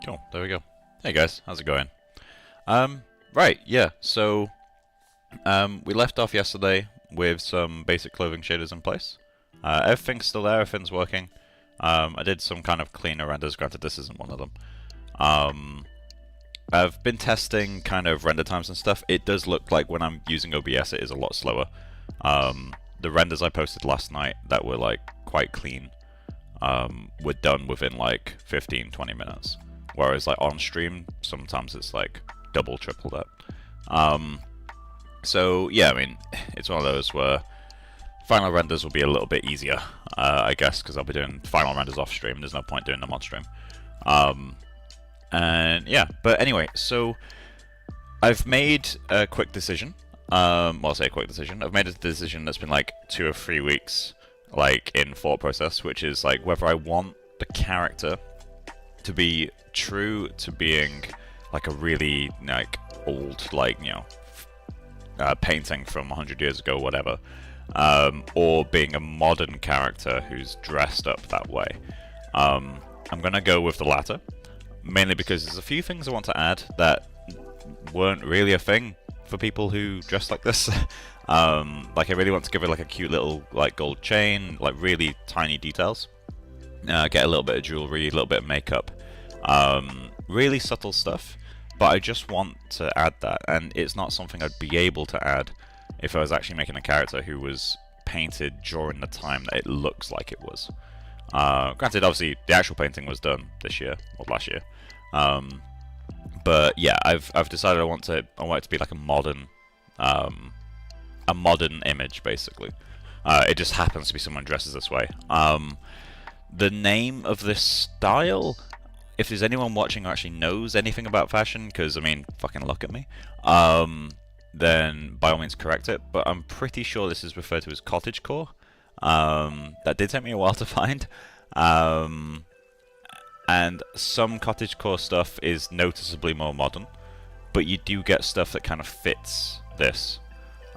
Cool, there we go. Hey guys, how's it going? Right, yeah, so we left off yesterday with some basic clothing shaders in place. Everything's still there, everything's working. I did some kind of cleaner renders, granted this isn't one of them. I've been testing kind of render times and stuff. It does look like when I'm using OBS it is a lot slower. The renders I posted last night that were like quite clean were done within like 15-20 minutes. Whereas like on stream, sometimes it's like double, triple that. So yeah, I mean, it's one of those where final renders will be a little bit easier, I guess, because I'll be doing final renders off stream. There's no point doing them on stream. And yeah, but anyway, so I've made a quick decision. Well, I'll say a quick decision. I've made a decision that's been like 2 or 3 weeks, like in thought process, which is like whether I want the character to be true to being like a really like old, like, you know, painting from 100 years ago, whatever, or being a modern character who's dressed up that way. I'm gonna go with the latter, mainly because there's a few things I want to add that weren't really a thing for people who dress like this. Like I really want to give it like a cute little like gold chain, like really tiny details. Get a little bit of jewelry, a little bit of makeup, really subtle stuff. But I just want to add that, and it's not something I'd be able to add if I was actually making a character who was painted during the time that it looks like it was. Granted, obviously, the actual painting was done this year or last year. But yeah, I've decided I want it to be like a modern image, basically. It just happens to be someone dresses this way. The name of this style, if there's anyone watching who actually knows anything about fashion, because I mean, fucking look at me, then by all means correct it. But I'm pretty sure this is referred to as cottagecore. That did take me a while to find. And some cottagecore stuff is noticeably more modern, but you do get stuff that kind of fits this.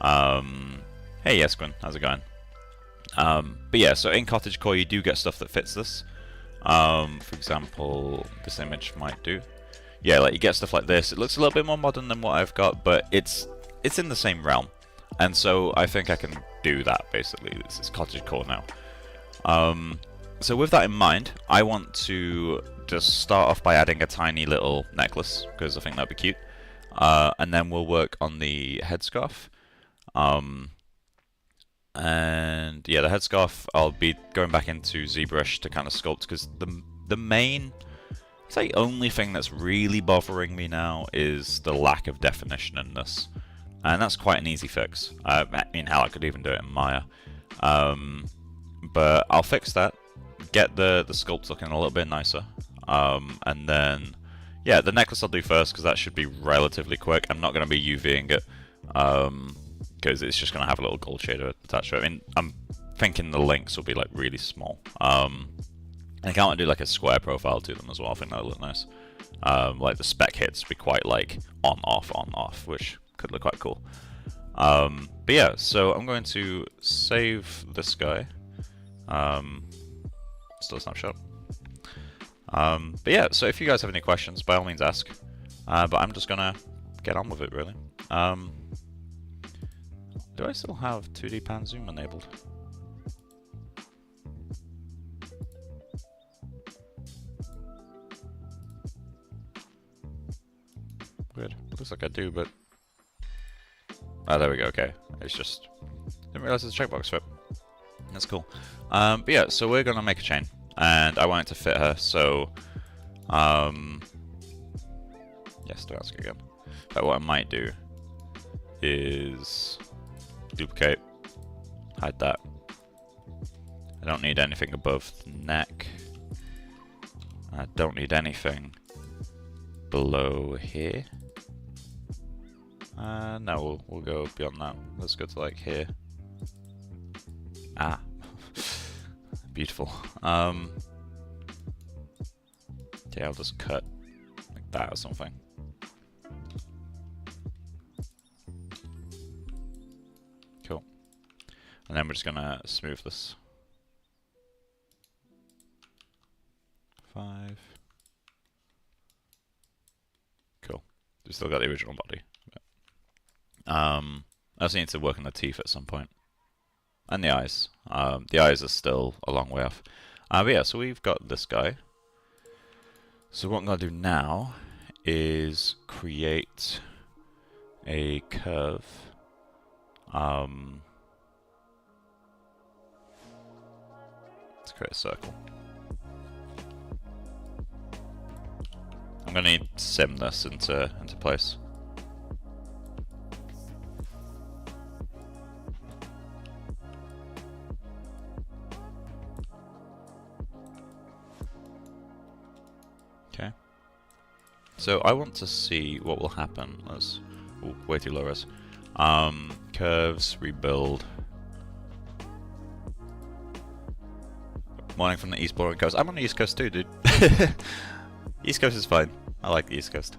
Hey Esquin, how's it going? But yeah, so in cottagecore you do get stuff that fits this. For example, this image might do. Yeah, like you get stuff like this. It looks a little bit more modern than what I've got, but it's in the same realm. And so I think I can do that, basically. This is cottagecore now. So with that in mind, I want to just start off by adding a tiny little necklace, because I think that'd be cute. And then we'll work on the headscarf. And yeah, the headscarf, I'll be going back into ZBrush to kind of sculpt, because the main, I'd say only thing that's really bothering me now is the lack of definition in this. And that's quite an easy fix. I mean, hell, I could even do it in Maya. But I'll fix that, get the sculpt looking a little bit nicer. And then, yeah, the necklace I'll do first, because that should be relatively quick. I'm not going to be UVing it, because it's just going to have a little gold shader attached to it. I mean, I'm thinking the links will be like really small. And I can't do like a square profile to them as well. I think that'll look nice. Like the spec hits be quite like on off, which could look quite cool. But yeah, so I'm going to save this guy. Still a snapshot. But yeah, so if you guys have any questions, by all means ask. But I'm just gonna get on with it, really. Do I still have 2D pan zoom enabled? Weird. Looks like I do, but... Oh, there we go, okay. It's just... Didn't realize there's a checkbox for it. That's cool. But yeah, so we're gonna make a chain. And I want it to fit her, so... Yes, to ask again. But what I might do is... duplicate, hide that. I don't need anything above the neck. I don't need anything below here. No, we'll go beyond that. Let's go to like here. Ah, beautiful. Yeah, I'll just cut like that or something. Cool. And then we're just gonna smooth this. 5. we still got the original body. I also need to work on the teeth at some point. And the eyes. The eyes are still a long way off. But yeah, so we've got this guy. So what I'm going to do now is create a curve. Let's create a circle. I'm going to need to sim this into place. Okay. So I want to see what will happen. Let's way too low res. Curves, rebuild. Morning from the East Boring Coast. I'm on the East Coast too, dude. East Coast is fine. I like the East Coast.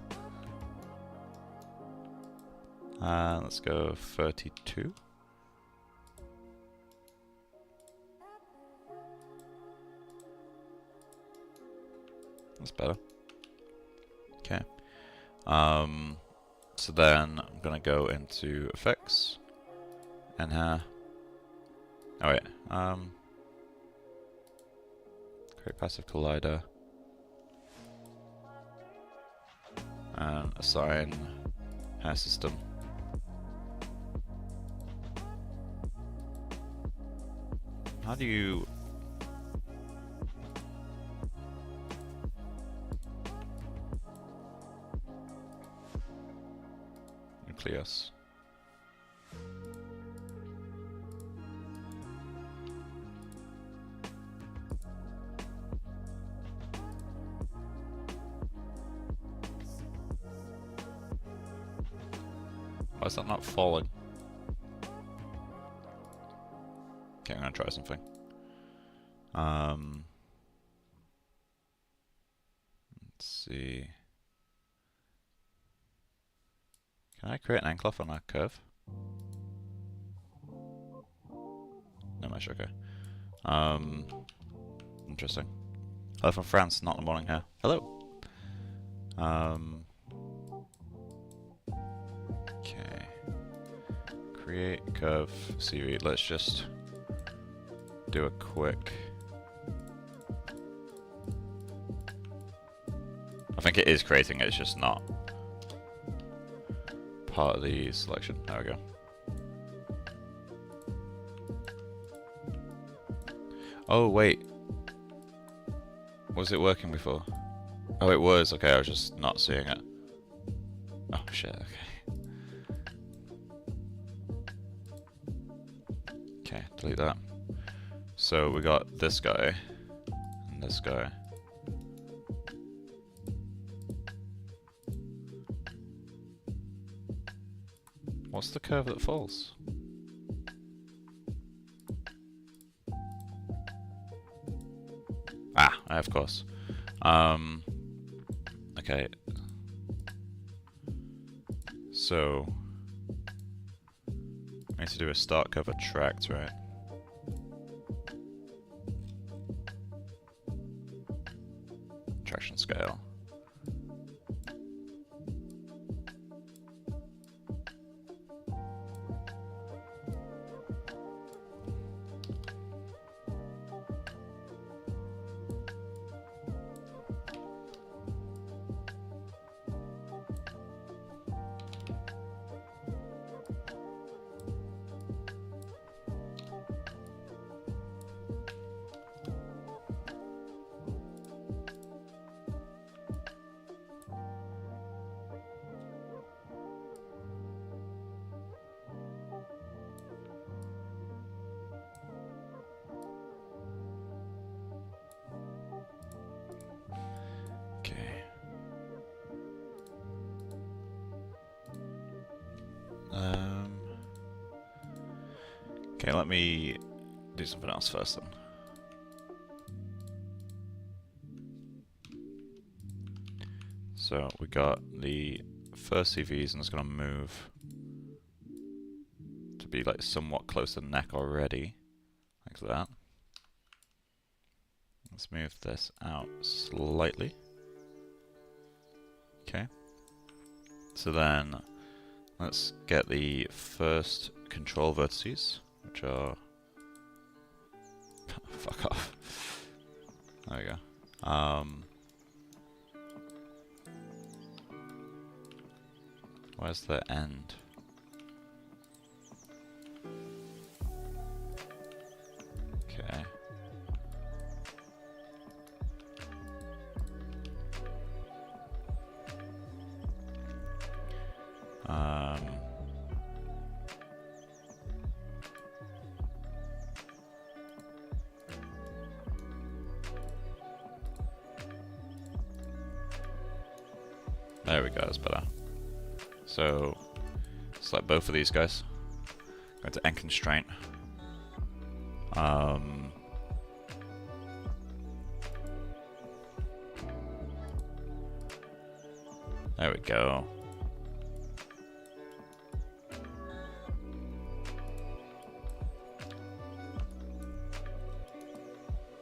Let's go 32. That's better. Okay. So then I'm gonna go into effects and oh wait, create passive collider and assign hair system. How do you nucleus? Why is that not falling? Okay, I'm gonna try something. Let's see. Can I create an enclave on a curve? No mesh, okay. Interesting. Hello from France, not in the morning here. Hello! Okay. Create curve CV. Let's just do a quick. I think it is creating it, it's just not part of the selection. There we go. Oh wait, was it working before? Oh, it was. Okay, I was just not seeing it. Oh shit. Okay. Okay, delete that. So we got this guy and this guy. What's the curve that falls? Ah, of course. Okay. So I need to do a start curve attract, right? Traction scale. Okay, let me do something else first then. So we got the first CVs and it's going to move to be like somewhat close to the neck already, like that. Let's move this out slightly. Okay. So then let's get the first control vertices, which are fuck off. There we go. Where's the end? Okay. There we go, that's better. So, select both of these guys. Go to end constraint. There we go.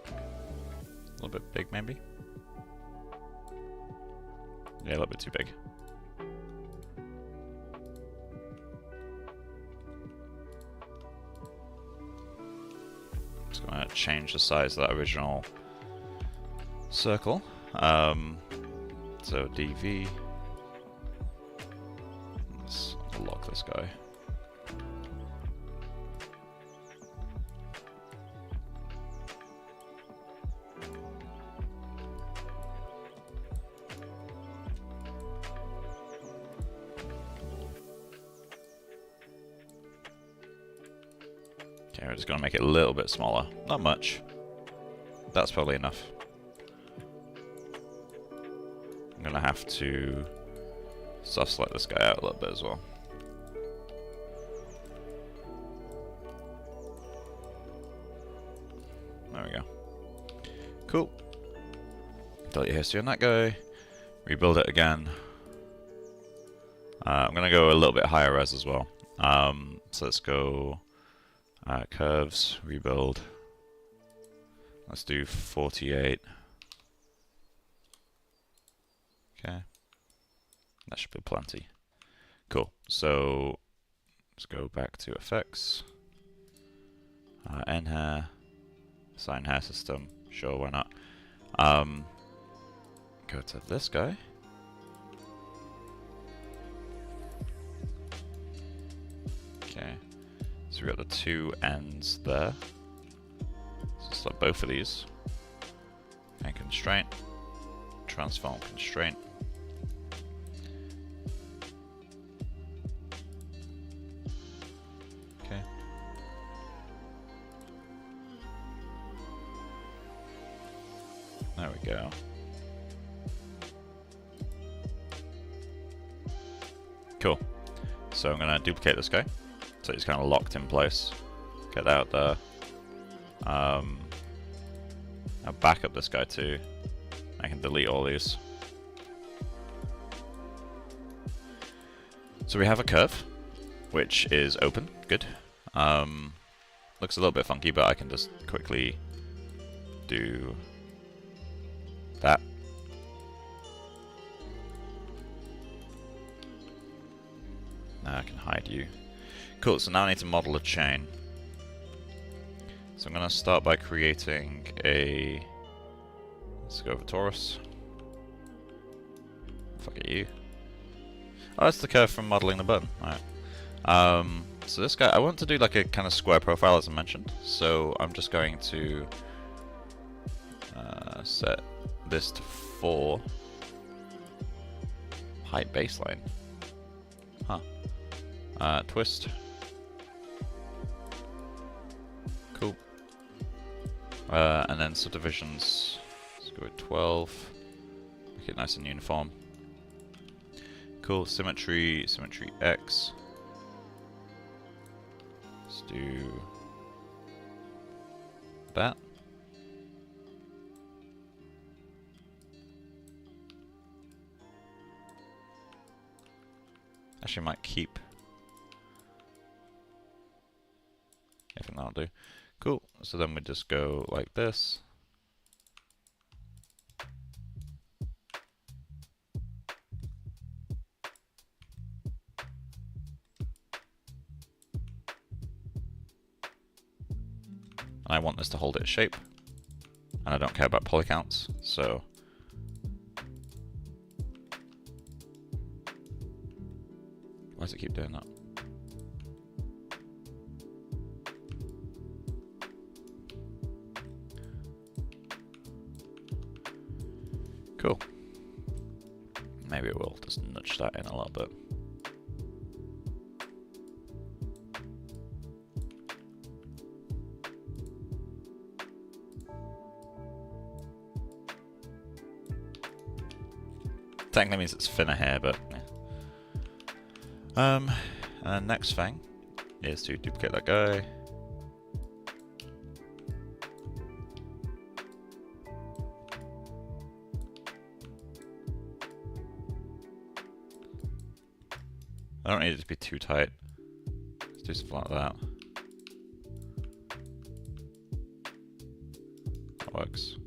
A little bit big, maybe? Yeah, a little bit too big. Just gonna change the size of that original circle. So DV. Let's lock this guy. Okay, we're just going to make it a little bit smaller. Not much. That's probably enough. I'm going to have to soft select this guy out a little bit as well. There we go. Cool. Delete your history on that guy. Rebuild it again. I'm going to go a little bit higher res as well. So let's go curves, rebuild. Let's do 48. Okay. That should be plenty. Cool. So let's go back to effects. N hair. Assign hair system. Sure, why not? Go to this guy. Okay. So we've got the two ends there. So select both of these. And constraint. Transform constraint. Okay. There we go. Cool. So I'm going to duplicate this guy. So he's kind of locked in place. Get that out there. I'll back up this guy too. I can delete all these. So we have a curve, which is open. Good. Looks a little bit funky, but I can just quickly do that. Now I can hide you. Cool, so now I need to model a chain. So I'm going to start by creating a... Let's go over torus. Fuck it, you. Oh, that's the curve from modeling the button. Alright. So this guy, I want to do like a kind of square profile as I mentioned. So I'm just going to set this to 4. Height baseline. Huh. Twist. Cool. And then subdivisions. Let's go with 12. Make it nice and uniform. Cool. Symmetry. Symmetry X. Let's do that. Actually, I might keep. I think that'll do. Cool. So then we just go like this. And I want this to hold its shape. And I don't care about poly counts, so why does it keep doing that? Cool. Maybe it will just nudge that in a little bit. Technically means it's thinner here, but yeah. And next thing is to duplicate that guy. I don't need it to be too tight. Let's do something like that. That works.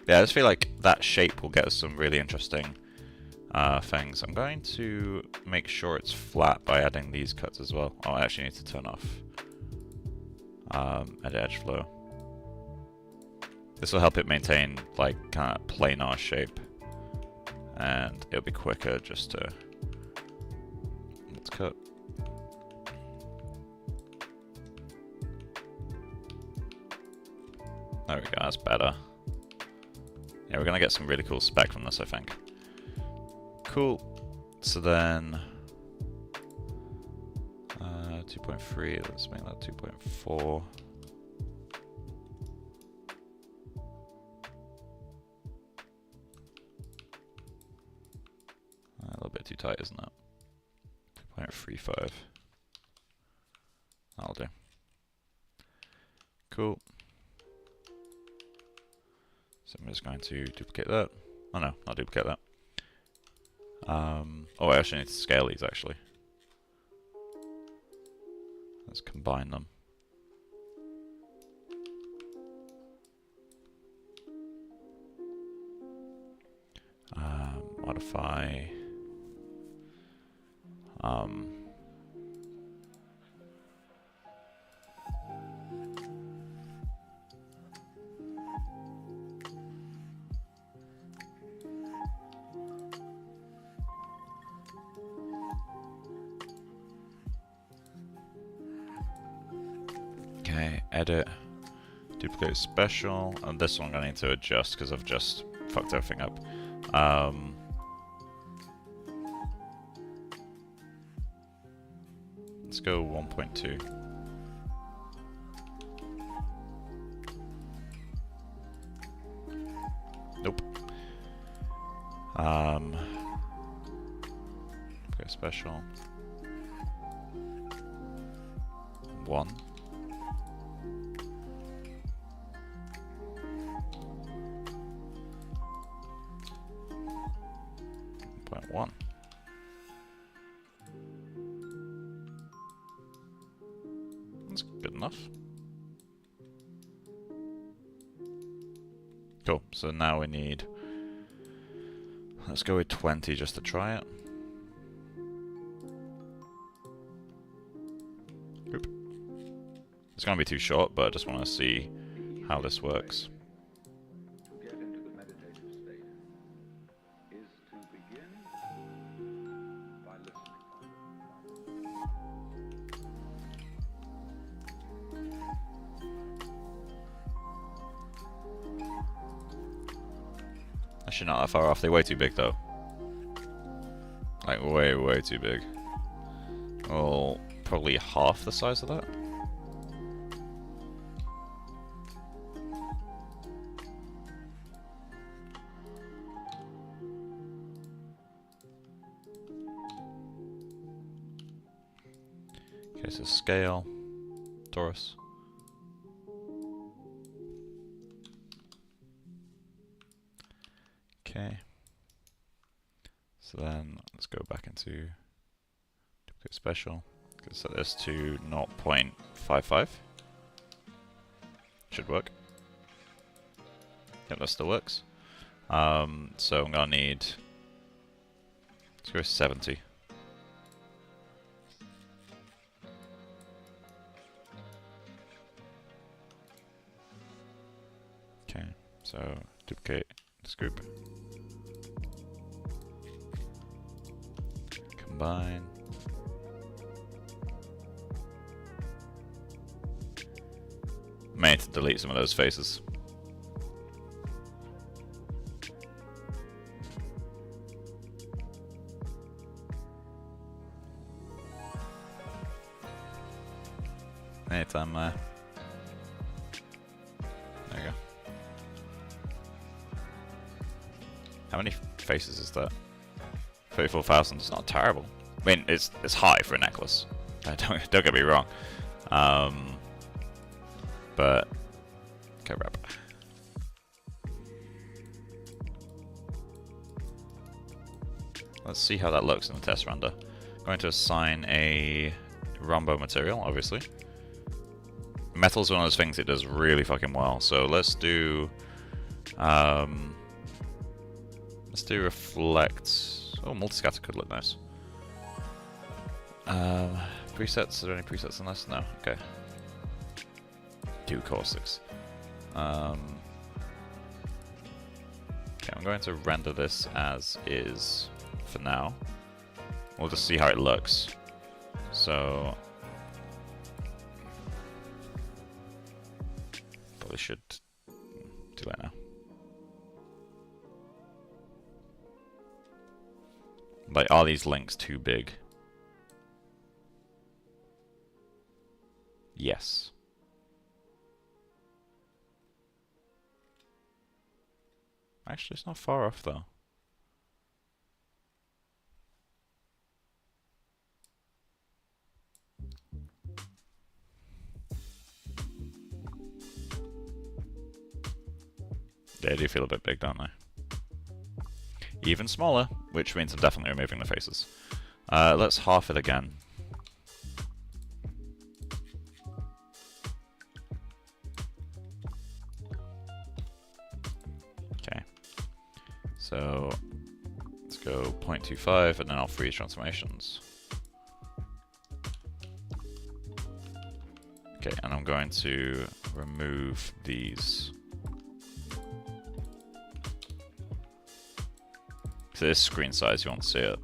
Yeah, I just feel like that shape will get us some really interesting things. I'm going to make sure it's flat by adding these cuts as well. Oh, I actually need to turn off edge flow. This will help it maintain like kind of planar shape, and it'll be quicker just to let's cut. There we go, that's better. Yeah, we're gonna get some really cool spec from this, I think. Cool. So then 2.3, let's make that 2.4. A little bit too tight, isn't it? 2.35. That'll do. Cool. So I'm just going to duplicate that. Oh no, not duplicate that. Oh, I actually need to scale these actually. Let's combine them. Modify. Okay, edit, duplicate special, and this one I need to adjust because I've just fucked everything up. Let's go 1.2. Nope. Duplicate special. 1. One. That's good enough. Cool. So now we need. Let's go with 20 just to try it. Oop. It's going to be too short, but I just want to see how this works. Actually not that far off, they're way too big though. Like way, way too big. Well, probably half the size of that. Okay, so scale, torus. Okay, so then let's go back into duplicate special. Let's set this to 0.55. Should work. Yep, that still works. So I'm gonna need, let's go 70. Okay, so duplicate this group. Combine. May need to delete some of those faces. Anytime there. There you go. How many faces is that? 34,000 is not terrible. I mean, it's high for a necklace. Don't get me wrong. But okay, wrap. Let's see how that looks in the test render. I'm going to assign a Rombo material, obviously. Metal's one of those things it does really fucking well. So let's do reflect. Oh, multiscatter could look nice. Presets, are there any presets on this? No, okay. Do caustics. Okay, I'm going to render this as is for now. We'll just see how it looks. So probably should do that now. Like, are these links too big? Yes. Actually, it's not far off though. They do feel a bit big, don't they? Even smaller, which means I'm definitely removing the faces. Let's half it again. Okay. So let's go 0.25 and then I'll freeze transformations. Okay, and I'm going to remove these. So this screen size, you won't see it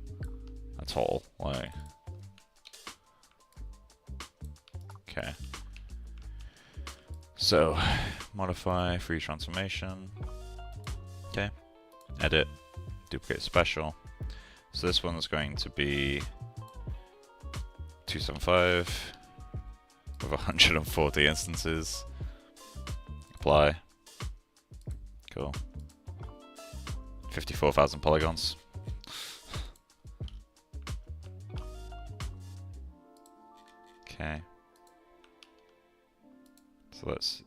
at all. Like, okay. So modify free transformation. Okay. Edit. Duplicate special. So this one's going to be 275 with 140 instances. Apply. Cool. 54,000 polygons. Okay. So let's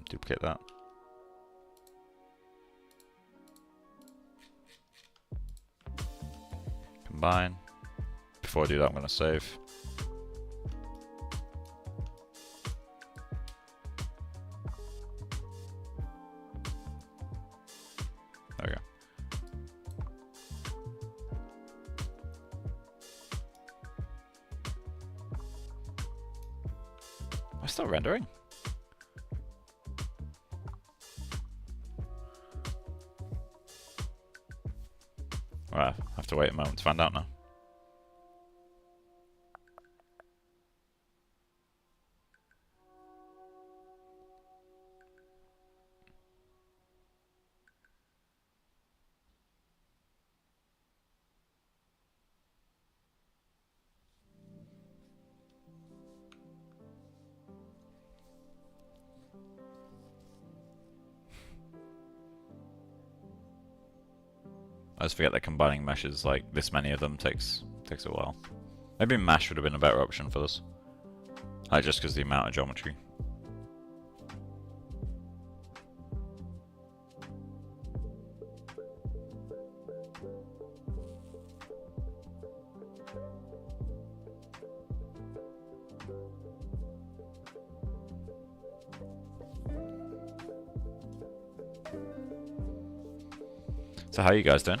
duplicate that. Combine. Before I do that, I'm going to save. There we go. Am I still rendering? Right, I have to wait a moment to find out now. I just forget that combining meshes, like this many of them, takes a while. Maybe mesh would have been a better option for this. Just because the amount of geometry. So how are you guys doing?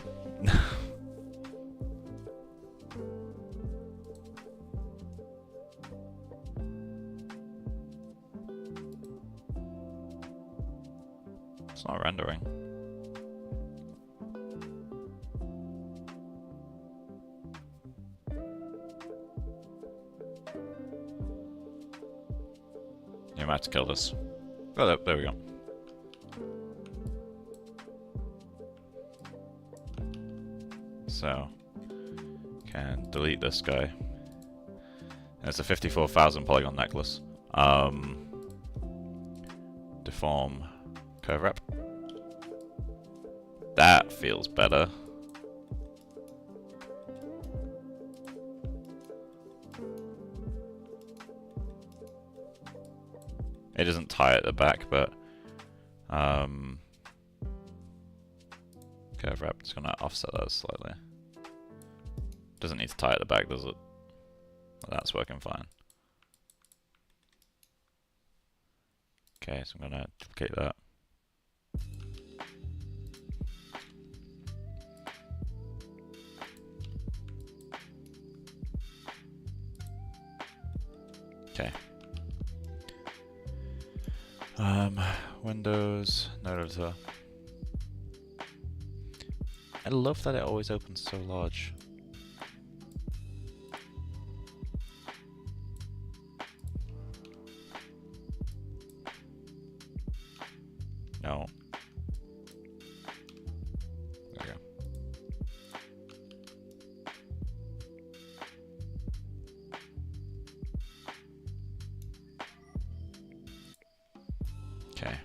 It's not rendering. You might have to kill this. Oh, there we go. So, can delete this guy. And it's a 54,000 polygon necklace. Deform curve wrap. That feels better. It doesn't tie at the back, but curve wrap is gonna offset that slightly. Doesn't need to tie at the back, does it? That's working fine. Okay, so I'm gonna duplicate that. Okay. Windows, node editor. I love that it always opens so large. No. There we go. Okay.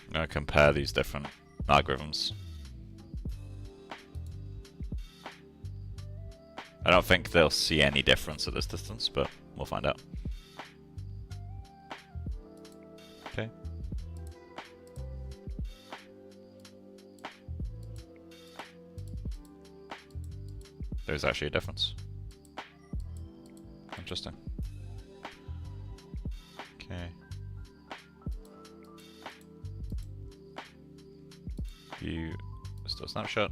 I'm going to compare these different algorithms. I don't think they'll see any difference at this distance, but we'll find out. Okay. There's actually a difference. Interesting. Okay. View, still snapshot.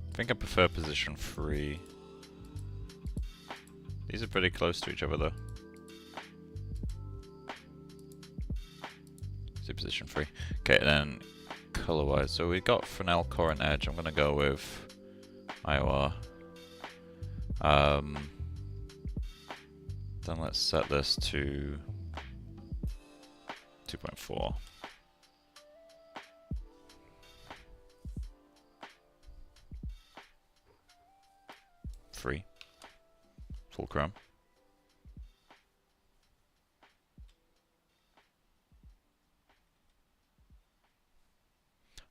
I think I prefer position 3. These are pretty close to each other though. See position 3. Okay, then color wise. So we got Fresnel core and edge. I'm gonna go with IOR. Then let's set this to 2.4. Full chrome.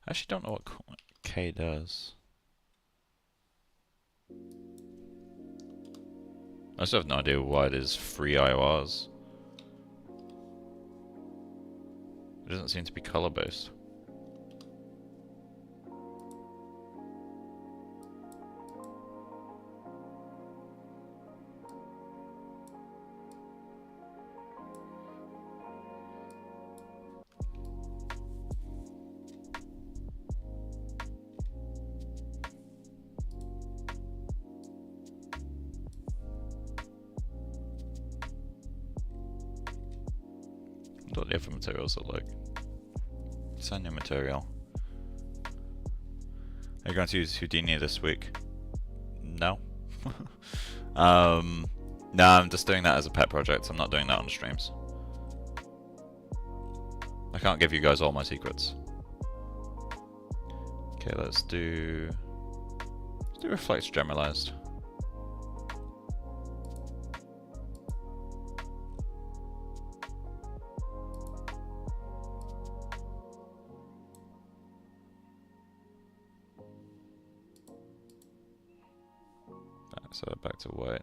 I actually don't know what K does. I still have no idea why it is 3 IORs. It doesn't seem to be color based. What the other materials look like? Design new material. Are you going to use Houdini this week? No. No, I'm just doing that as a pet project. I'm not doing that on streams. I can't give you guys all my secrets. Okay, let's do reflect generalized. So back to white.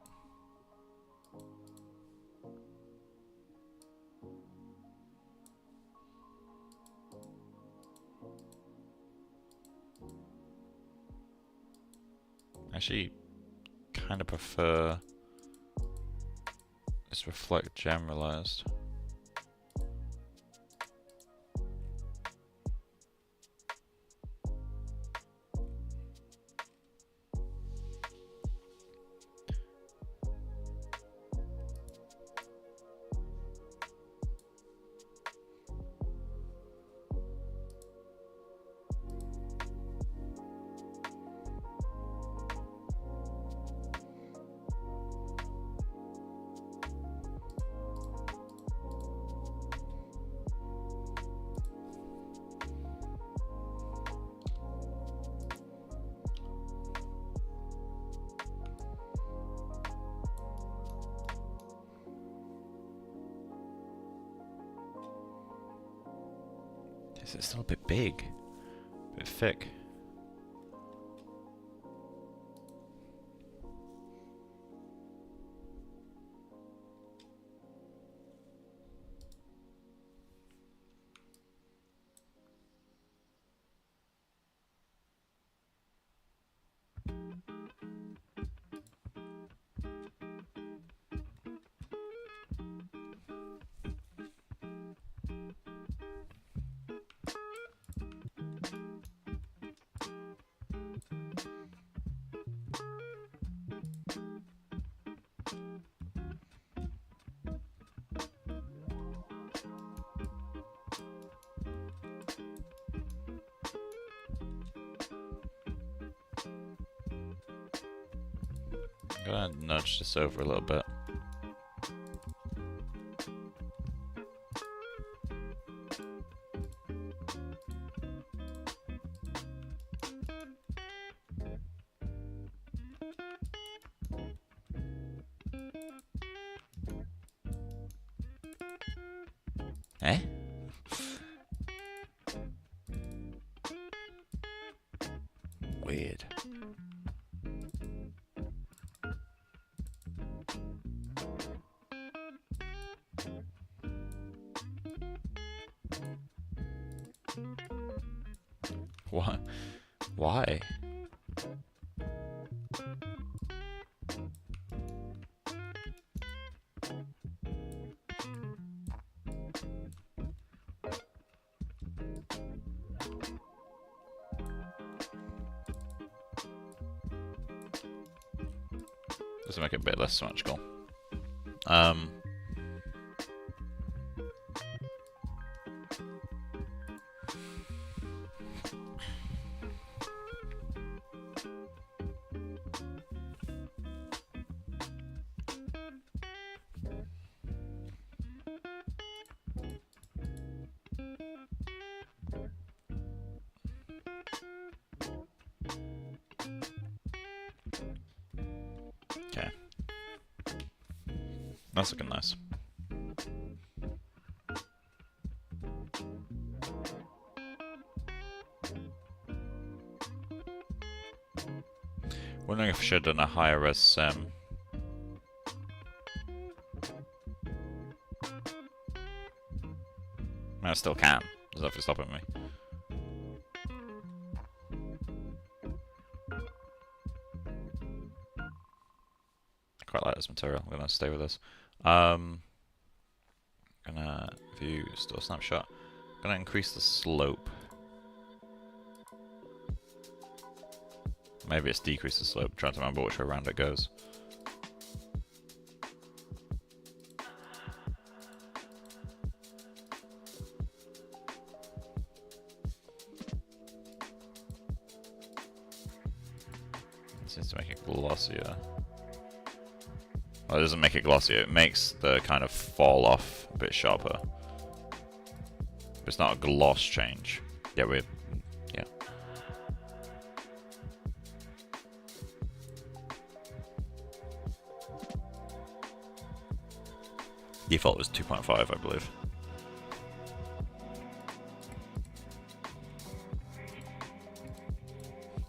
Actually, kind of prefer this reflect generalized. It's still a bit big, a bit thick. I'm gonna nudge this over a little bit. Eh? Weird. What? Why? Doesn't make it a bit less symmetrical. Okay. That's looking nice. Wondering if I should have done a higher res sim. I still can. There's nothing stopping me. I quite like this material. I'm gonna stay with this. Gonna view store snapshot. Gonna increase the slope. Maybe it's decrease the slope. I'm trying to remember which way around it goes. It seems to make it glossier. Well, it doesn't make it glossier. It makes the kind of fall off a bit sharper. It's not a gloss change. Yeah, we're... yeah. Default was 2.5, I believe.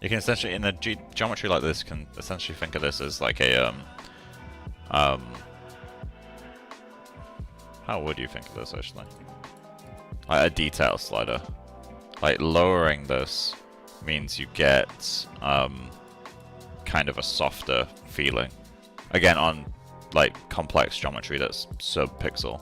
You can essentially, in a geometry like this, can essentially think of this as like a, how would you think of this, actually? Like a detail slider. Like, lowering this means you get, kind kind of a softer feeling. Again, on like complex geometry that's sub-pixel.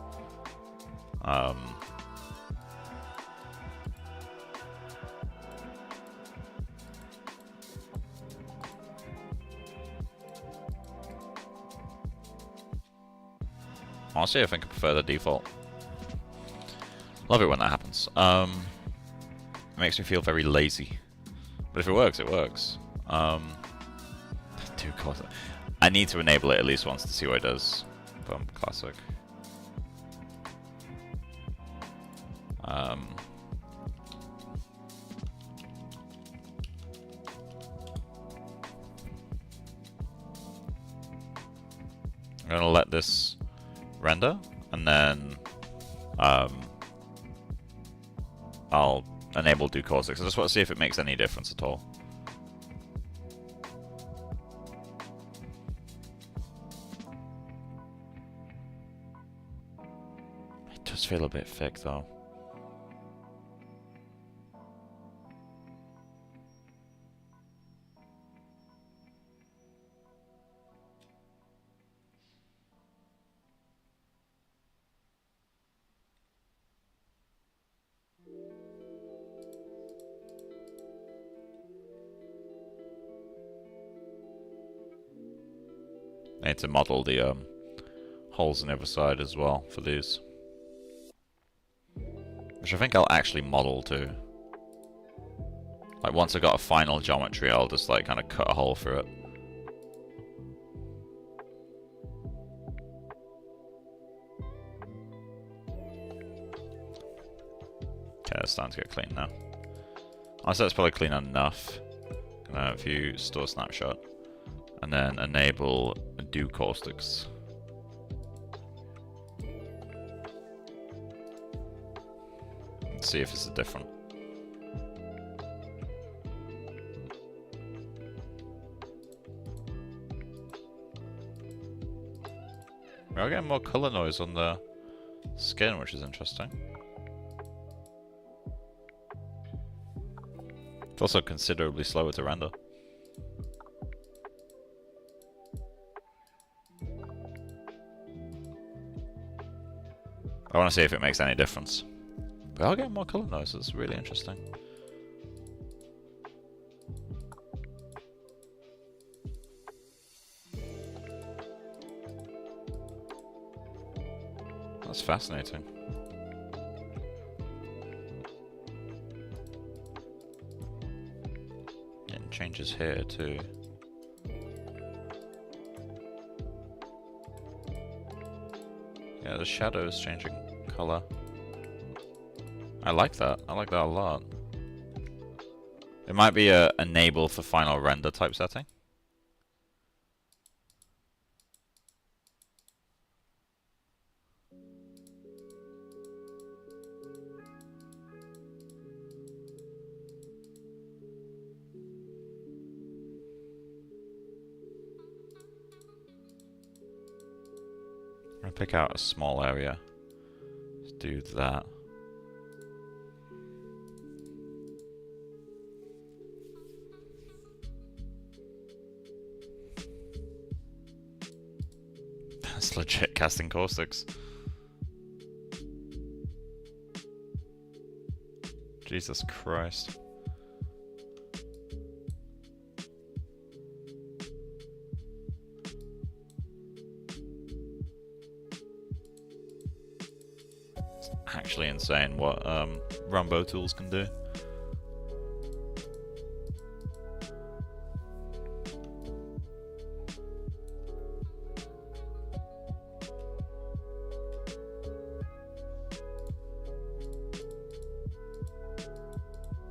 Honestly, I think I prefer the default. Love it when that happens. It makes me feel very lazy. But if it works, it works. Do cause I need to enable it at least once to see what it does. Boom, classic. I'm gonna let this render, and then I'll enable do caustics. I just want to see if it makes any difference at all. It does feel a bit thick though. I need to model the holes on the other side as well for these. Which I think I'll actually model too. Like once I've got a final geometry, I'll just like kind of cut a hole through it. Okay, it's starting to get clean now. Honestly, that's probably clean enough. If you store snapshot and then enable do caustics. Let's see if it's different. We are getting more color noise on the skin, which is interesting. It's also considerably slower to render. I want to see if it makes any difference. But I'll get more color noise, it's really interesting. That's fascinating. Getting changes here too. Yeah, the shadow is changing color. I like that. I like that a lot. It might be a enable for final render type setting. I'm gonna pick out a small area. Let's do that. That's legit casting caustics. Jesus Christ. It's actually insane what Rombotools can do.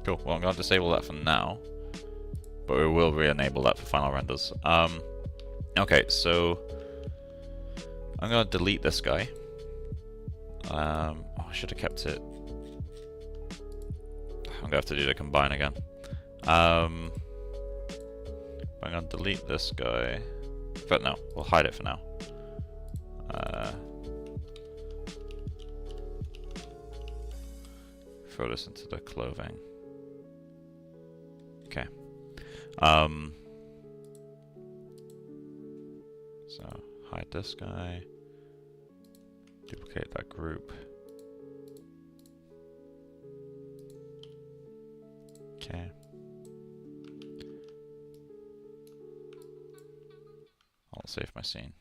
Cool, well I'm going to disable that for now, but we will re-enable that for final renders. Okay, so I'm going to delete this guy. Oh, I should have kept it. I'm going to have to do the combine again. I'm going to delete this guy, but no, we'll hide it for now. Throw this into the clothing. Okay. hide this guy, duplicate that group. Okay. I'll save my scene.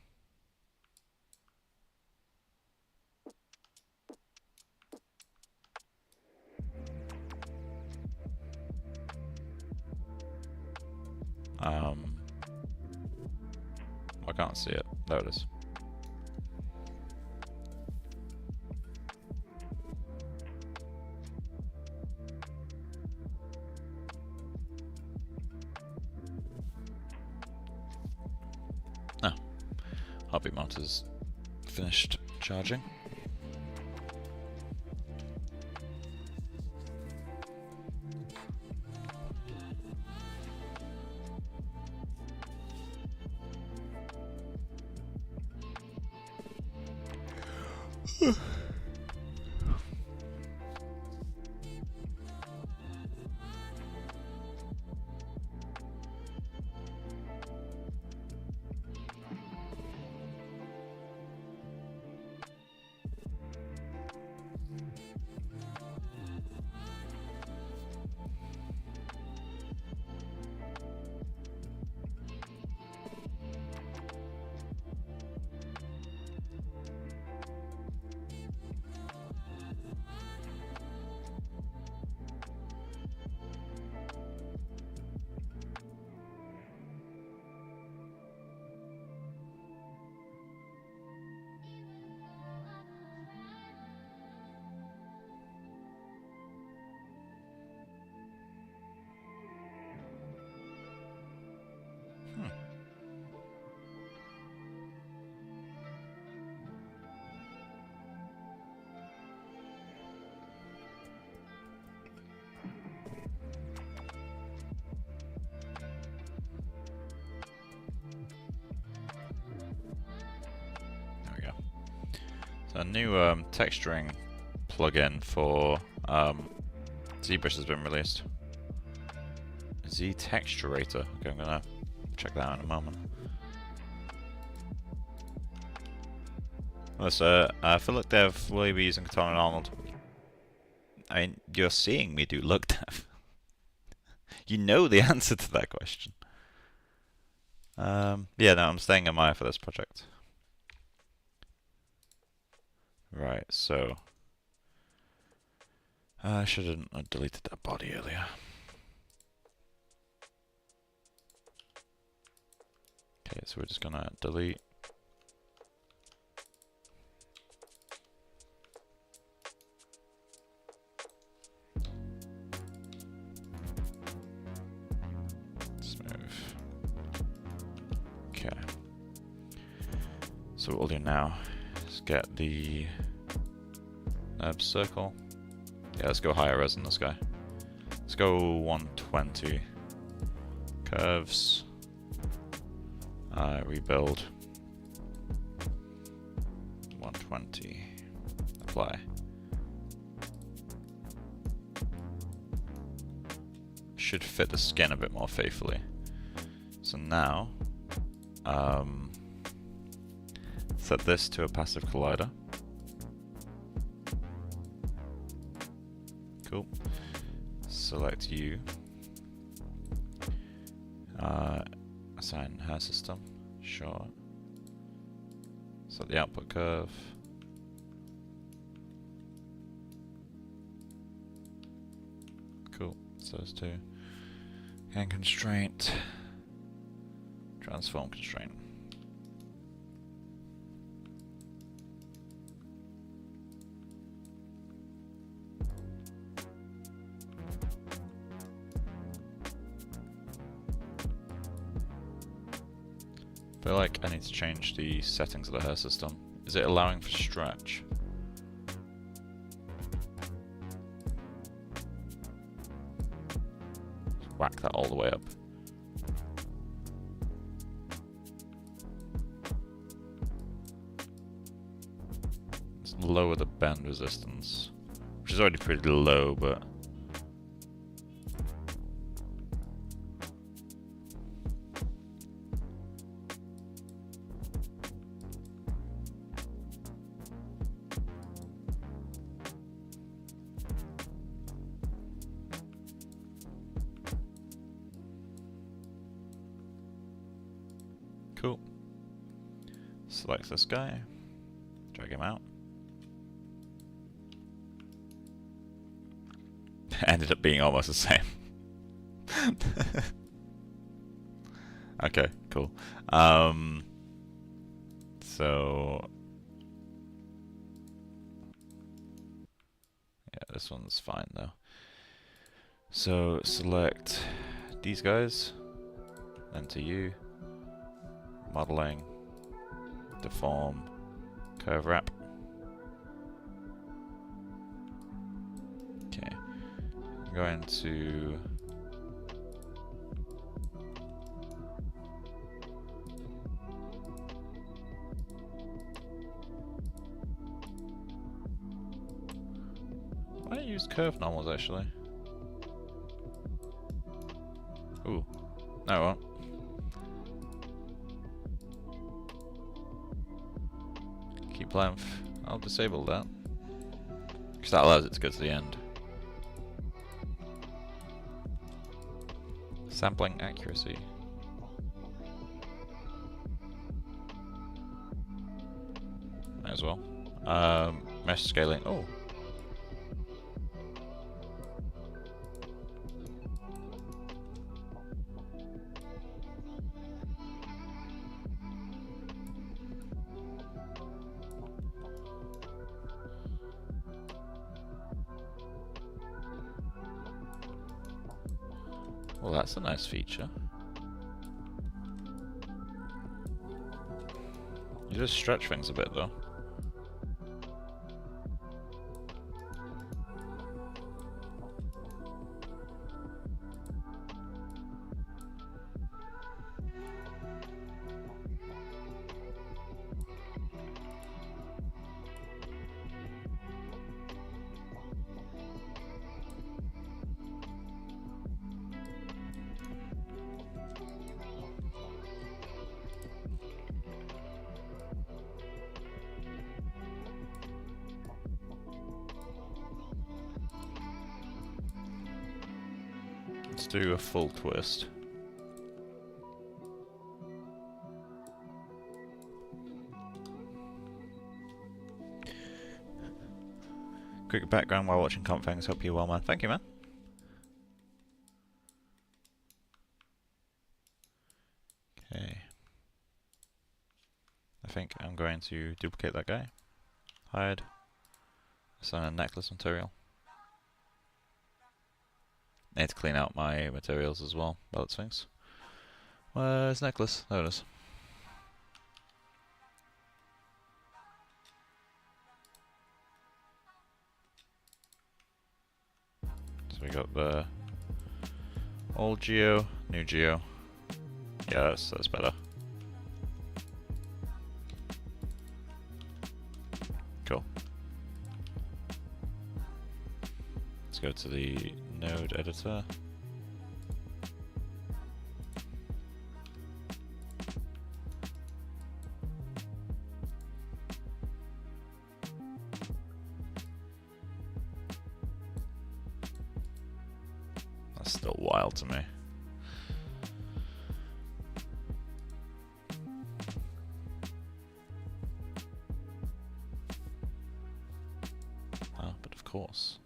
I can't see it. There it is. Oh, heartbeat monitor's finished charging. A new texturing plugin for ZBrush has been released. Z-Texturator. Okay, I'm gonna check that out in a moment. So, for look dev, will you be using Katana and Arnold? I mean, you're seeing me do look dev. You know the answer to that question. Yeah, no, I'm staying in Maya for this project. Right, so I shouldn't have deleted that body earlier. Okay, so we're just gonna delete. Smooth. Okay. So what we'll do now is get the circle. Yeah, let's go higher res than this guy. Let's go 120. Curves. Rebuild. 120. Apply. Should fit the skin a bit more faithfully. So now, set this to a passive collider. Cool. Select you. Assign hair system. Sure. Set the output curve. Cool. So those two. And constraint. Transform constraint. I feel like I need to change the settings of the hair system. Is it allowing for stretch? Whack that all the way up. Let's lower the bend resistance, which is already pretty low, but Cool. Select this guy. Drag him out. Ended up being almost the same. Okay, cool. So yeah, this one's fine though. So select these guys, enter you, modeling, deform, curve wrap. Okay, I'm going to I use curve normals actually. Ooh, no I won't. Keep length. I'll disable that, because that allows it to go to the end. Sampling accuracy. Might as well. Mesh scaling. Oh. Well, that's a nice feature. You just stretch things a bit though. Let's do a full twist. Quick background while watching Comp Things. Hope you're well, man. Thank you, man. Okay. I think I'm going to duplicate that guy. Hide. Assign a necklace material. Need to clean out my materials as well, Bullet Sphinx. Where's necklace? There it is. So we got the old geo, new geo. Yeah, that's better. Cool. Let's go to the node editor. That's still wild to me. Ah, but of course.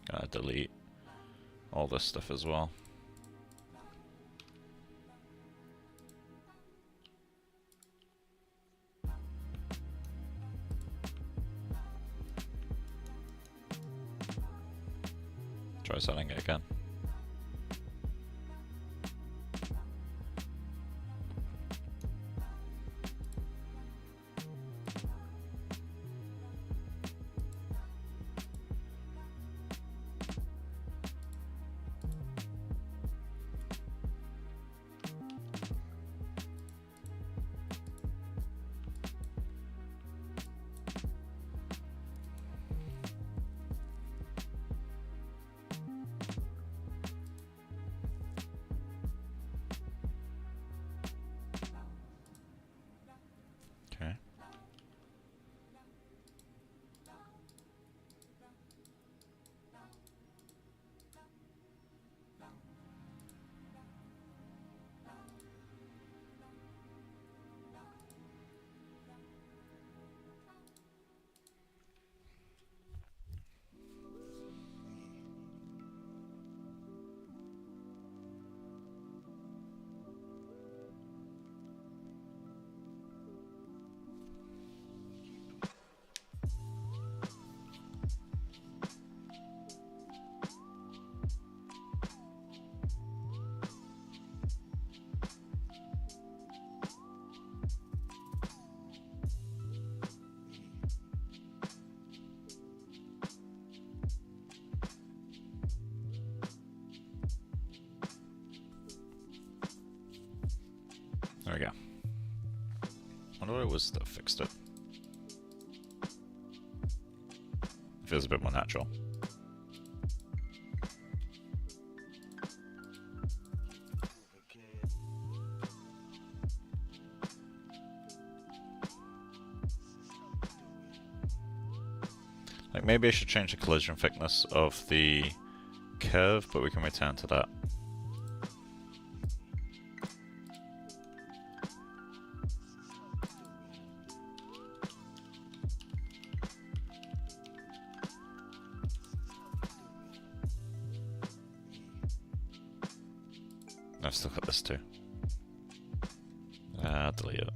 Gotta delete all this stuff as well. Try setting it again. There we go. I wonder what it was that fixed it. It feels a bit more natural. Like maybe I should change the collision thickness of the curve, but we can return to that. I've still got this too. Delete it.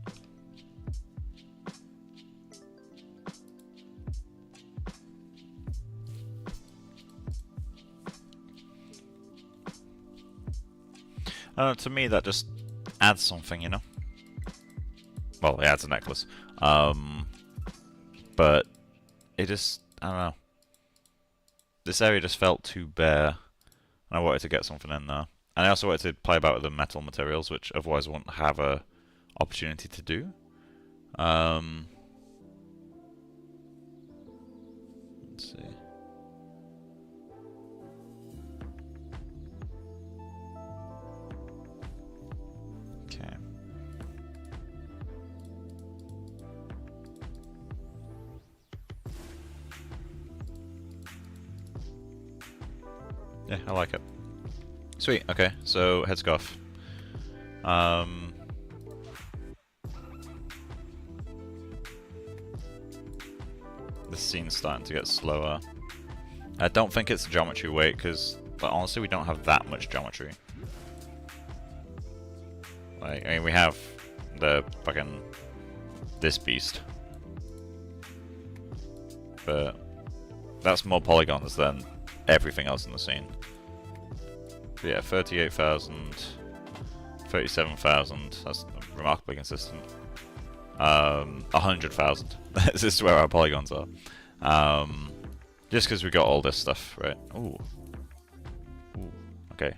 To me, that just adds something, you know? Well, it adds a necklace. But it just, I don't know. This area just felt too bare, and I wanted to get something in there. And I also wanted to play about with the metal materials, which otherwise I wouldn't have a opportunity to do. Let's see. Okay. Yeah, I like it. Sweet, okay, so head scarf. The scene's starting to get slower. I don't think it's geometry weight, because honestly we don't have that much geometry. Like, I mean, we have the fucking this beast, but that's more polygons than everything else in the scene. But yeah, 38,000, 37,000. That's remarkably consistent. 100,000. This is where our polygons are. Just because we got all this stuff, right? Ooh. Ooh. Okay.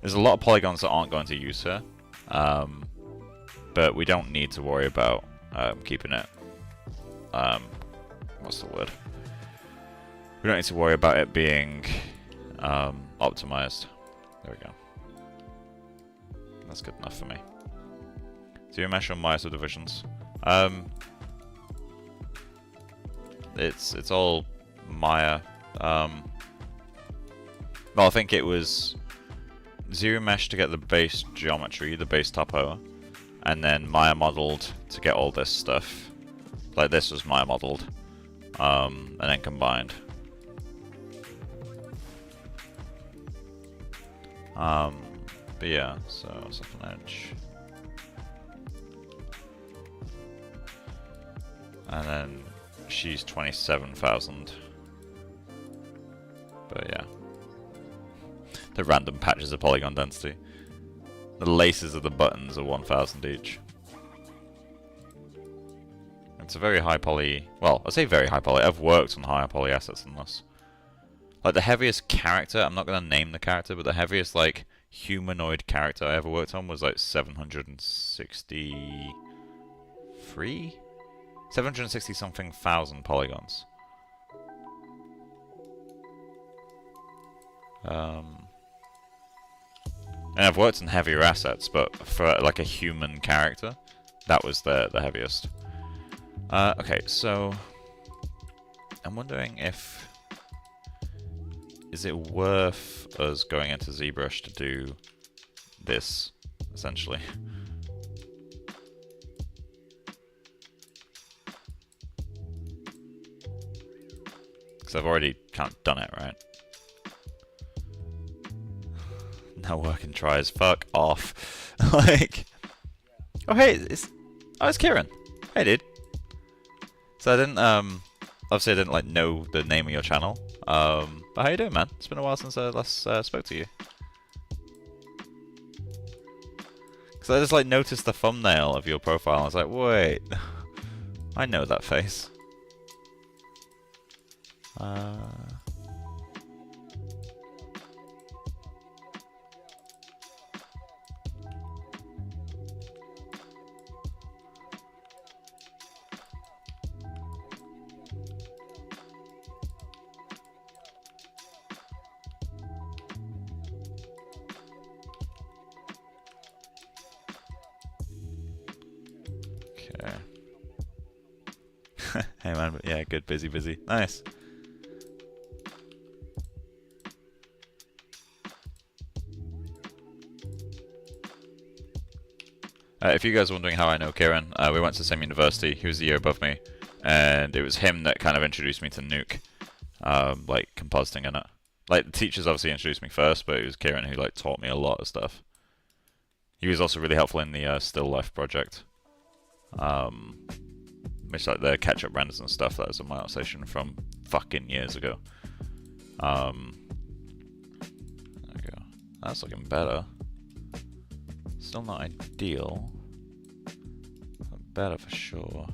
There's a lot of polygons that aren't going to use here, but we don't need to worry about keeping it. What's the word? We don't need to worry about it being optimized. There we go. That's good enough for me. So you mesh on Maya subdivisions. It's all Maya. Well, I think it was zero mesh to get the base geometry, the base topo, and then Maya modeled to get all this stuff. Like this was Maya modeled, and then combined. But yeah, so second edge. And then she's 27,000. But yeah. The random patches of polygon density. The laces of the buttons are 1,000 each. It's a very high poly... Well, I say very high poly. I've worked on higher poly assets than this. Like, the heaviest character, I'm not going to name the character, but the heaviest, like, humanoid character I ever worked on was, like, 763? 760-something thousand polygons. And I've worked on heavier assets, but for, like, a human character, that was the heaviest. Okay, so... I'm wondering if... Is it worth us going into ZBrush to do this, essentially? Because I've already kind of done it, right? No working tries. Fuck off. Like... Oh, hey, it's Kieran. Hey, dude. So I didn't, obviously I didn't, like, know the name of your channel. But how you doing, man? It's been a while since I last spoke to you. Because I just, like, noticed the thumbnail of your profile, and I was like, wait, I know that face. Okay. Hey man, but yeah, good, busy, busy. Nice. If you guys are wondering how I know Kieran, we went to the same university. He was a year above me, and it was him that kind of introduced me to Nuke, like compositing in it. Like the teachers obviously introduced me first, but it was Kieran who like taught me a lot of stuff. He was also really helpful in the Still Life project, which like the catch-up renders and stuff. That was on my outstation from fucking years ago. There we go. That's looking better. Still not ideal, but better for sure.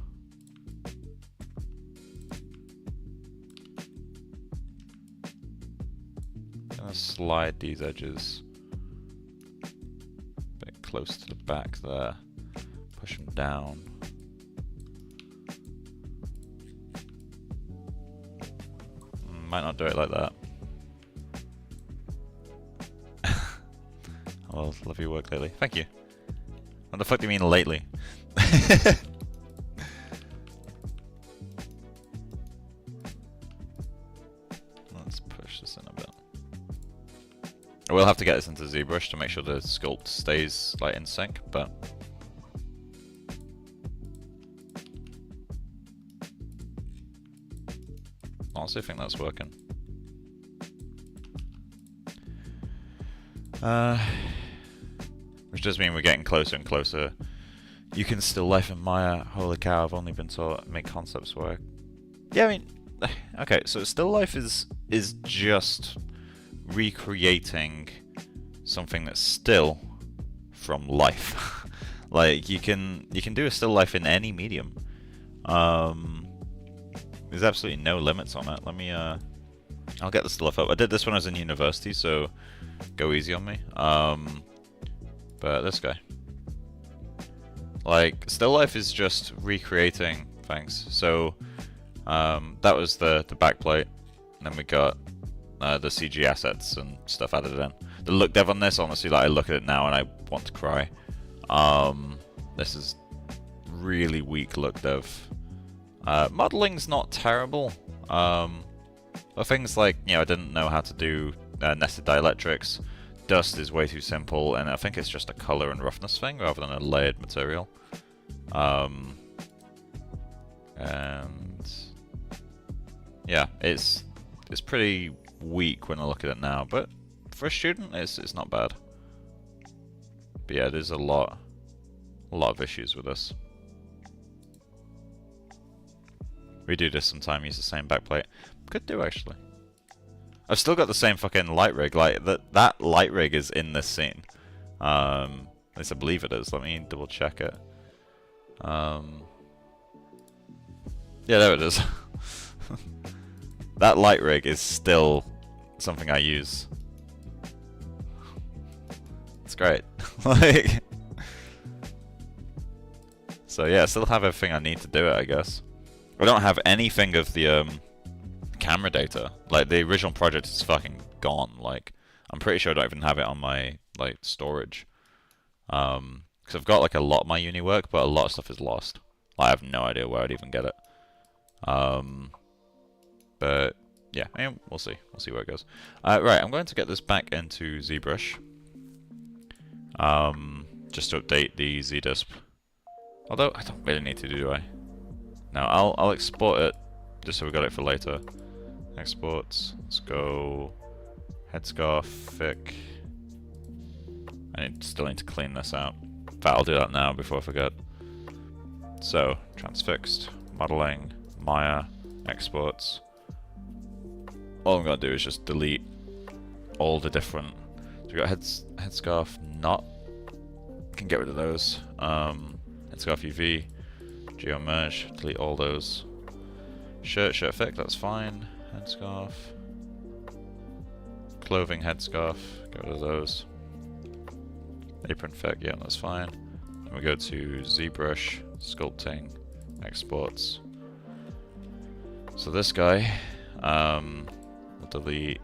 Gonna slide these edges a bit close to the back there. Push them down. Might not do it like that. Well, love your work lately. Thank you. What the fuck do you mean lately? Let's push this in a bit. I will have to get this into ZBrush to make sure the sculpt stays like in sync, but honestly, I think that's working. Which does mean we're getting closer and closer. You can still life in Maya. Holy cow, I've only been taught make concepts work. Yeah, I mean, okay, so still life is just recreating something that's still from life. Like you can do a still life in any medium. There's absolutely no limits on it. Let me I'll get the still life up. I did this when I was in university, so go easy on me. But this guy, like, still life is just recreating things. So that was the backplate, and then we got the CG assets and stuff added in. The look dev on this, honestly, like I look at it now and I want to cry. This is really weak look dev. Modeling's not terrible, but things like, you know, I didn't know how to do nested dielectrics. Dust is way too simple, and I think it's just a color and roughness thing rather than a layered material. And yeah, it's pretty weak when I look at it now, but for a student, it's not bad. But yeah, there's a lot of issues with this. We do this sometime, use the same backplate. Could do actually. I've still got the same fucking light rig. Like that light rig is in this scene. At least I believe it is. Let me double check it. Yeah, there it is. That light rig is still something I use. It's great. Like, so yeah, I still have everything I need to do it, I guess. I don't have anything of the camera data. Like the original project is fucking gone. Like I'm pretty sure I don't even have it on my like storage. Because I've got like a lot of my uni work, but a lot of stuff is lost. I have no idea where I'd even get it. But yeah, I mean, we'll see. We'll see where it goes. Right, I'm going to get this back into ZBrush. Just to update the ZDisp. Although I don't really need to, do I? No, I'll export it just so we got it for later. Exports. Let's go. Headscarf, Fic. Still need to clean this out. In fact, I'll do that now before I forget. So, transfixed, modeling, Maya, exports. All I'm gonna do is just delete all the different. So we got headscarf, not. Can get rid of those. Headscarf UV, geomerge, delete all those. Shirt effect, that's fine. Headscarf. Clothing headscarf, get rid of those. Apron effect, yeah, that's fine. Then we go to ZBrush, sculpting, exports. So this guy, we'll delete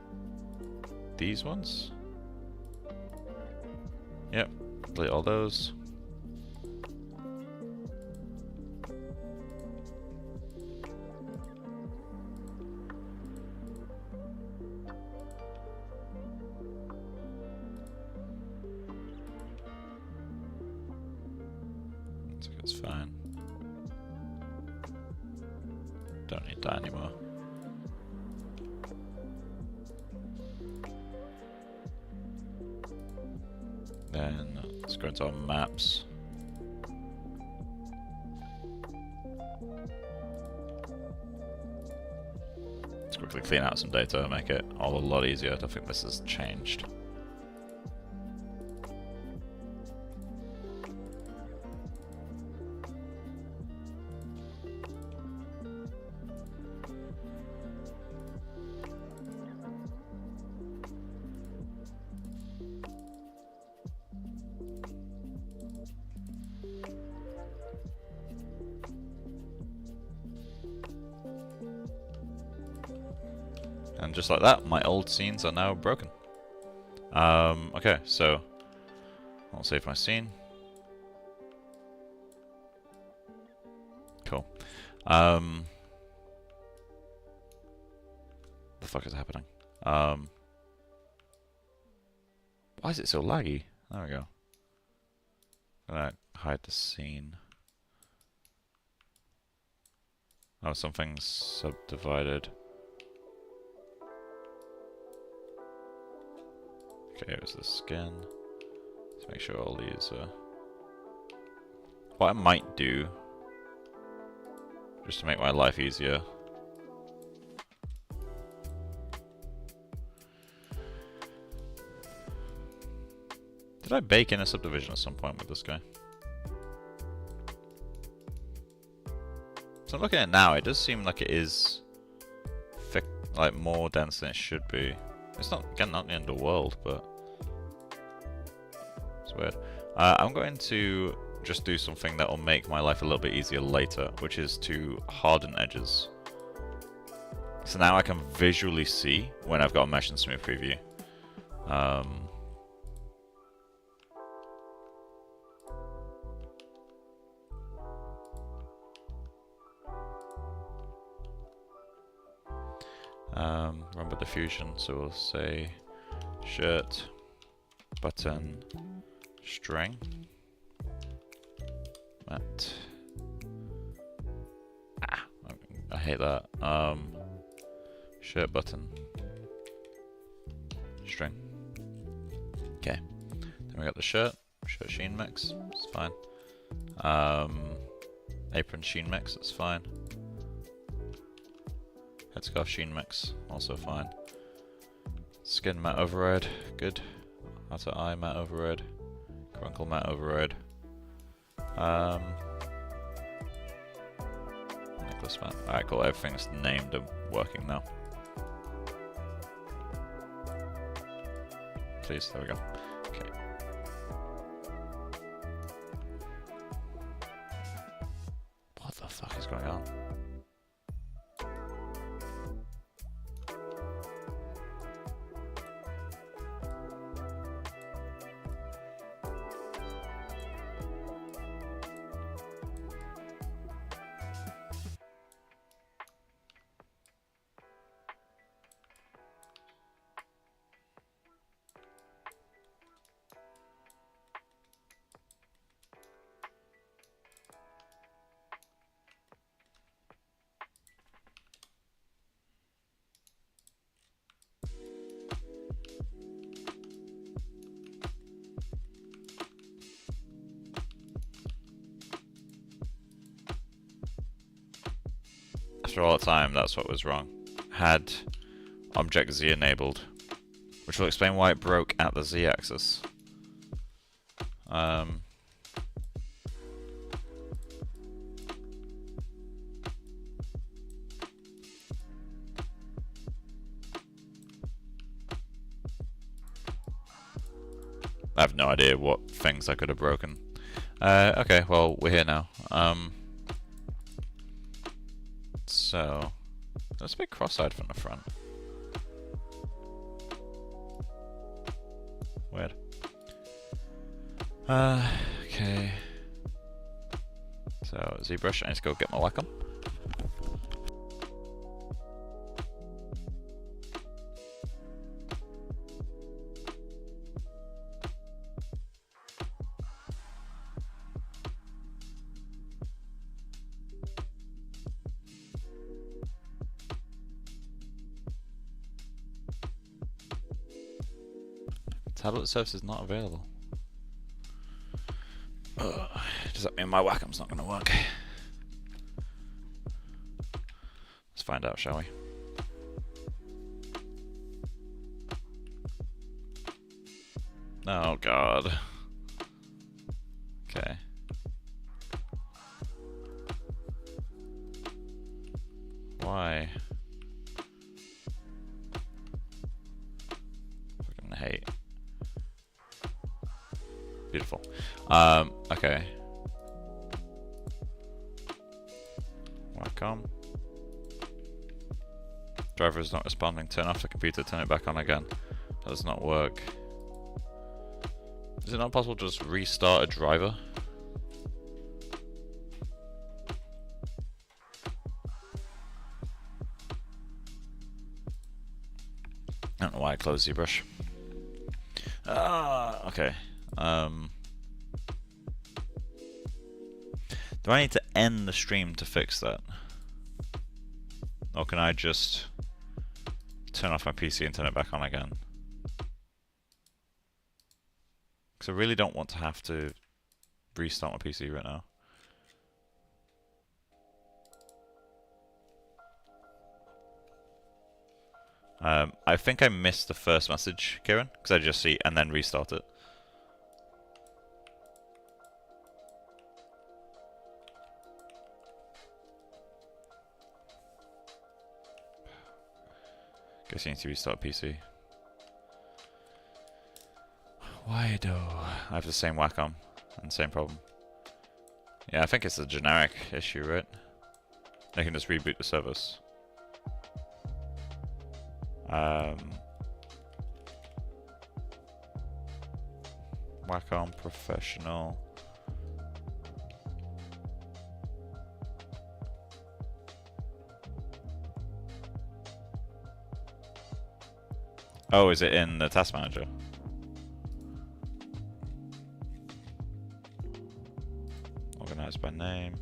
these ones. Yep, delete all those. Looks like it's fine. Don't need that anymore. Then let's go into our maps. Let's quickly clean out some data and make it all a lot easier. I don't think this has changed. And just like that, my old scenes are now broken. Okay, so I'll save my scene. Cool. The fuck is happening? Why is it so laggy? There we go. I'm gonna hide the scene. Oh, something's subdivided. Okay, it was the skin. Let's make sure all these are... What I might do, just to make my life easier... Did I bake in a subdivision at some point with this guy? So I'm looking at it now, it does seem like it is thick, like more dense than it should be. It's not, again, not the end of the world, but it's weird. I'm going to just do something that will make my life a little bit easier later, which is to harden edges. So now I can visually see when I've got a mesh and smooth preview. Rumble diffusion, so we'll say shirt, button, string, mat. I hate that. Shirt, button, string. Okay. Then we got the shirt sheen mix, it's fine. Apron sheen mix, that's fine. Headscarf sheen mix, also fine. Skin matte override, good. Outer eye matte override. Crunkle matte override. Necklace matte. Alright, cool. Everything's named and working now. Please, there we go. Okay. What the fuck is going on? After all the time, that's what was wrong. Had Object Z enabled, which will explain why it broke at the Z axis. I've no idea what things I could have broken. Okay, well, we're here now. So, let's be cross-eyed from the front. Weird. Okay. So, ZBrush, I need to go get my Wacom. Tablet service is not available. Does that mean my Wacom's not going to work? Let's find out, shall we? Oh god. Okay. Why? Fucking hate. Beautiful. Okay. Wacom. Driver is not responding. Turn off the computer, turn it back on again. That does not work. Is it not possible to just restart a driver? I don't know why I closed ZBrush. Ah, okay. Do I need to end the stream to fix that? Or can I just turn off my PC and turn it back on again? Because I really don't want to have to restart my PC right now. I think I missed the first message, Kieran, because I just see and then restart it. Guess you need to restart PC. Why do I have the same Wacom and same problem? Yeah, I think it's a generic issue, right? I can just reboot the service. Wacom Professional. Oh, is it in the task manager? Organized by name.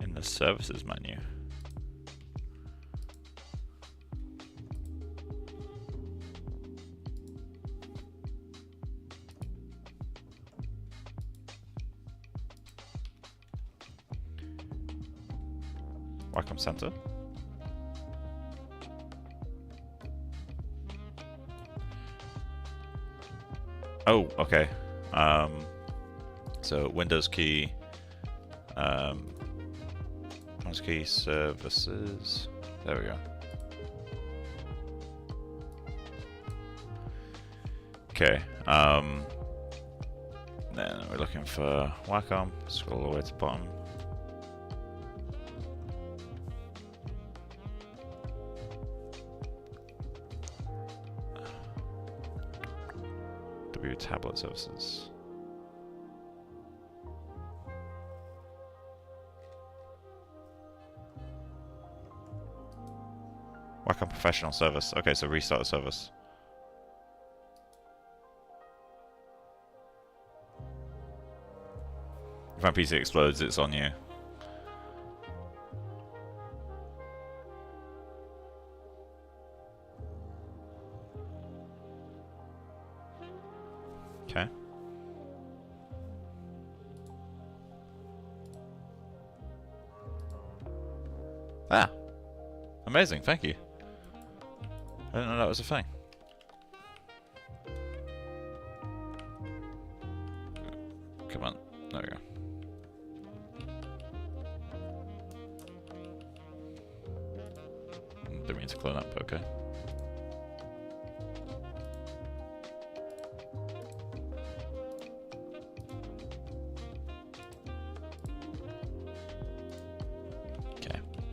In the services menu. Wacom Center. Oh, okay. So Windows key, Windows key services. There we go. Okay. Then we're looking for Wacom. Scroll all the way to the bottom. Tablet services. Wacom Professional service. Okay, so restart the service. If my PC explodes, it's on you. Okay. Ah. Amazing, thank you. I didn't know that was a thing. Come on. There we go. Didn't mean to clone up, okay.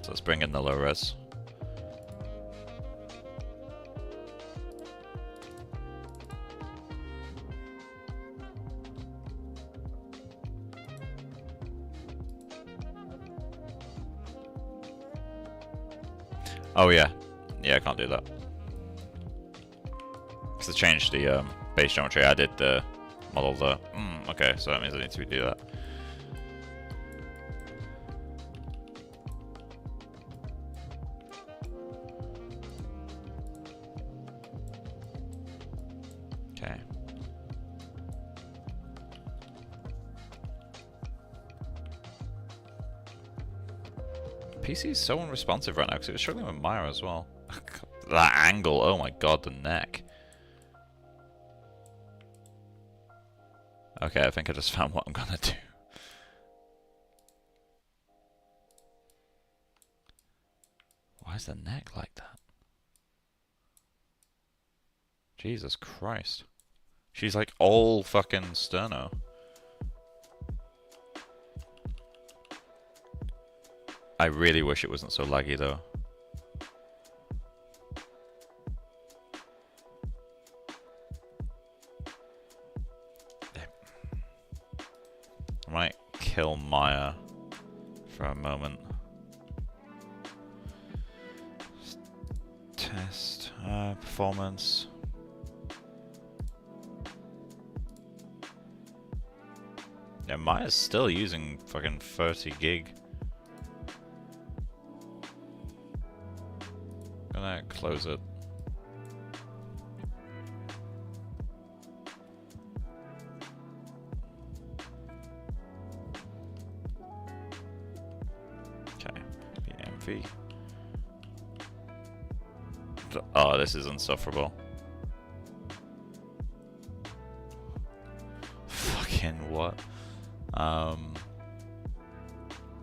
So let's bring in the low res. Oh yeah, I can't do that because I changed the base geometry. I did the model though. Okay, so that means I need to redo that. Okay. PC is so unresponsive right now because it was struggling with Maya as well. That angle, oh my god, the neck. Okay, I think I just found what I'm gonna do. Why is the neck like that? Jesus Christ. She's like all fucking sterno. I really wish it wasn't so laggy though. I might kill Maya for a moment. Test performance. Yeah, Maya's still using fucking 30 gig. Gonna close it. Okay, BMV. Oh, this is insufferable. Fucking what?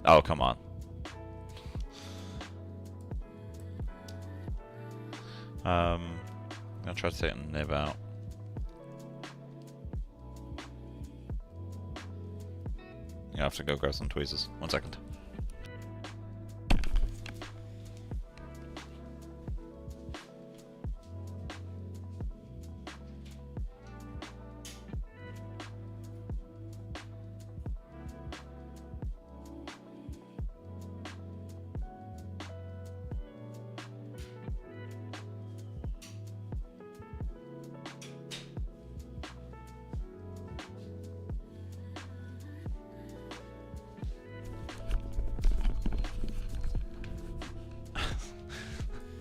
Oh, come on. I'm gonna try to take a nib out. You have to go grab some tweezers. 1 second.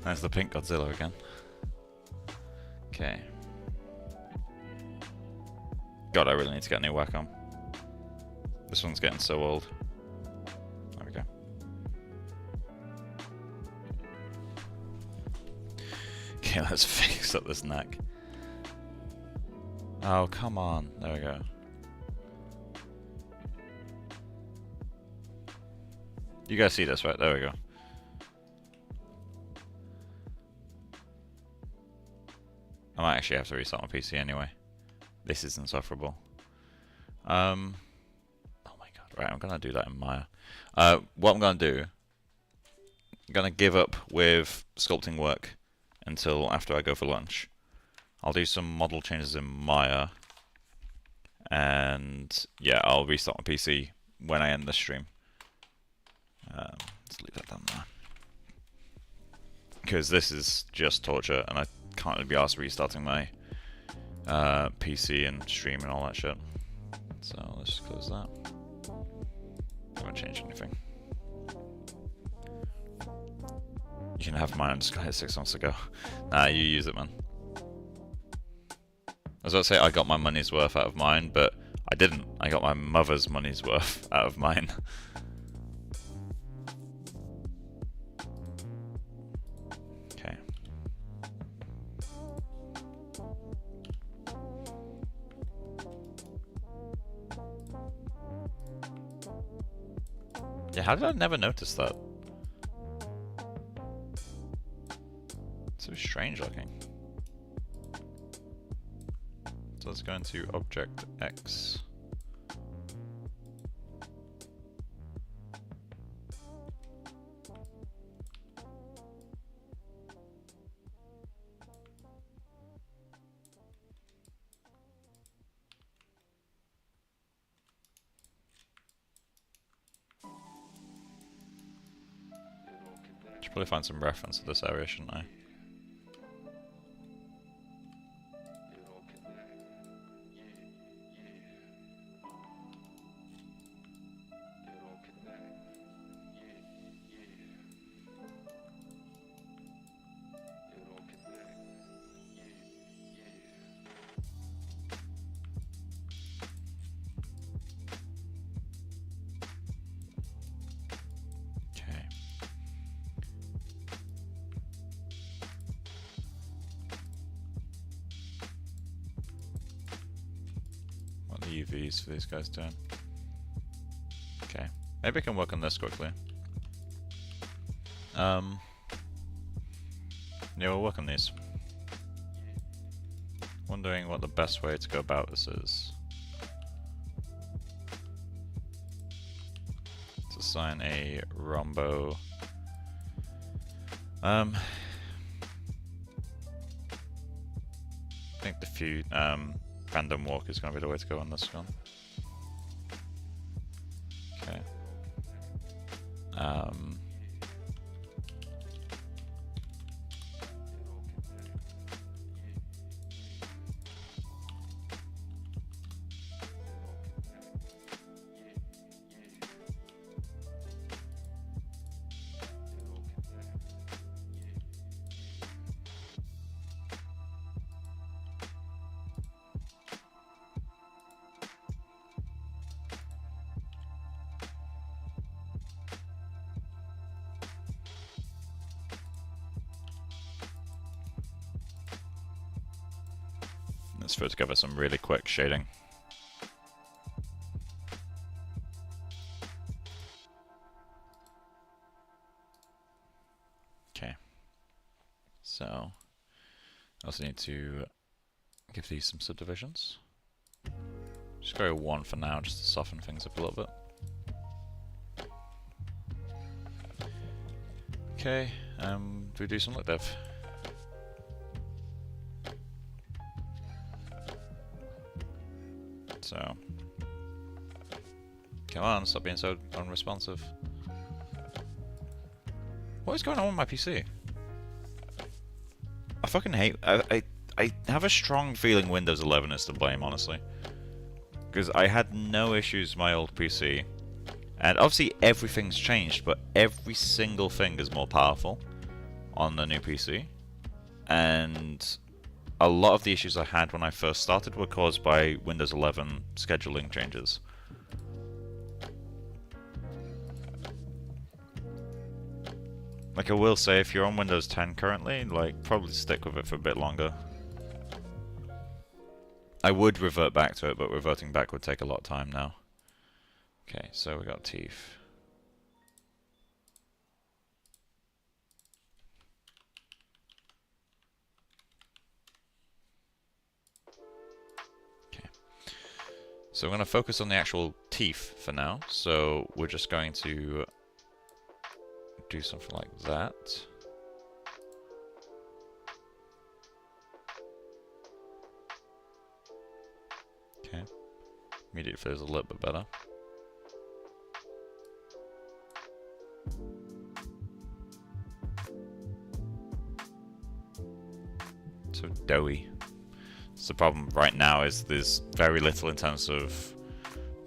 There's the pink Godzilla again. Okay. God, I really need to get a new Wacom. This one's getting so old. There we go. Okay, let's fix up this neck. Oh, come on. There we go. You guys see this, right? There we go. I might actually have to restart my PC anyway. This is insufferable. Oh my god. Right, I'm going to do that in Maya. What I'm going to do, I'm going to give up with sculpting work until after I go for lunch. I'll do some model changes in Maya. And yeah, I'll restart my PC when I end the stream. Let's leave that down there. Because this is just torture and I can't really be asked restarting my PC and stream and all that shit. So let's just close that. I won't change anything. You can have mine, I just got it 6 months ago. Nah, you use it, man. I was about to say I got my money's worth out of mine, but I didn't. I got my mother's money's worth out of mine. Okay. Yeah, how did I never notice that? So strange looking. So let's go into Object X. Should probably find some reference to this area, shouldn't I? UVs for these guys doing? Okay, maybe I can work on this quickly. Yeah, we'll work on these. Wondering what the best way to go about this is. To assign a Rombo. I think the random walk is going to be the way to go on this one. Okay. Let's throw together some really quick shading. Okay. So, I also need to give these some subdivisions. Just go 1 for now, just to soften things up a little bit. Okay, do we do some look dev? So, come on, stop being so unresponsive. What is going on with my PC? I fucking hate... I have a strong feeling Windows 11 is to blame, honestly. Because I had no issues with my old PC. And obviously everything's changed, but every single thing is more powerful on the new PC. And a lot of the issues I had when I first started were caused by Windows 11 scheduling changes. Like, I will say, if you're on Windows 10 currently, like, probably stick with it for a bit longer. I would revert back to it, but reverting back would take a lot of time now. Okay, so we got teeth. Okay. So we're going to focus on the actual teeth for now. So we're just going to do something like that. Okay. Immediate feels a little bit better. So doughy. So the problem right now is there's very little in terms of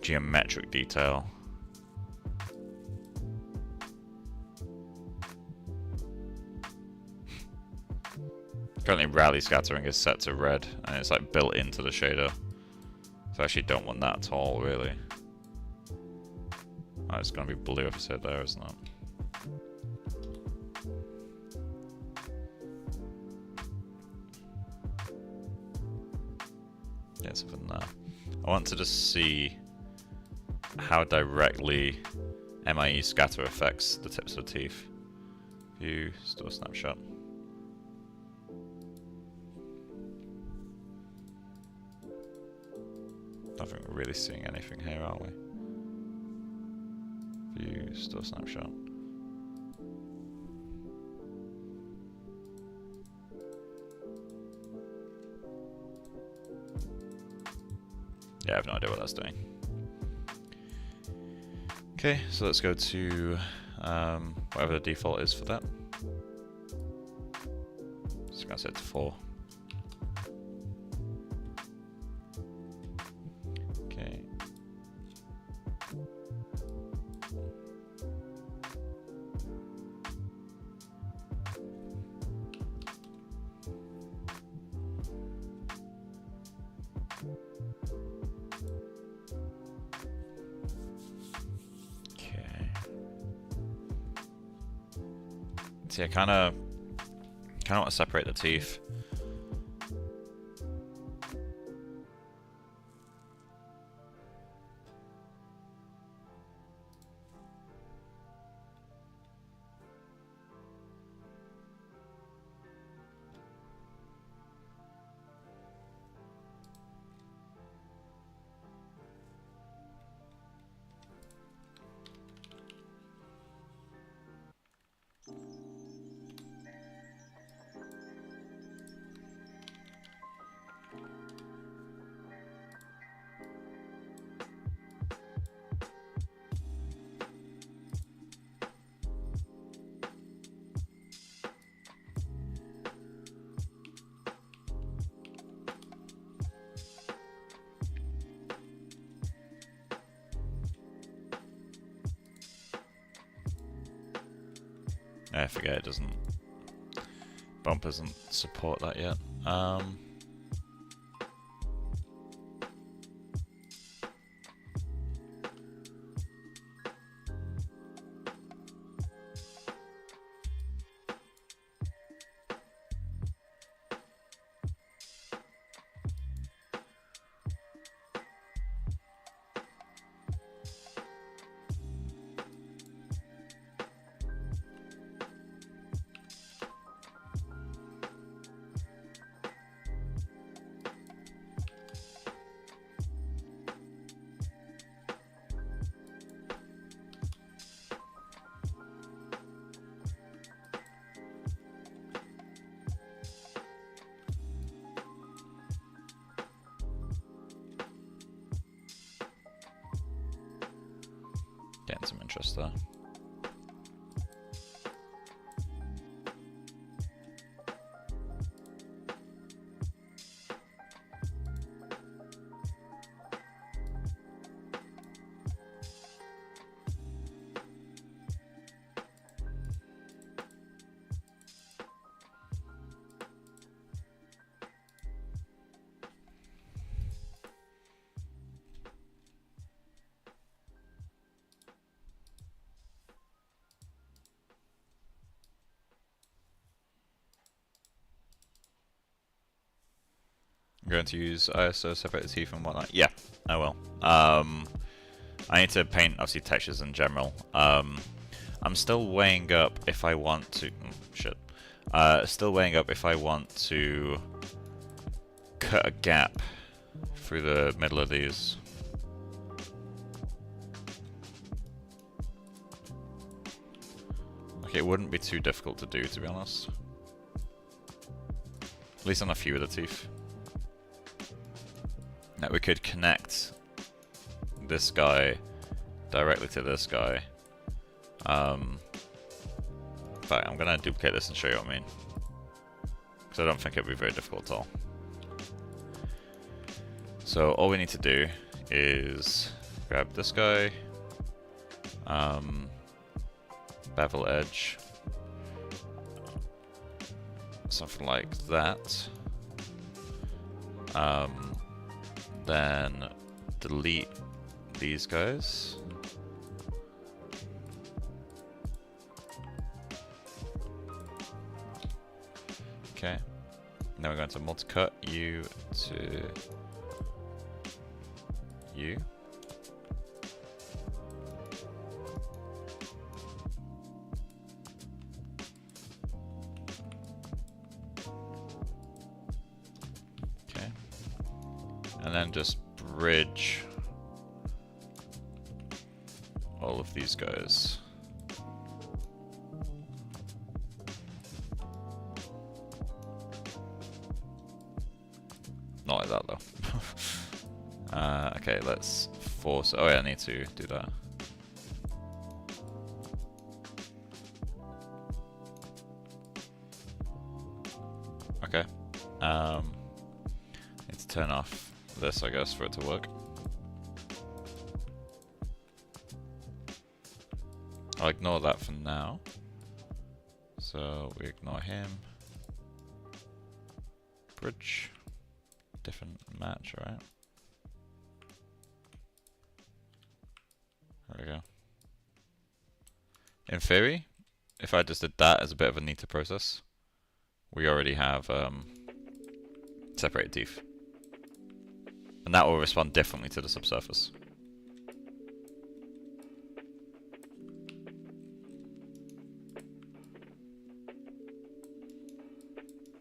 geometric detail. Currently rally scattering is set to red and it's like built into the shader. So I actually don't want that at all, really. Oh, it's going to be blue if it's hit there, isn't it? Yeah, something there. I want to just see how directly MIE scatter affects the tips of the teeth. View, store snapshot. I don't think we're really seeing anything here, are we? View, store snapshot. Yeah, I have no idea what that's doing. Okay, so let's go to whatever the default is for that. Just gonna set it to 4. Okay. See, I kind of want to separate the teeth. I forget it doesn't. Bump doesn't support that yet. Getting some interest there. I'm going to use ISO, separate the teeth and whatnot. Yeah, I will. I need to paint, obviously, textures in general. I'm still weighing up if I want to... still weighing up if I want to cut a gap through the middle of these. Okay, it wouldn't be too difficult to do, to be honest. At least on a few of the teeth. Now we could connect this guy directly to this guy. In fact, I'm gonna duplicate this and show you what I mean. Because I don't think it'd be very difficult at all. So all we need to do is grab this guy, bevel edge, something like that. Then delete these guys. Okay. Now we're going to multi-cut you to you. Okay. And then just bridge all of these guys. Not like that though. Okay, let's force. Oh yeah, I need to do that. Okay. Need to turn off this, I guess, for it to work. I'll ignore that for now. So we ignore him. Bridge. Different match, right? There we go. In theory, if I just did that as a bit of a neater process, we already have separated teeth. And that will respond differently to the subsurface.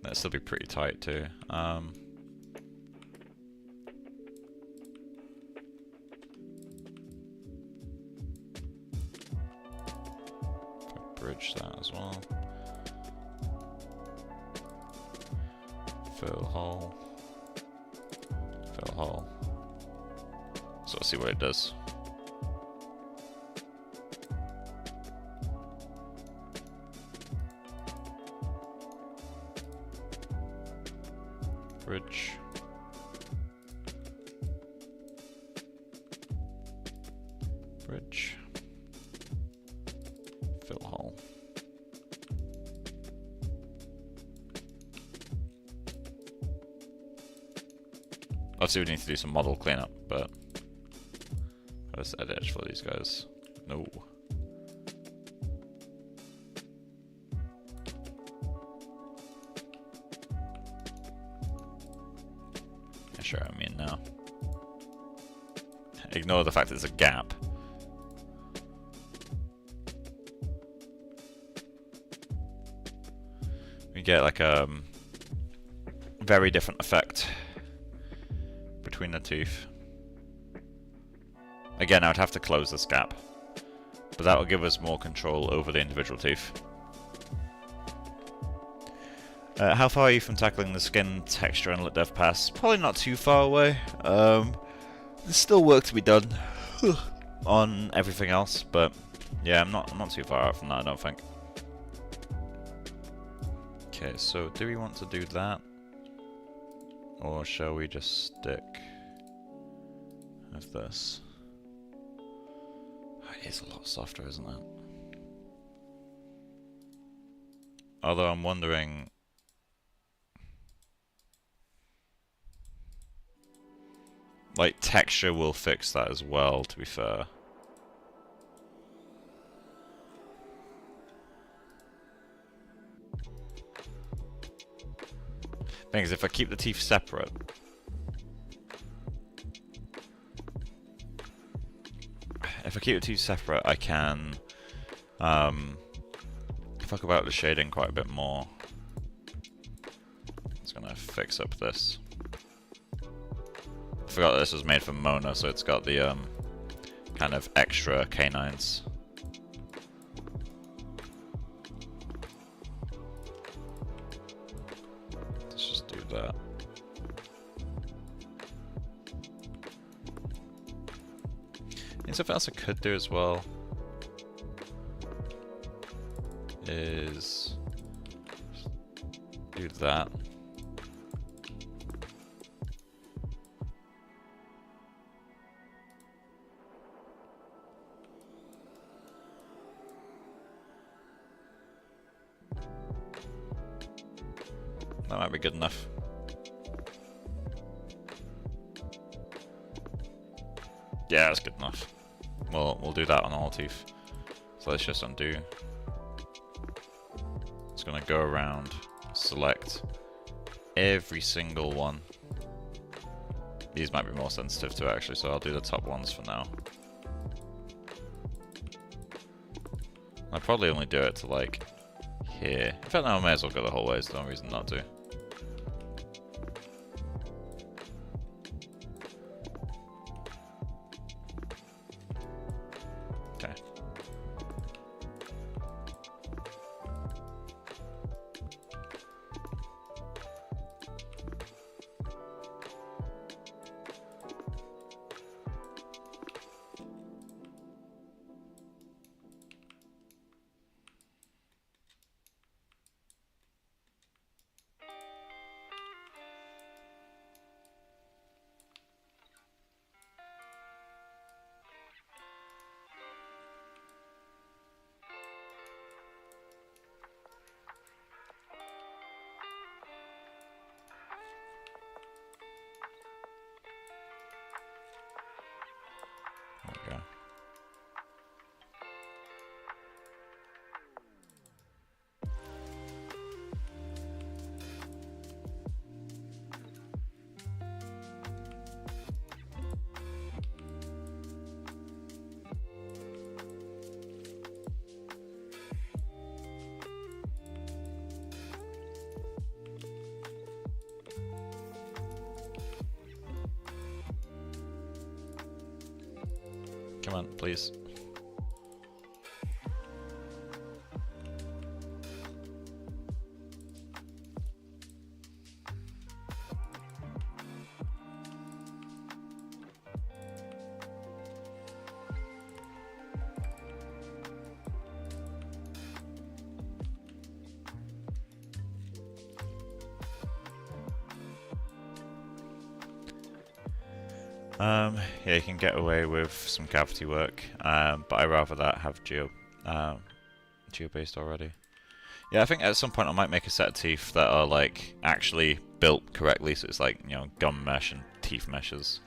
That'll still be pretty tight too. Bridge that as well. Fill hole. Fill hole. So let's see what it does. Bridge. Bridge. Fill hole. Obviously we need to do some model cleanup, but let's edit for these guys. No. Yeah, sure, I mean now. Ignore the fact that there's a gap. We get like a very different effect between the teeth. Again, I would have to close this gap, but that will give us more control over the individual teeth. How far are you from tackling the skin texture and lit dev pass? Probably not too far away. There's still work to be done on everything else, but yeah, I'm not too far out from that, I don't think. Okay, so do we want to do that? Or shall we just stick with this? Oh, it is a lot softer, isn't it? Although I'm wondering... like, texture will fix that as well, to be fair. Thing is, if I keep the teeth separate, I can fuck about the shading quite a bit more. It's gonna fix up this. I forgot that this was made from Mona, so it's got the kind of extra canines. Let's just do that. And something else I could do as well is do that. That might be good enough. Yeah, that's good enough. We'll do that on all teeth. So let's just undo. It's gonna go around, select every single one. These might be more sensitive to actually, so I'll do the top ones for now. I'll probably only do it to like here. In fact, no, I may as well go the whole way, there's no reason not to. Okay. There we go. Come on, please. Yeah, you can get away with some cavity work, but I'd rather that have geo-based already. Yeah, I think at some point I might make a set of teeth that are like actually built correctly, so it's like, you know, gum mesh and teeth meshes.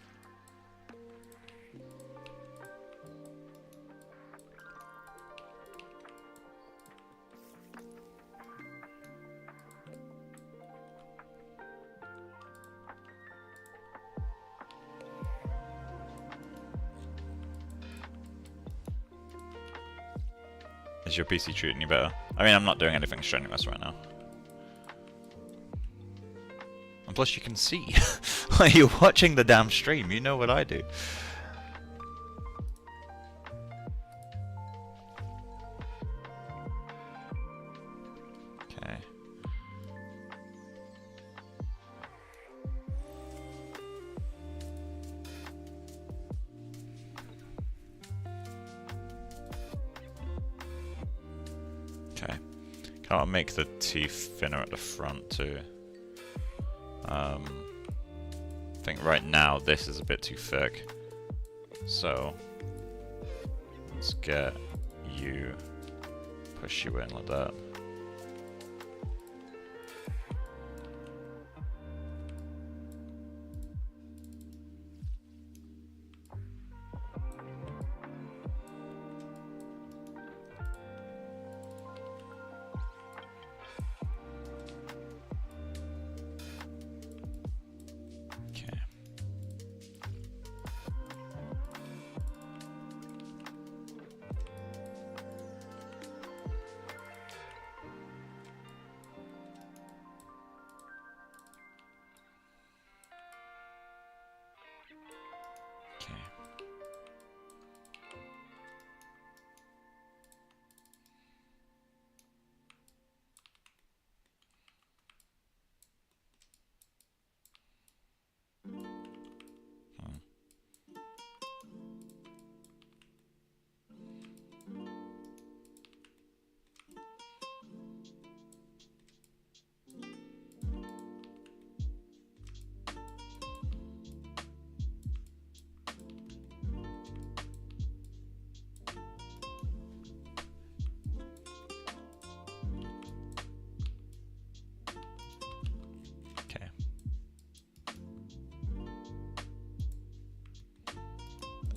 Is your PC treating you better? I mean, I'm not doing anything strenuous right now. And plus you can see. You're watching the damn stream, you know what I do. Okay. Okay. Can't make the teeth thinner at the front too. I think right now this is a bit too thick. So let's get you, push you in like that.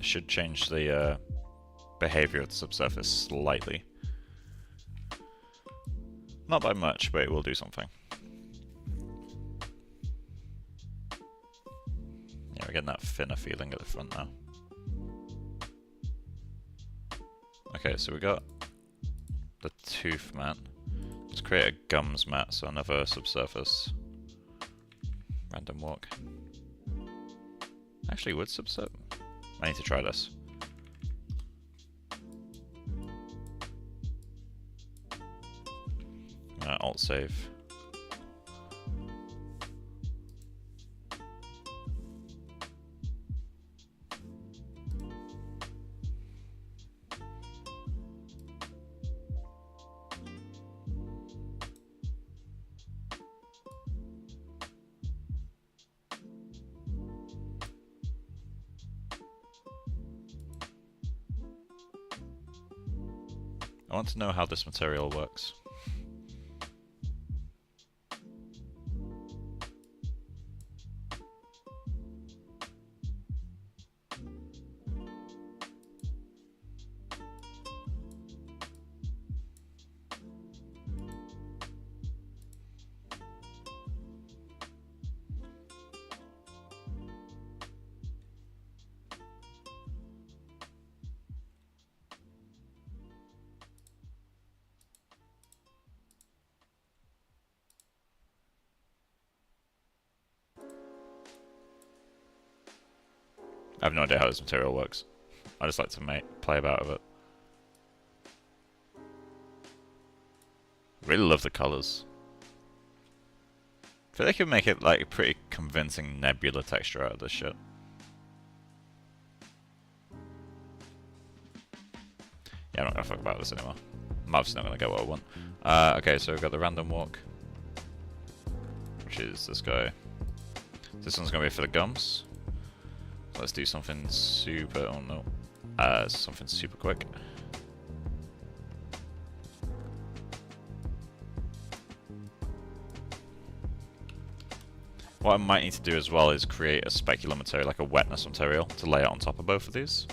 Should change the behavior of the subsurface slightly. Not by much, but it will do something. Yeah, we're getting that thinner feeling at the front now. Okay, so we got the tooth mat. Let's create a gums mat, so another subsurface. Random walk. Actually, would subsurface? I need to try this. Alt save. I want to know how this material works. I have no idea how this material works. I just like to play about with it. Really love the colours. I feel like you can make it like a pretty convincing nebula texture out of this shit. Yeah, I'm not gonna fuck about this anymore. I'm obviously not gonna get what I want. Okay, so we've got the random walk, which is this guy. This one's gonna be for the gums. So let's do something super. Oh no, something super quick. What I might need to do as well is create a specular material, like a wetness material, to lay out on top of both of these.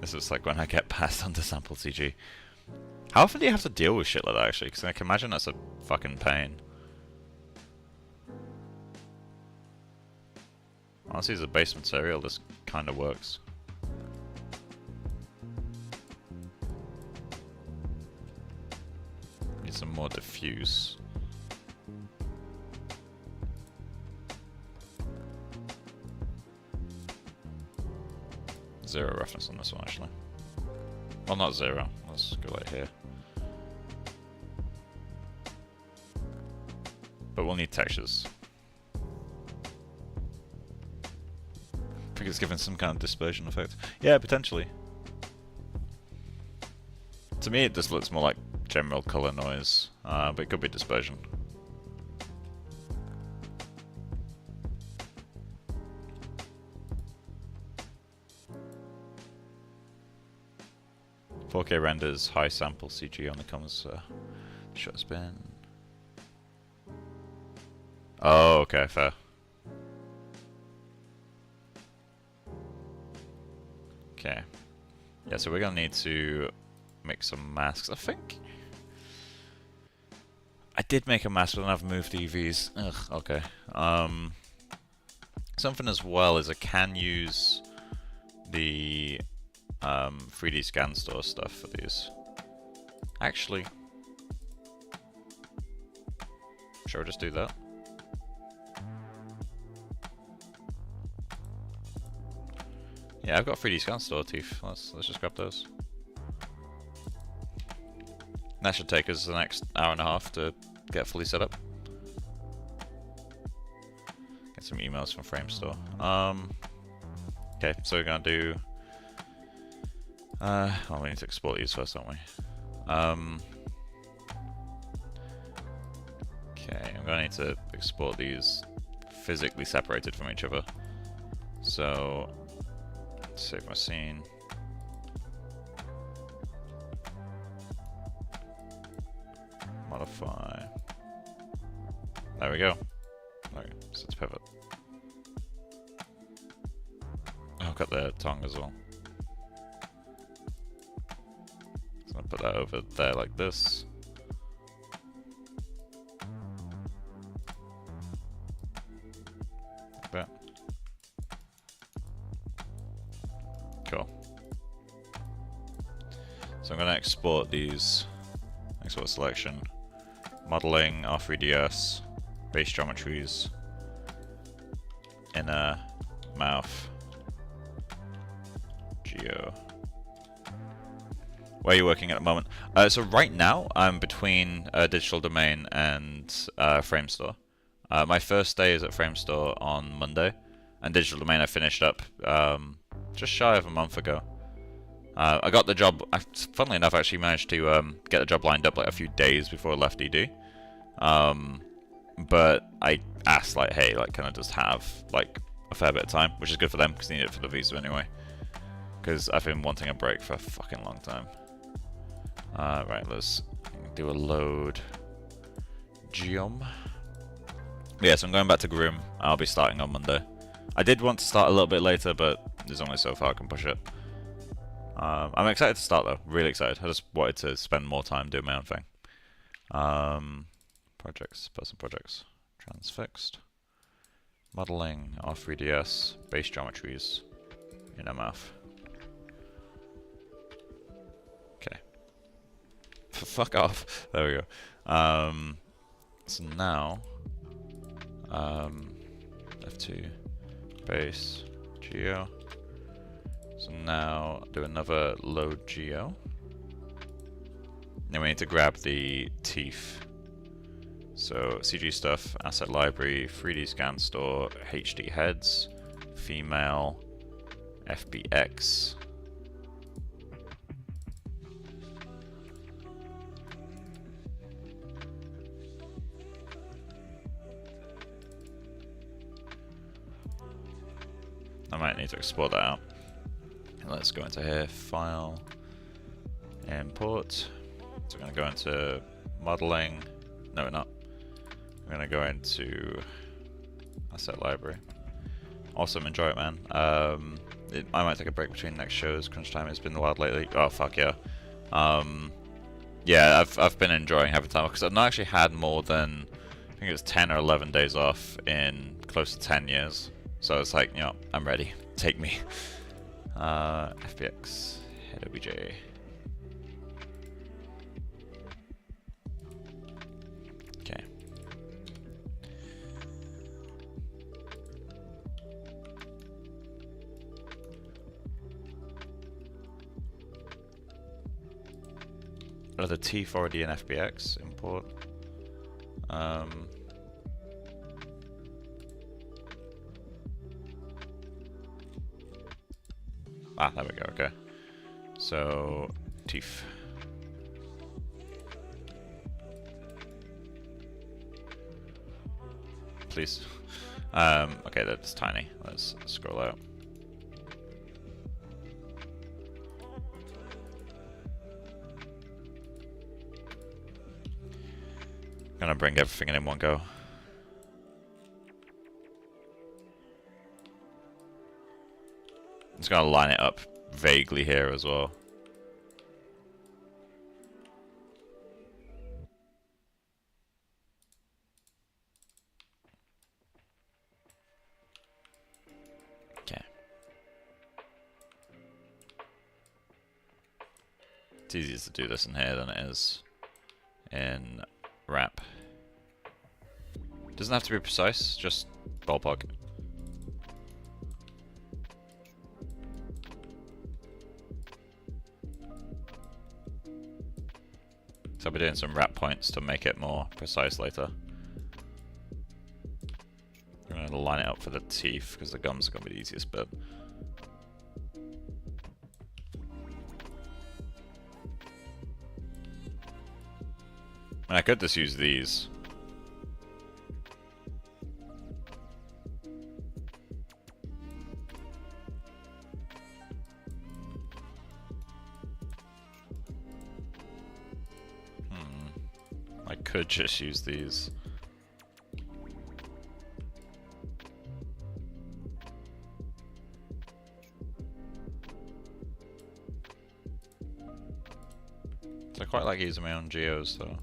This is like when I get passed onto sample CG. How often do you have to deal with shit like that, actually? Because I can imagine that's a fucking pain. Honestly, as a base material, this kind of works. Need some more diffuse. Zero roughness on this one, actually. Well, not zero. Let's go like here. But we'll need textures. I think it's given some kind of dispersion effect. Yeah, potentially. To me, it just looks more like general color noise, but it could be dispersion. .4K renders, high sample CG only comes shot spin. Oh, okay, fair. Okay. Yeah, so we're gonna need to make some masks. I think I did make a mask, but then I've moved the EVs. Ugh, okay. Something as well is I can use the 3D scan store stuff for these. Actually, shall we just do that? Yeah, I've got 3D scan store teeth. Let's just grab those. That should take us the next hour and a half to get fully set up. Get some emails from Framestore. Okay, so we're gonna do. Well, we need to export these first, don't we? Okay, I'm gonna need to export these physically separated from each other. So, save my scene. Modify. There we go. Okay, so let's pivot. I've got the tongue as well. So I'll put that over there like this. Like that. Cool. So I'm going to export these. Export selection. Modeling, R3DS, base geometries, inner, mouth, geo. Where are you working at the moment? So right now I'm between Digital Domain and Framestore. My first day is at Framestore on Monday, and Digital Domain I finished up just shy of a month ago. I got the job, funnily enough, I actually managed to get the job lined up like a few days before I left ED. But I asked, like, hey, like, can I just have, like, a fair bit of time? Which is good for them, because they need it for the visa anyway. Because I've been wanting a break for a fucking long time. Right, let's do a load geom. Yeah, so I'm going back to Groom. I'll be starting on Monday. I did want to start a little bit later, but there's only so far I can push it. I'm excited to start, though. Really excited. I just wanted to spend more time doing my own thing. Projects, person projects, transfixed, modeling, R3DS, base geometries, inner mouth. Okay. Fuck off. There we go. So now, F2, base, geo. So now do another load geo. Then we need to grab the teeth. So CG stuff, asset library, 3D scan store, HD heads, female, FBX, need to export that out. And let's go into here, File, Import. So we're going to go into Modeling. No, we're not. We're going to go into Asset Library. Awesome, enjoy it, man. I might take a break between next shows. Crunch time has been wild lately. Oh, fuck yeah. Yeah, I've been enjoying having time because I've not actually had more than, I think it was 10 or 11 days off in close to 10 years. So it's like, you know, I'm ready. Take me. FBX, head OBJ. Okay. Are the teeth already in FBX? Import. There we go, okay. So, teeth. Please. Okay, that's tiny. Let's scroll out. Gonna bring everything in one go. Just gonna line it up vaguely here as well. Okay. It's easier to do this in here than it is in wrap. Doesn't have to be precise, just ballpark. So I'll be doing some wrap points to make it more precise later. I'm going to line it up for the teeth because the gums are going to be the easiest bit. And I could just use these. I could just use these. I quite like using my own geos though.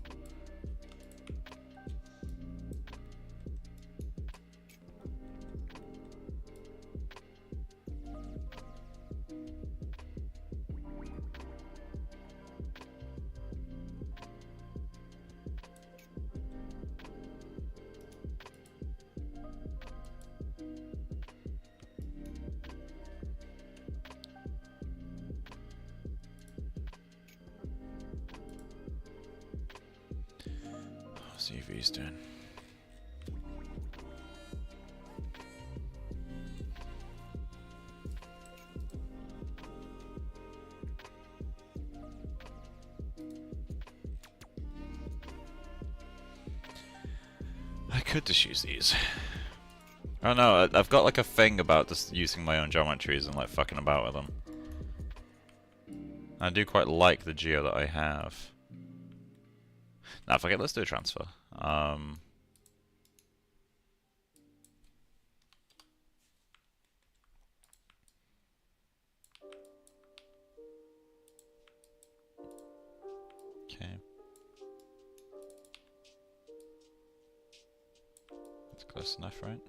CV's doing. I could just use these. I don't know, I've got like a thing about just using my own geometries and like fucking about with them. I do quite like the geo that I have. Nah, fuck it, let's do a transfer. Okay. That's close enough, right?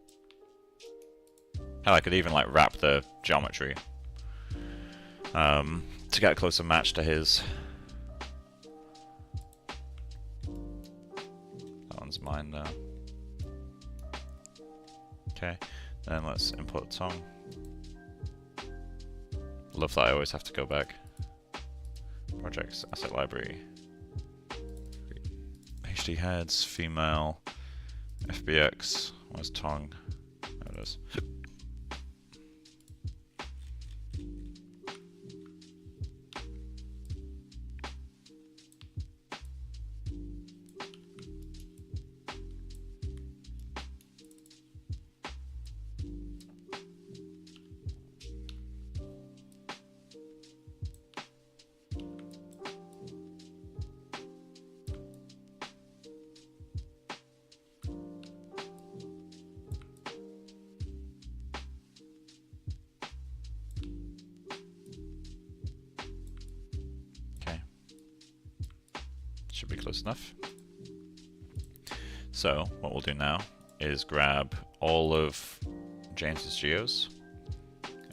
Hell, I could even like wrap the geometry to get a closer match to his. That one's mine now. Okay, then let's import the tongue. Love that I always have to go back. Projects, asset library. HD heads, female, FBX, where's tongue? There it is. Should be close enough. So what we'll do now is grab all of James's geos,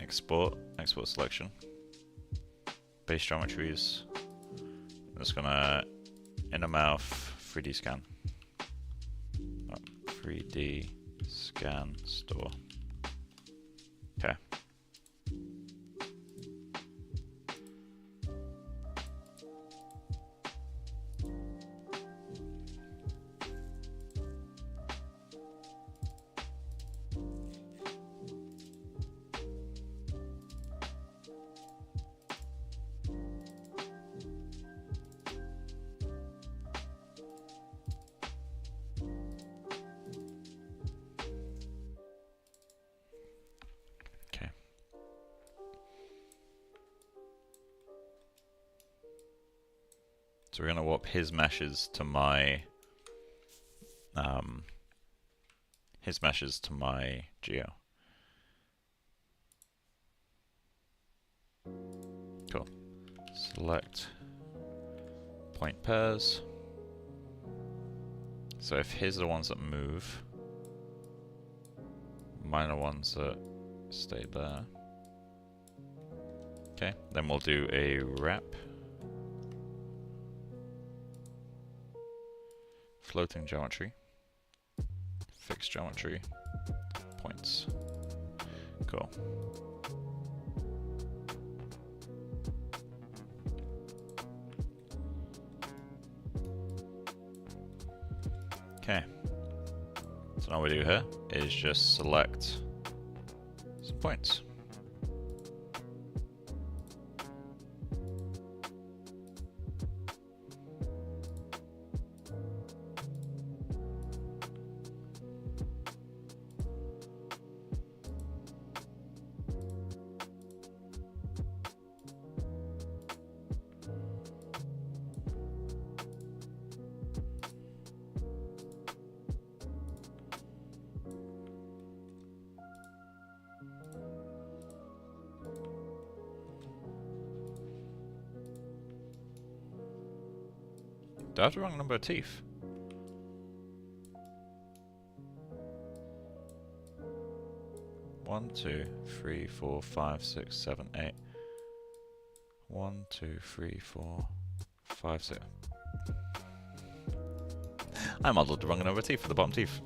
export selection, base geometries. I'm just gonna inner mouth 3D scan. 3D scan store. Okay. So we're going to warp his meshes to my geo. Cool. Select point pairs. So if his are the ones that move, mine are ones that stay there. Okay, then we'll do a wrap. Floating geometry, fixed geometry, points. Cool. Okay. So now what we do here is just select some points. Do I have the wrong number of teeth? One, 2, 3, 4, 5, 6, 7, 8. 1, 2, 3, 4, 5, 6. I modeled the wrong number of teeth for the bottom teeth.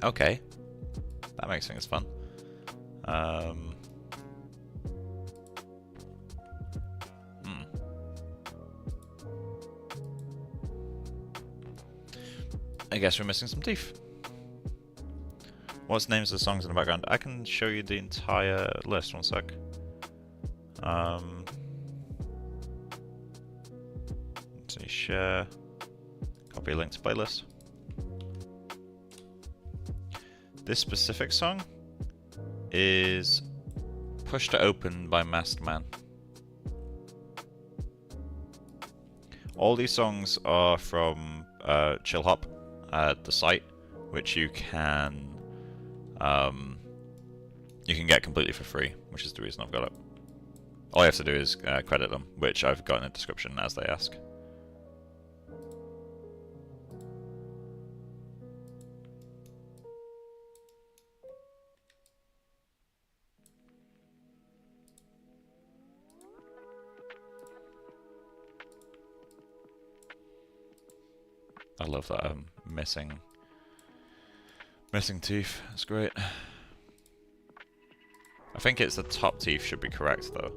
Okay. That makes things fun. I guess we're missing some teeth. What's the names of the songs in the background? I can show you the entire list, one sec. Let's see, share, copy a link to playlist. This specific song is Push to Open by Masked Man. All these songs are from Chill Hop, the site, which you can get completely for free, which is the reason I've got it. All you have to do is credit them, which I've got in the description as they ask. I love that missing teeth. That's great. I think it's the top teeth should be correct though.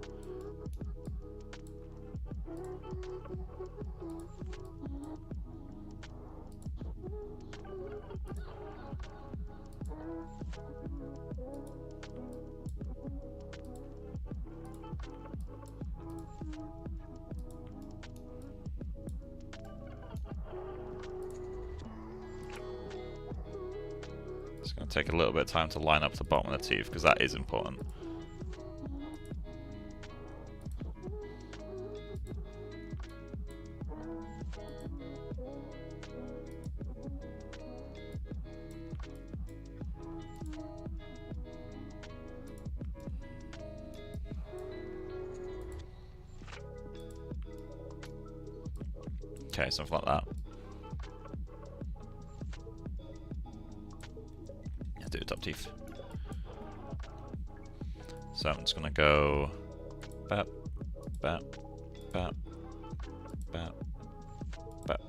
It's going to take a little bit of time to line up the bottom of the teeth because that is important. Okay, something like that. Let's do the top teeth. So I'm just gonna go bap, bap, bap, bap, bap.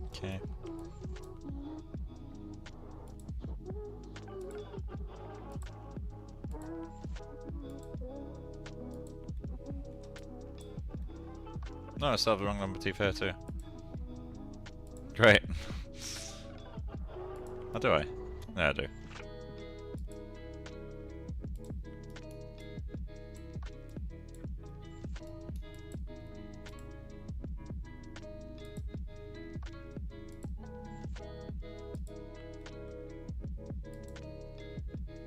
Okay. No, I still have the wrong number teeth here too. Great. How do I? Yeah, I do.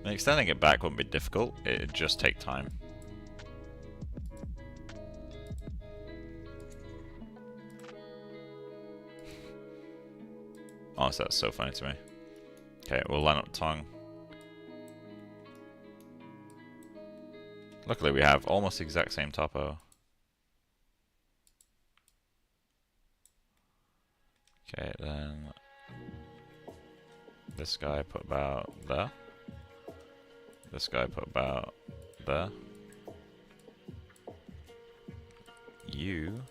Extending it back wouldn't be difficult, it'd just take time. Honestly, that's so funny to me. Okay, we'll line up tongue. Luckily we have almost the exact same topo. Okay, then this guy put about there. This guy put about there. You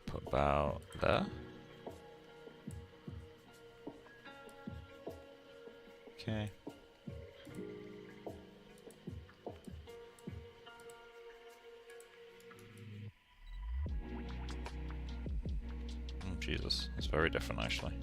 put about there. Okay. Oh, Jesus, it's very different actually.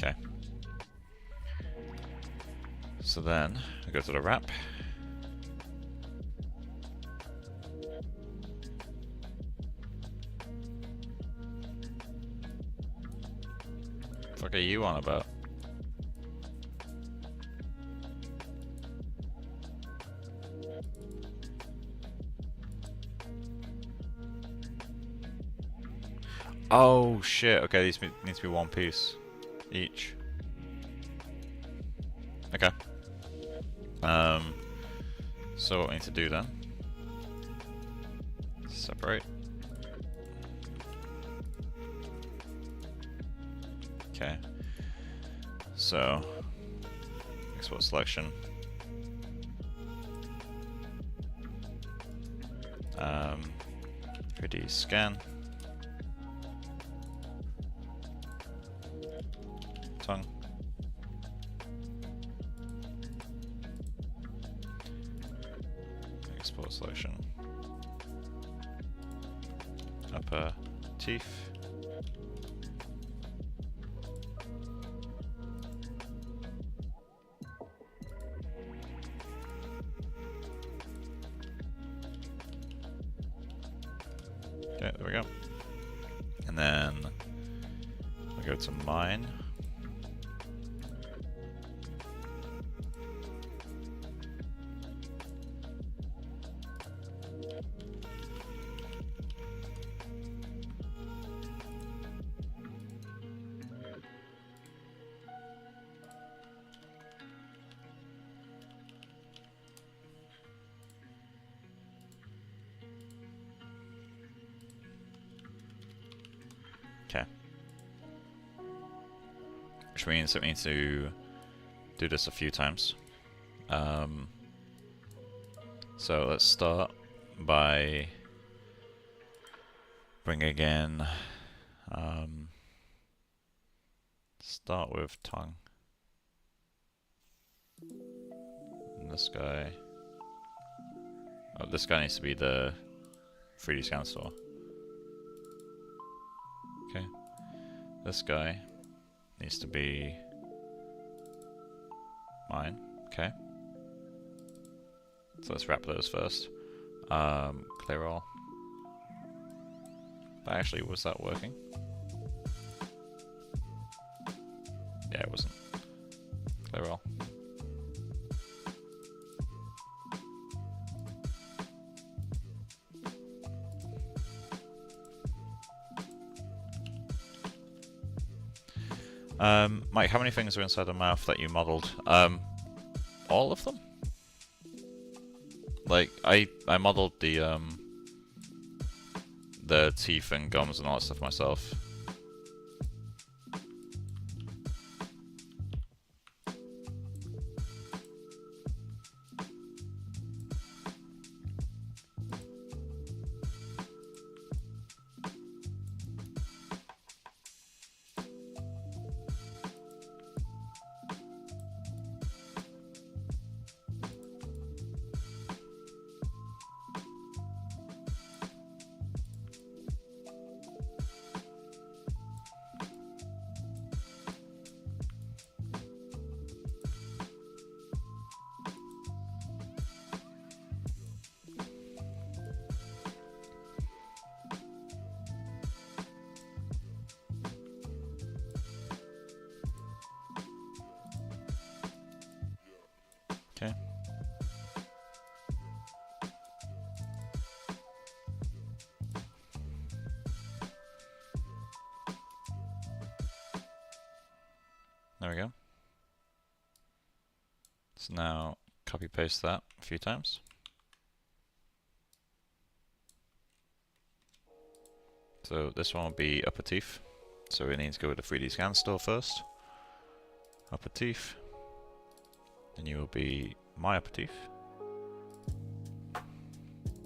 Okay. So then I go to the wrap. What are you on about? Oh shit, okay, these need to be one piece each. Okay. So what we need to do then? Separate. Okay. So export selection. 3D scan. Tongue. Export selection. Upper teeth. Okay, there we go. And then we go to mine. Okay. Which means that we need to do this a few times. So let's start by bringing in, start with tongue. And this guy, oh, this guy needs to be the 3D scan store. Okay, this guy needs to be mine. Okay, so let's wrap those first. Clear all. But actually, was that working? Yeah, it wasn't. Clear all. Mike, how many things are inside the mouth that you modelled? All of them? Like, I modelled the teeth and gums and all that stuff myself. Okay. There we go. So now copy paste that a few times. So this one will be upper teeth. So we need to go with the 3D scan store first. Upper teeth. Then you will be my upper teeth.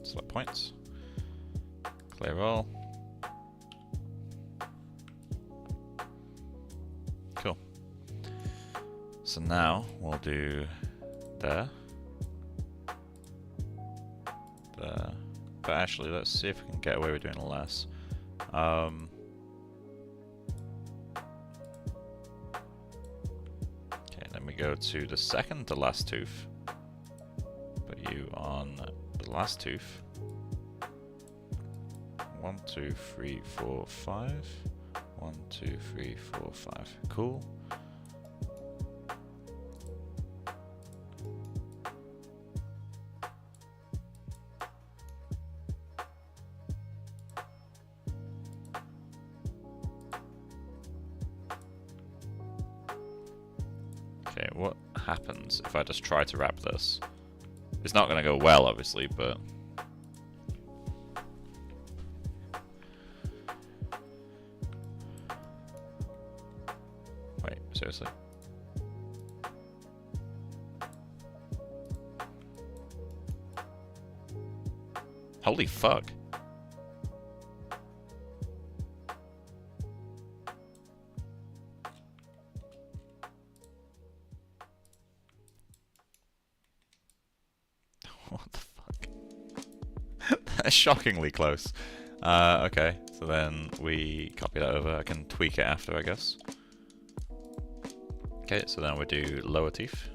Select points. Clear all. Cool. So now we'll do there. There. But actually, let's see if we can get away with doing less. Okay, then we go to the second to last tooth. Put you on the last tooth. 1, 2, 3, 4, 5. 1, 2, 3, 4, 5. Cool. Okay, what happens if I just try to wrap this? It's not going to go well, obviously, but... Wait, seriously? Holy fuck. What the fuck? That's shockingly close. Okay, so then we copy that over. I can tweak it after, I guess. Okay, so then we do lower teeth.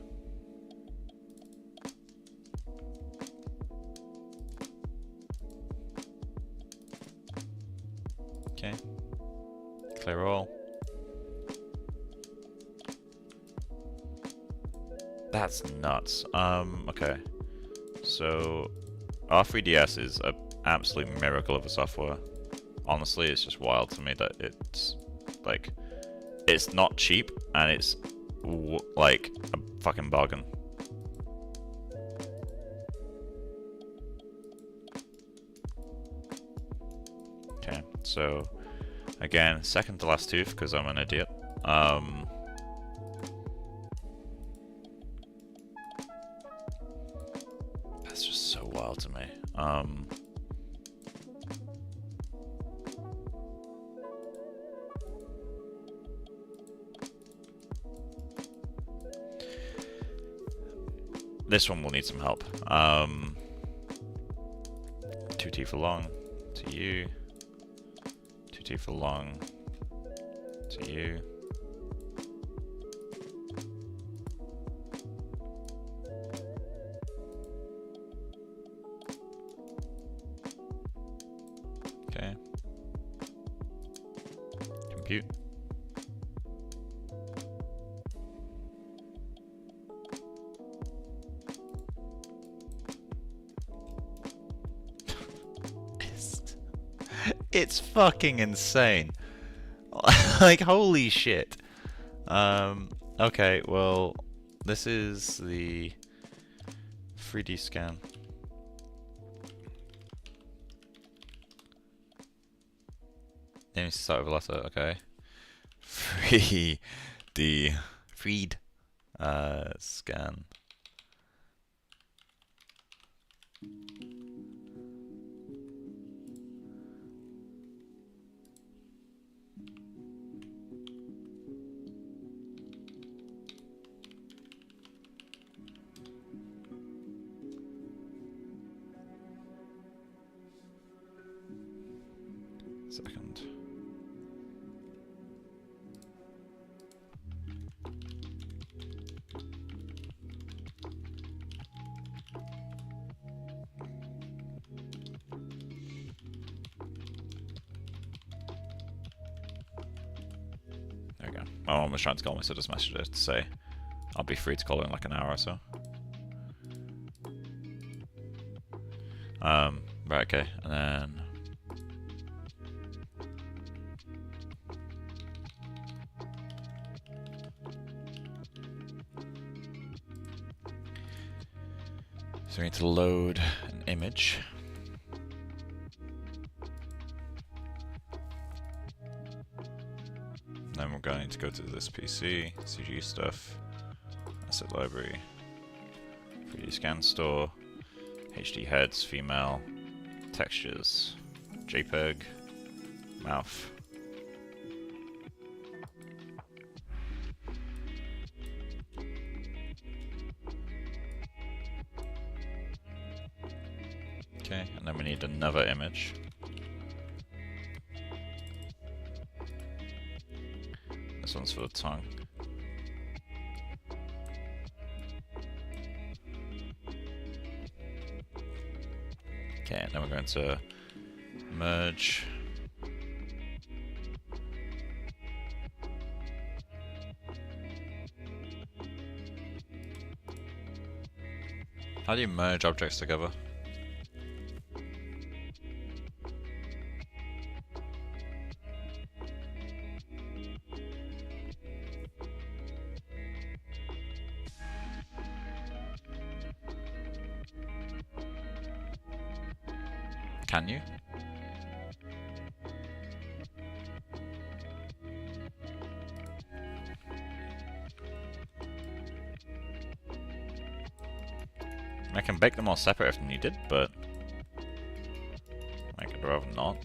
Okay. Clear all. That's nuts. Okay. So, R3DS is an absolute miracle of a software. Honestly, it's just wild to me that it's, like, it's not cheap, and it's, like, a fucking bargain. Okay, so, again, second to last tooth, because I'm an idiot. That's just so wild to me. This one will need some help. 2 teeth along to you. 2 teeth along to you. Okay. Compute. It's fucking insane. Like, holy shit. Okay, well, this is the 3D scan. Name start with a letter, okay. 3D feed scan. Second. There we go. My mom was trying to call me, so I just messaged her to say I'll be free to call her in like an hour or so. Right, okay, and then so we need to load an image. Then we're going to go to this PC, CG stuff, asset library, 3D scan store, HD heads, female, textures, JPEG, mouth. Okay, and then we need another image. This one's for the tongue. Okay, and then we're going to merge. How do you merge objects together? Can you? I can bake them all separate if needed, but I could rather not.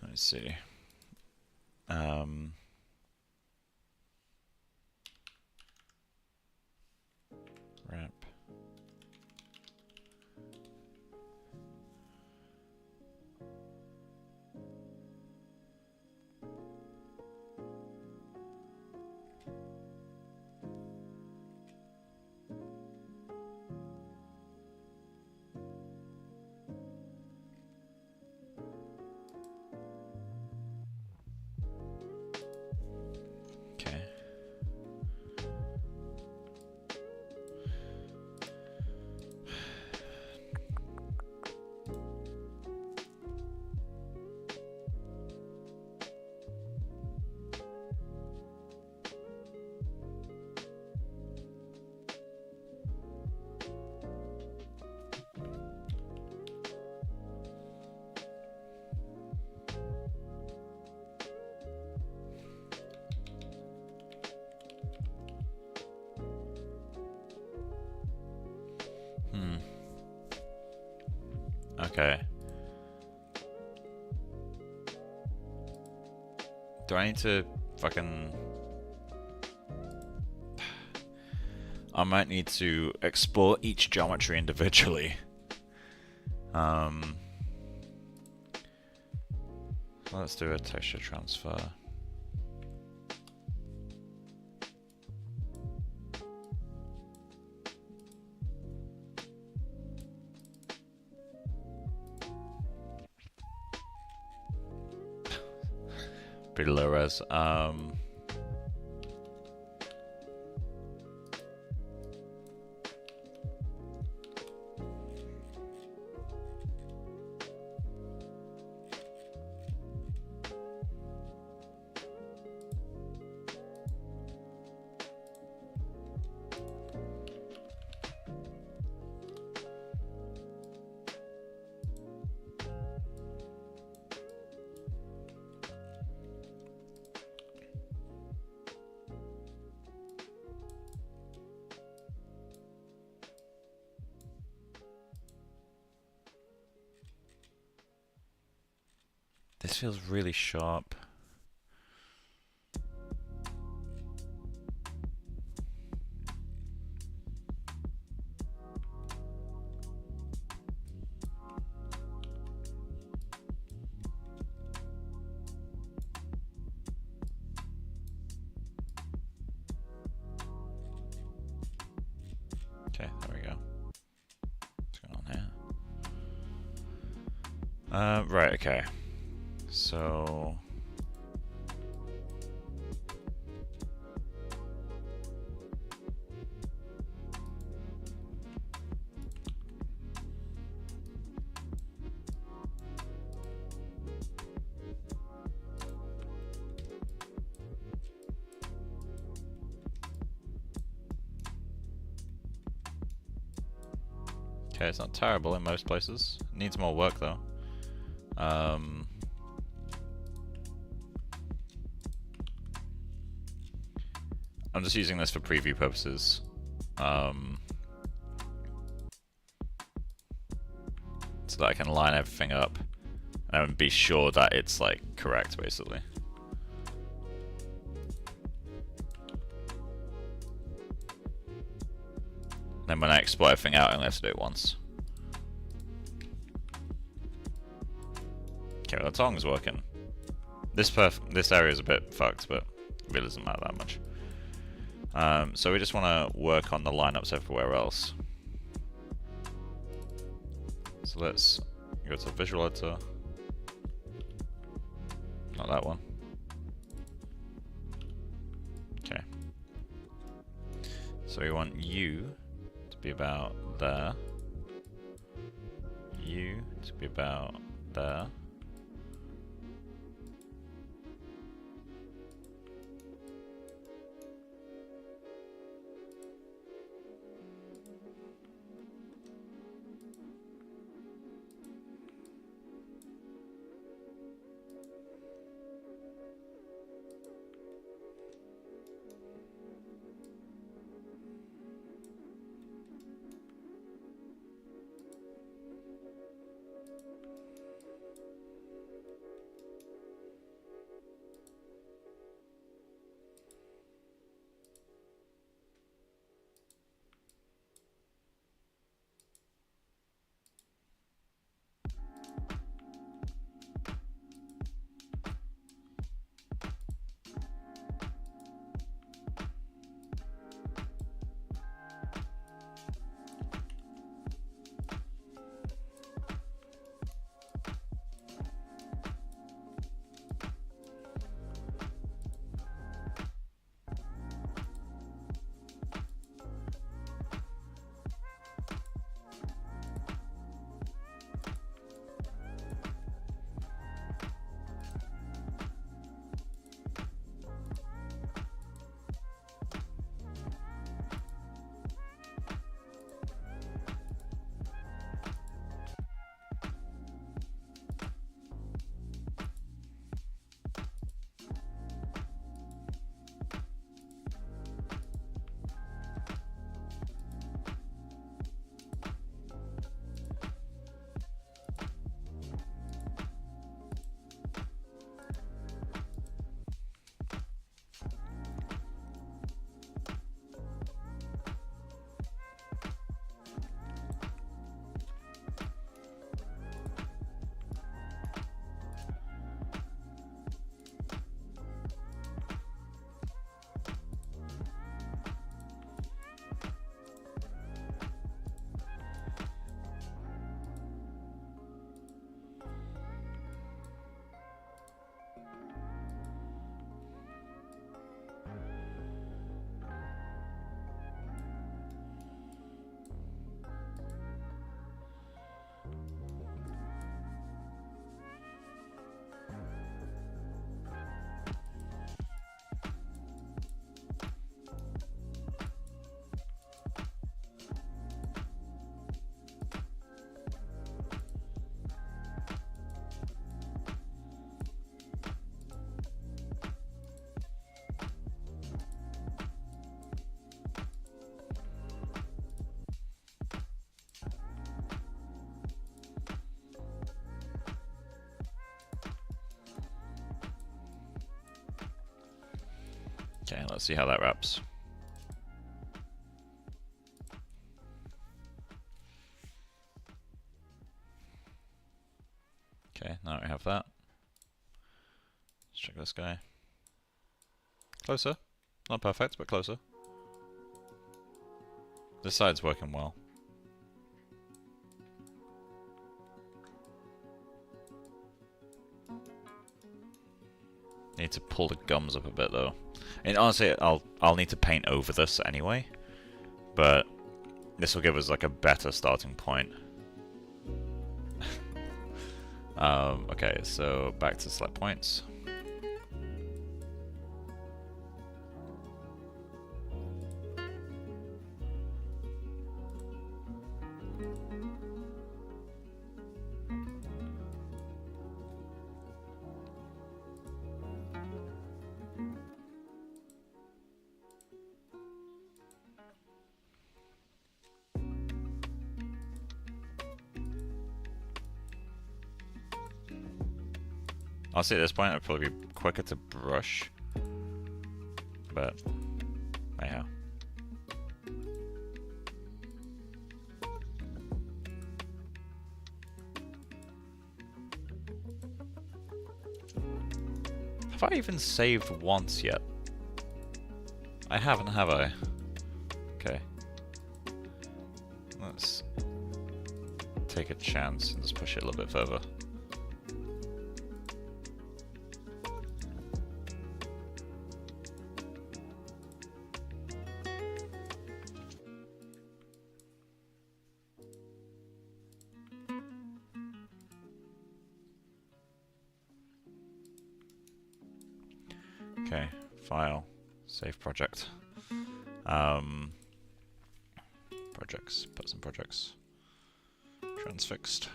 Let's see. Ramp. Okay. Okay. Do I need to fucking... I might need to explore each geometry individually. Let's do a texture transfer. pretty low res. This feels really sharp. Okay, there we go. What's going on here? Right, okay. So okay, it's not terrible in most places. It needs more work though. I'm just using this for preview purposes. So that I can line everything up and be sure that it's like correct basically. Then when I export everything out, I only have to do it once. Okay, well, the tongue's working. This area is a bit fucked, but it really doesn't matter that much. So we just want to work on the lineups everywhere else. So let's go to visual editor. Not that one. Okay. So we want you to be about there. You to be about there. Okay, let's see how that wraps. Okay, now we have that. Let's check this guy. Closer. Not perfect, but closer. This side's working well. Need to pull the gums up a bit though. And honestly, I'll need to paint over this anyway, but this will give us like a better starting point. Okay, so back to select points. Honestly, at this point, it'd probably be quicker to brush, but anyhow. Have I even saved once yet? I haven't, have I? Okay. Let's take a chance and just push it a little bit further. Okay, file, save project. Projects, put some projects. Transfixed,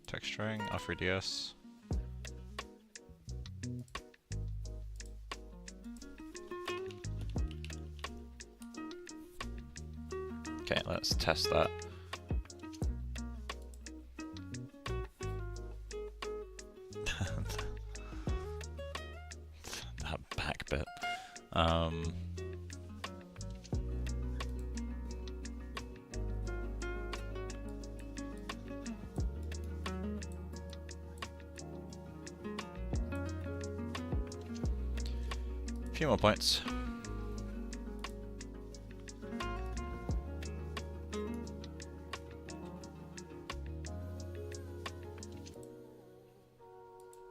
texturing, R3DS. Okay, let's test that. That back bit. Few more points.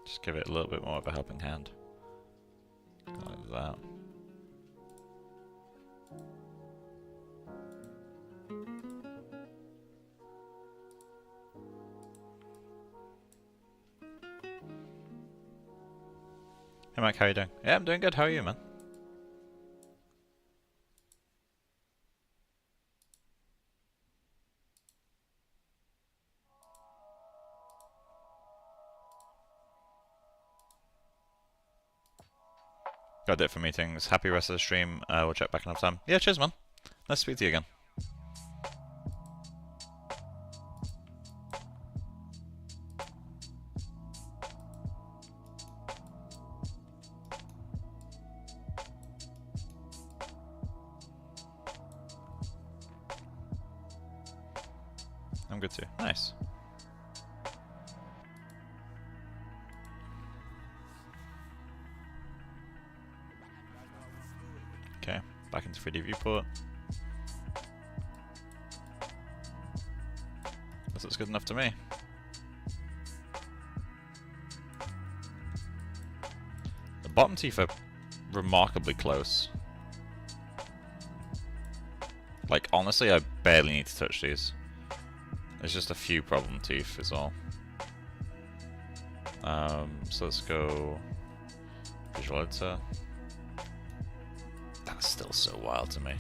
Just give it a little bit more of a helping hand. Like that. Hey Mike, how you doing? Yeah, I'm doing good. How are you, man? Got it for meetings. Happy rest of the stream. We'll check back another time. Yeah, cheers, man. Nice to speak to you again. I'm good too. Nice. Okay, back into 3D viewport. This looks good enough to me. The bottom teeth are remarkably close. Like, honestly, I barely need to touch these. There's just a few problem teeth is all. So let's go visual editor. That's still so wild to me.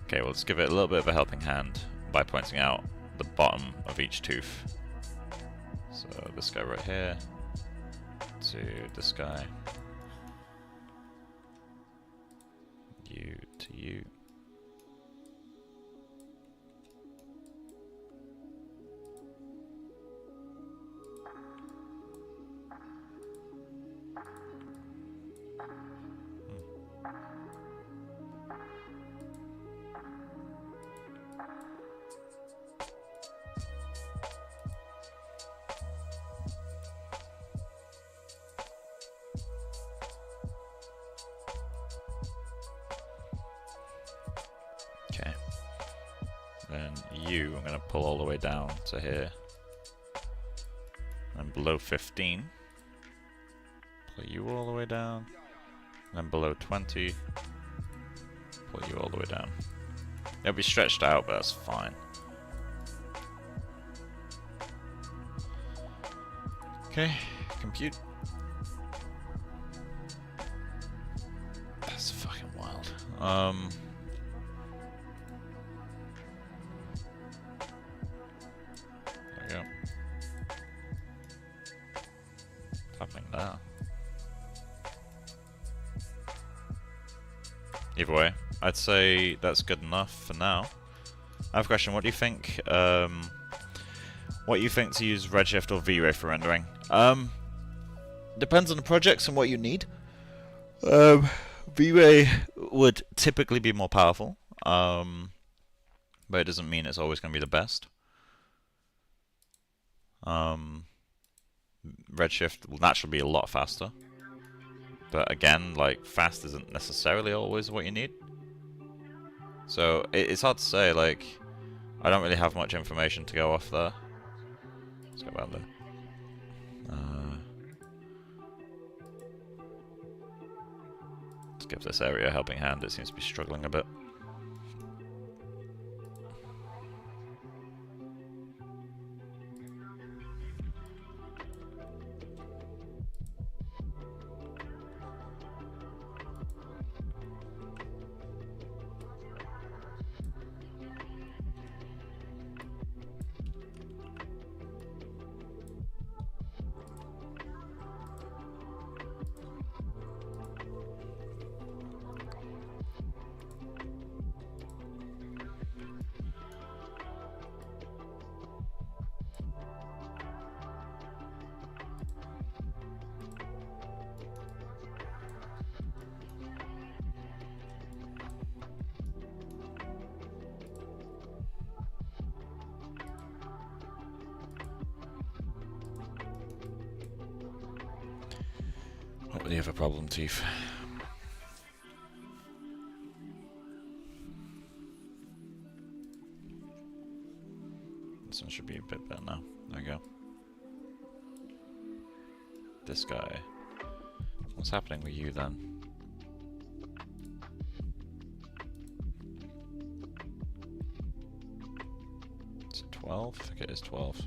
Okay, well, let's give it a little bit of a helping hand by pointing out the bottom of each tooth. So this guy right here to this guy. You to you. you, I'm going to pull all the way down to here. And below 15, pull you all the way down. And then below 20, pull you all the way down. It'll be stretched out, but that's fine. Okay, compute. That's fucking wild. There we go. What's happening there? Either way, I'd say that's good enough for now. I have a question. What do you think? What you think to use Redshift or V-Ray for rendering? Depends on the projects and what you need. V-Ray would typically be more powerful, but it doesn't mean it's always going to be the best. Redshift will naturally be a lot faster, but again, like, fast isn't necessarily always what you need. So it's hard to say. Like, I don't really have much information to go off there. Let's go around there. Let's give this area a helping hand. It seems to be struggling a bit. What do you have a problem, Teeth? This one should be a bit better now. There we go. This guy. What's happening with you then? Is it 12? I think it is 12.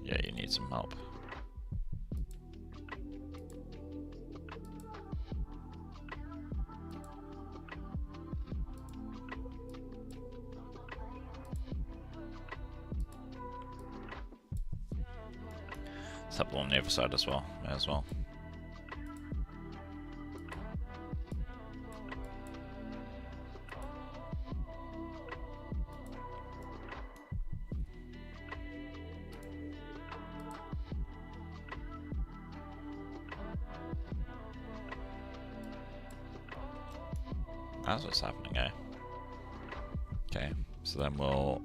Yeah, you need some help. Let's have one on the other side as well. May as well. That's what's happening, eh? Okay, so then we'll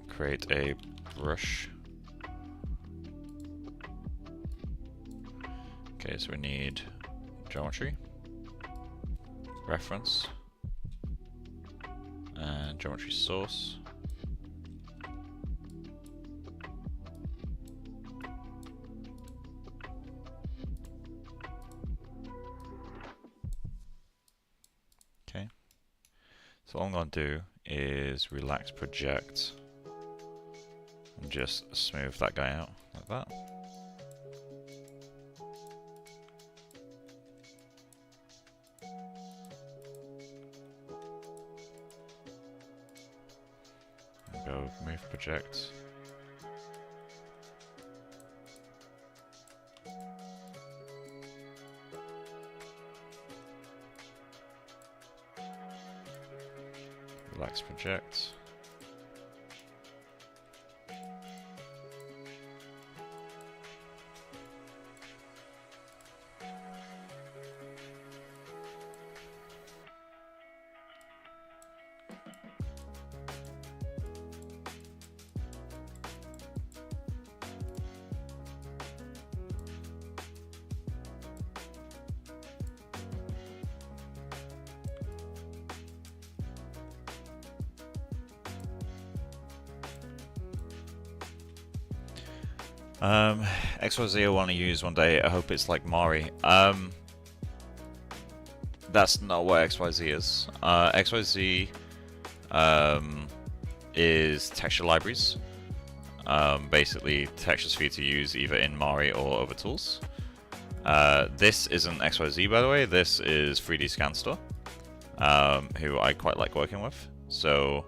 create a brush. Okay, so we need geometry, reference, and geometry source. Okay, so all I'm going to do is relax project and just smooth that guy out like that. Go move project. Relax project. XYZ I want to use one day. I hope it's like Mari. That's not what XYZ is. XYZ is texture libraries. Basically, textures for you to use either in Mari or over tools. This isn't XYZ, by the way. This is 3D Scan Store, who I quite like working with. So,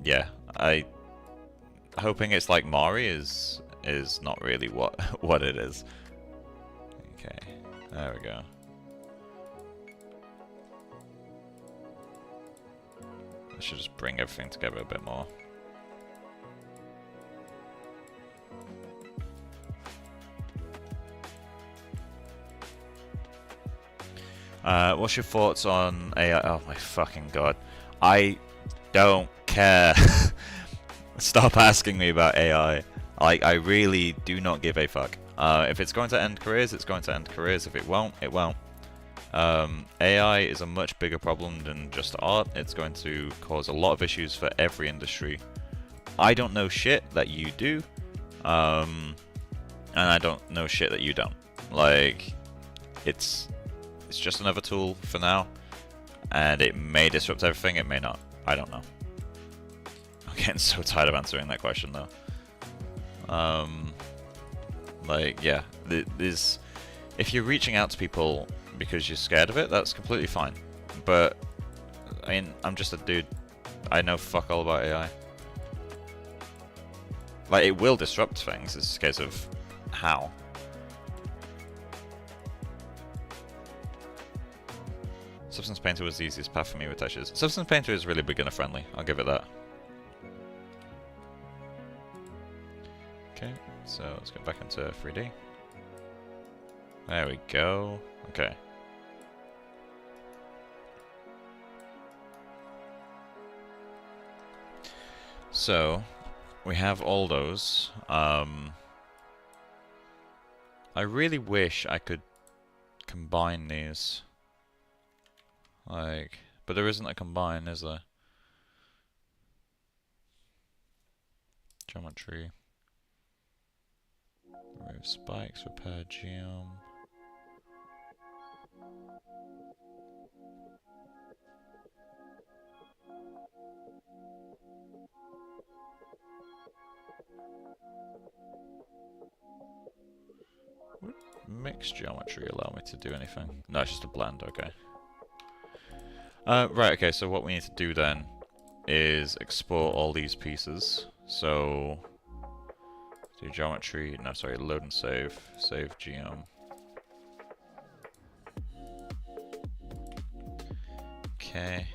yeah, hoping it's like Mari is not really what it is. Okay, there we go. I should just bring everything together a bit more. What's your thoughts on AI? Oh my fucking god. I don't care. Stop asking me about AI. Like, I really do not give a fuck. If it's going to end careers, it's going to end careers. If it won't, it won't. AI is a much bigger problem than just art. It's going to cause a lot of issues for every industry. I don't know shit that you do. And I don't know shit that you don't. Like, it's just another tool for now, and it may disrupt everything, it may not. I don't know. I'm getting so tired of answering that question though. Like, yeah, there's, if you're reaching out to people because you're scared of it, that's completely fine. But I mean, I'm just a dude. I know fuck all about AI. Like, it will disrupt things. It's a case of how. Substance Painter was the easiest path for me with textures. Substance Painter is really beginner friendly, I'll give it that. Okay, so let's go back into 3D. There we go. Okay. So, we have all those. I really wish I could combine these. Like, but there isn't a combine, is there? Geometry. Remove spikes, repair geom. Would mixed geometry allow me to do anything? No, it's just a blend, okay. Right, okay, so what we need to do then is export all these pieces. So, do geometry, no, sorry, load and save geom. Okay.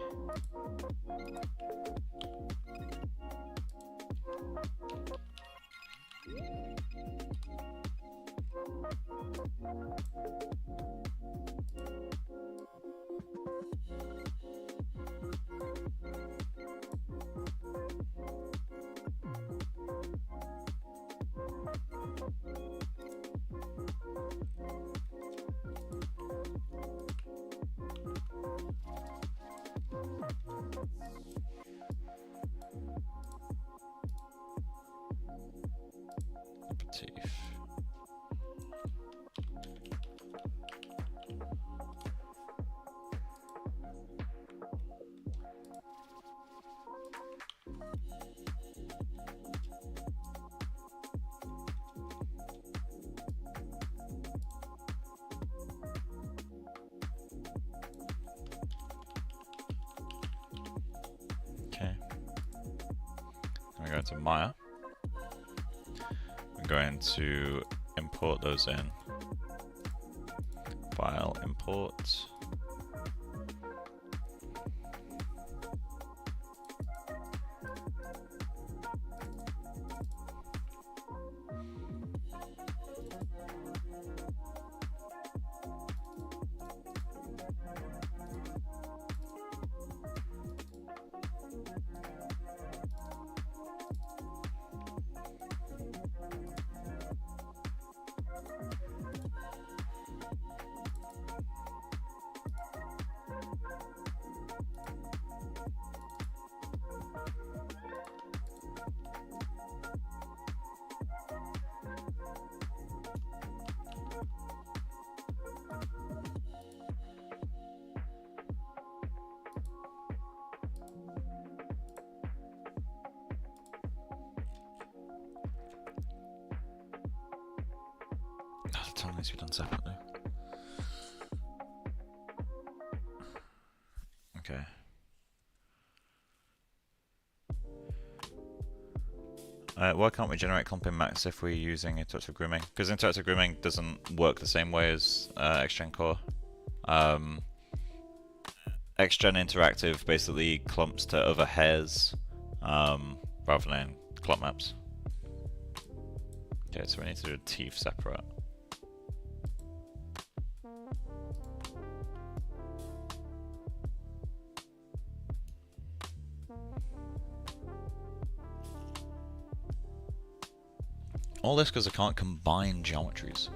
Okay. We go into Maya. We're going to import those in. File, import. Oh, the tongue needs to be done separately. Okay. Why can't we generate clumping max if we're using interactive grooming? Because interactive grooming doesn't work the same way as XGen Core. XGen Interactive basically clumps to other hairs rather than clump maps. Okay, so we need to do teeth separate. All this because I can't combine geometries.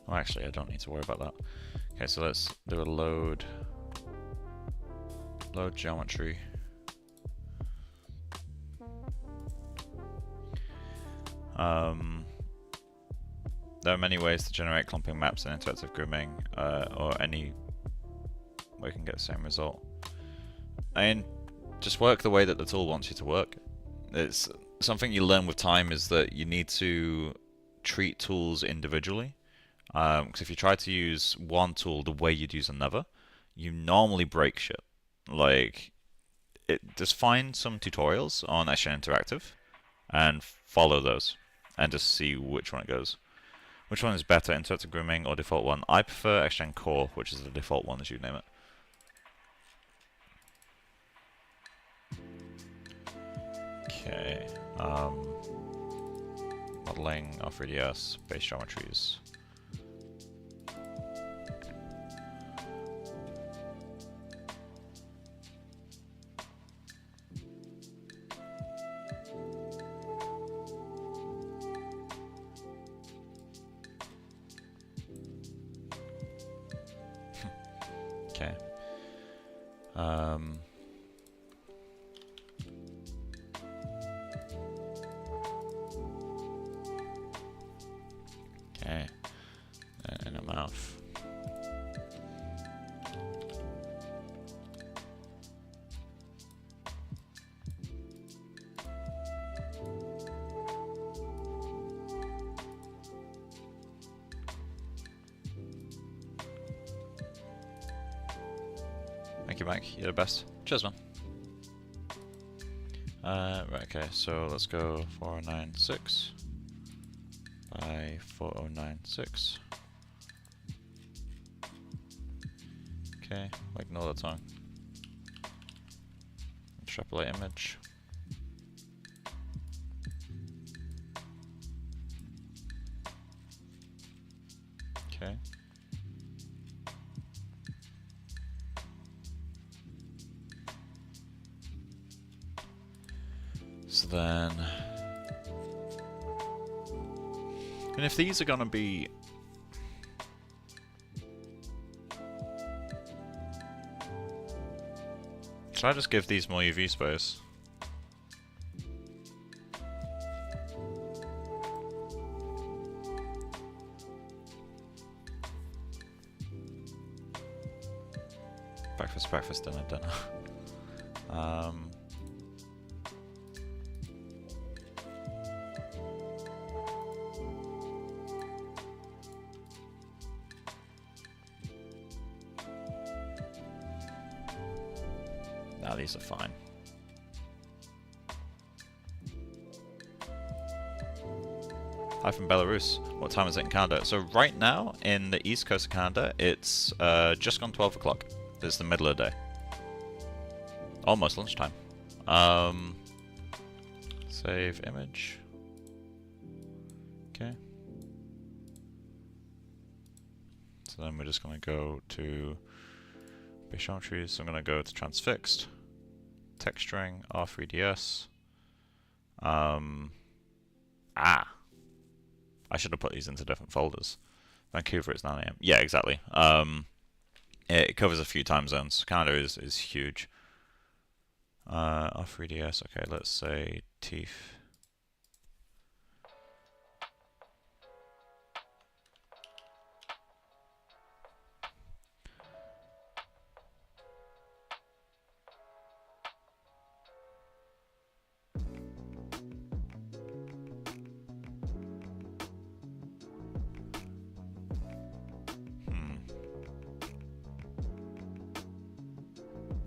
Well, actually, I don't need to worry about that. Okay, so let's do a load geometry. There are many ways to generate clumping maps in interactive grooming, or any way you can get the same result. And just work the way that the tool wants you to work. It's something you learn with time is that you need to treat tools individually. Because if you try to use one tool the way you'd use another, you normally break shit. Like, just find some tutorials on XGen Interactive and follow those, and just see which one it goes. Which one is better, interactive grooming or default one? I prefer XGen Core, which is the default one, as you name it. Okay. Modeling of 3DS, base geometries. Okay. Okay. And a mouth. Thank you, Mike. You're the best. Cheers, man. Right, okay, so let's go 496 by 4096. Okay, ignore the tongue. Extrapolate image. Okay. So then, and if these are gonna be, should I just give these more UV space? Breakfast, dinner. Now these are fine. Hi from Belarus. What time is it in Canada? So right now, in the east coast of Canada, it's just gone 12 o'clock. It's the middle of the day. Almost lunchtime. Save image. Okay. So then we're just going to go to base geometries. So I'm going to go to Transfixed, texturing, R3DS. I should have put these into different folders. Vancouver is 9 AM. Yeah, exactly. It covers a few time zones. Canada is huge. R3DS. Okay, let's say teeth.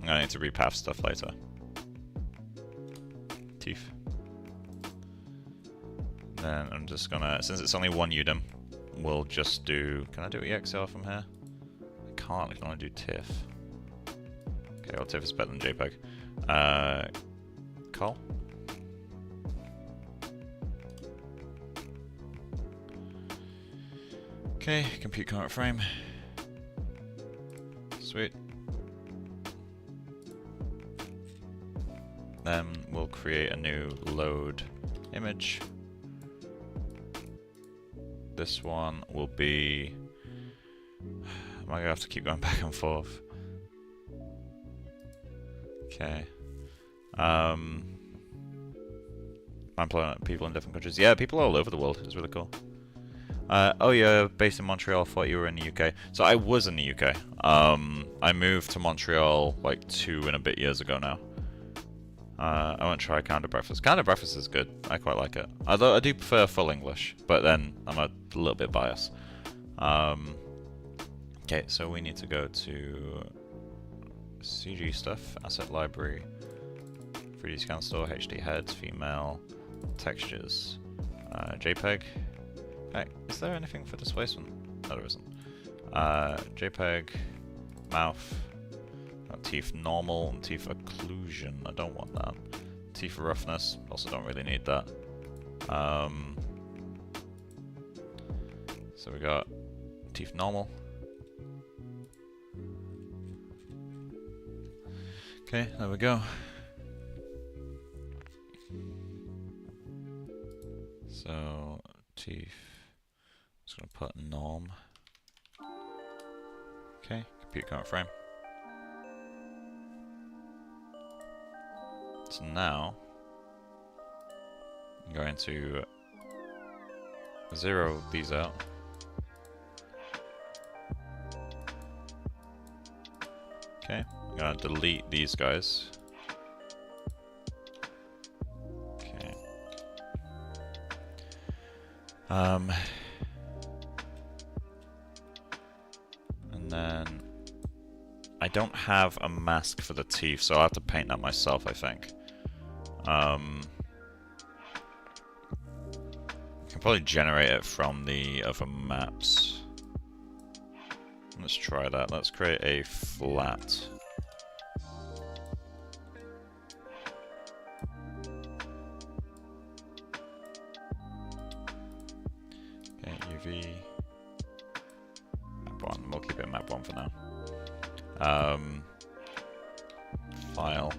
I need to repath stuff later. Teeth. Then I'm just gonna, since it's only one UDIM, we'll just do, can I do EXR from here? I can't, I can only do TIFF. Okay, well TIFF is better than JPEG. Call. Okay, compute current frame. Sweet. Then we'll create a new load image. This one will be... Am I gonna have to keep going back and forth? Okay. I'm employing people in different countries. Yeah, people all over the world. It's really cool. Oh, you're based in Montreal. Thought you were in the UK. So I was in the UK. I moved to Montreal like 2 and a bit years ago now. I want to try Canada Breakfast. Canada Breakfast is good. I quite like it. Although I do prefer full English, but then I'm a little bit biased. Okay, so we need to go to CG stuff, asset library, 3D scan store, HD heads, female, textures, JPEG. Okay, is there anything for displacement? No, there isn't. JPEG, mouth. Teeth normal and teeth occlusion. I don't want that. Teeth roughness. Also don't really need that. So we got teeth normal. Okay, there we go. So teeth. Just gonna put norm. Okay, compute current frame. So now, I'm going to zero these out. Okay, I'm going to delete these guys. Okay. And then I don't have a mask for the teeth, so I'll have to paint that myself, I think. I can probably generate it from the other maps. Let's try that. Let's create a flat. Okay, UV. Map 1. We'll keep it map 1 for now. File.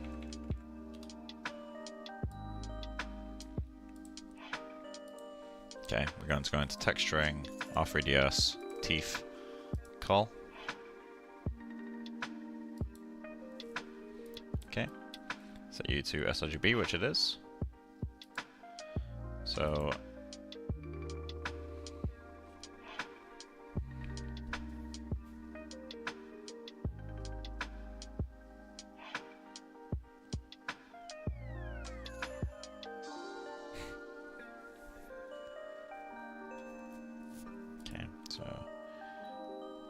Okay, we're going to go into texturing, R3DS, teeth, call. Okay, set you to sRGB, which it is. So,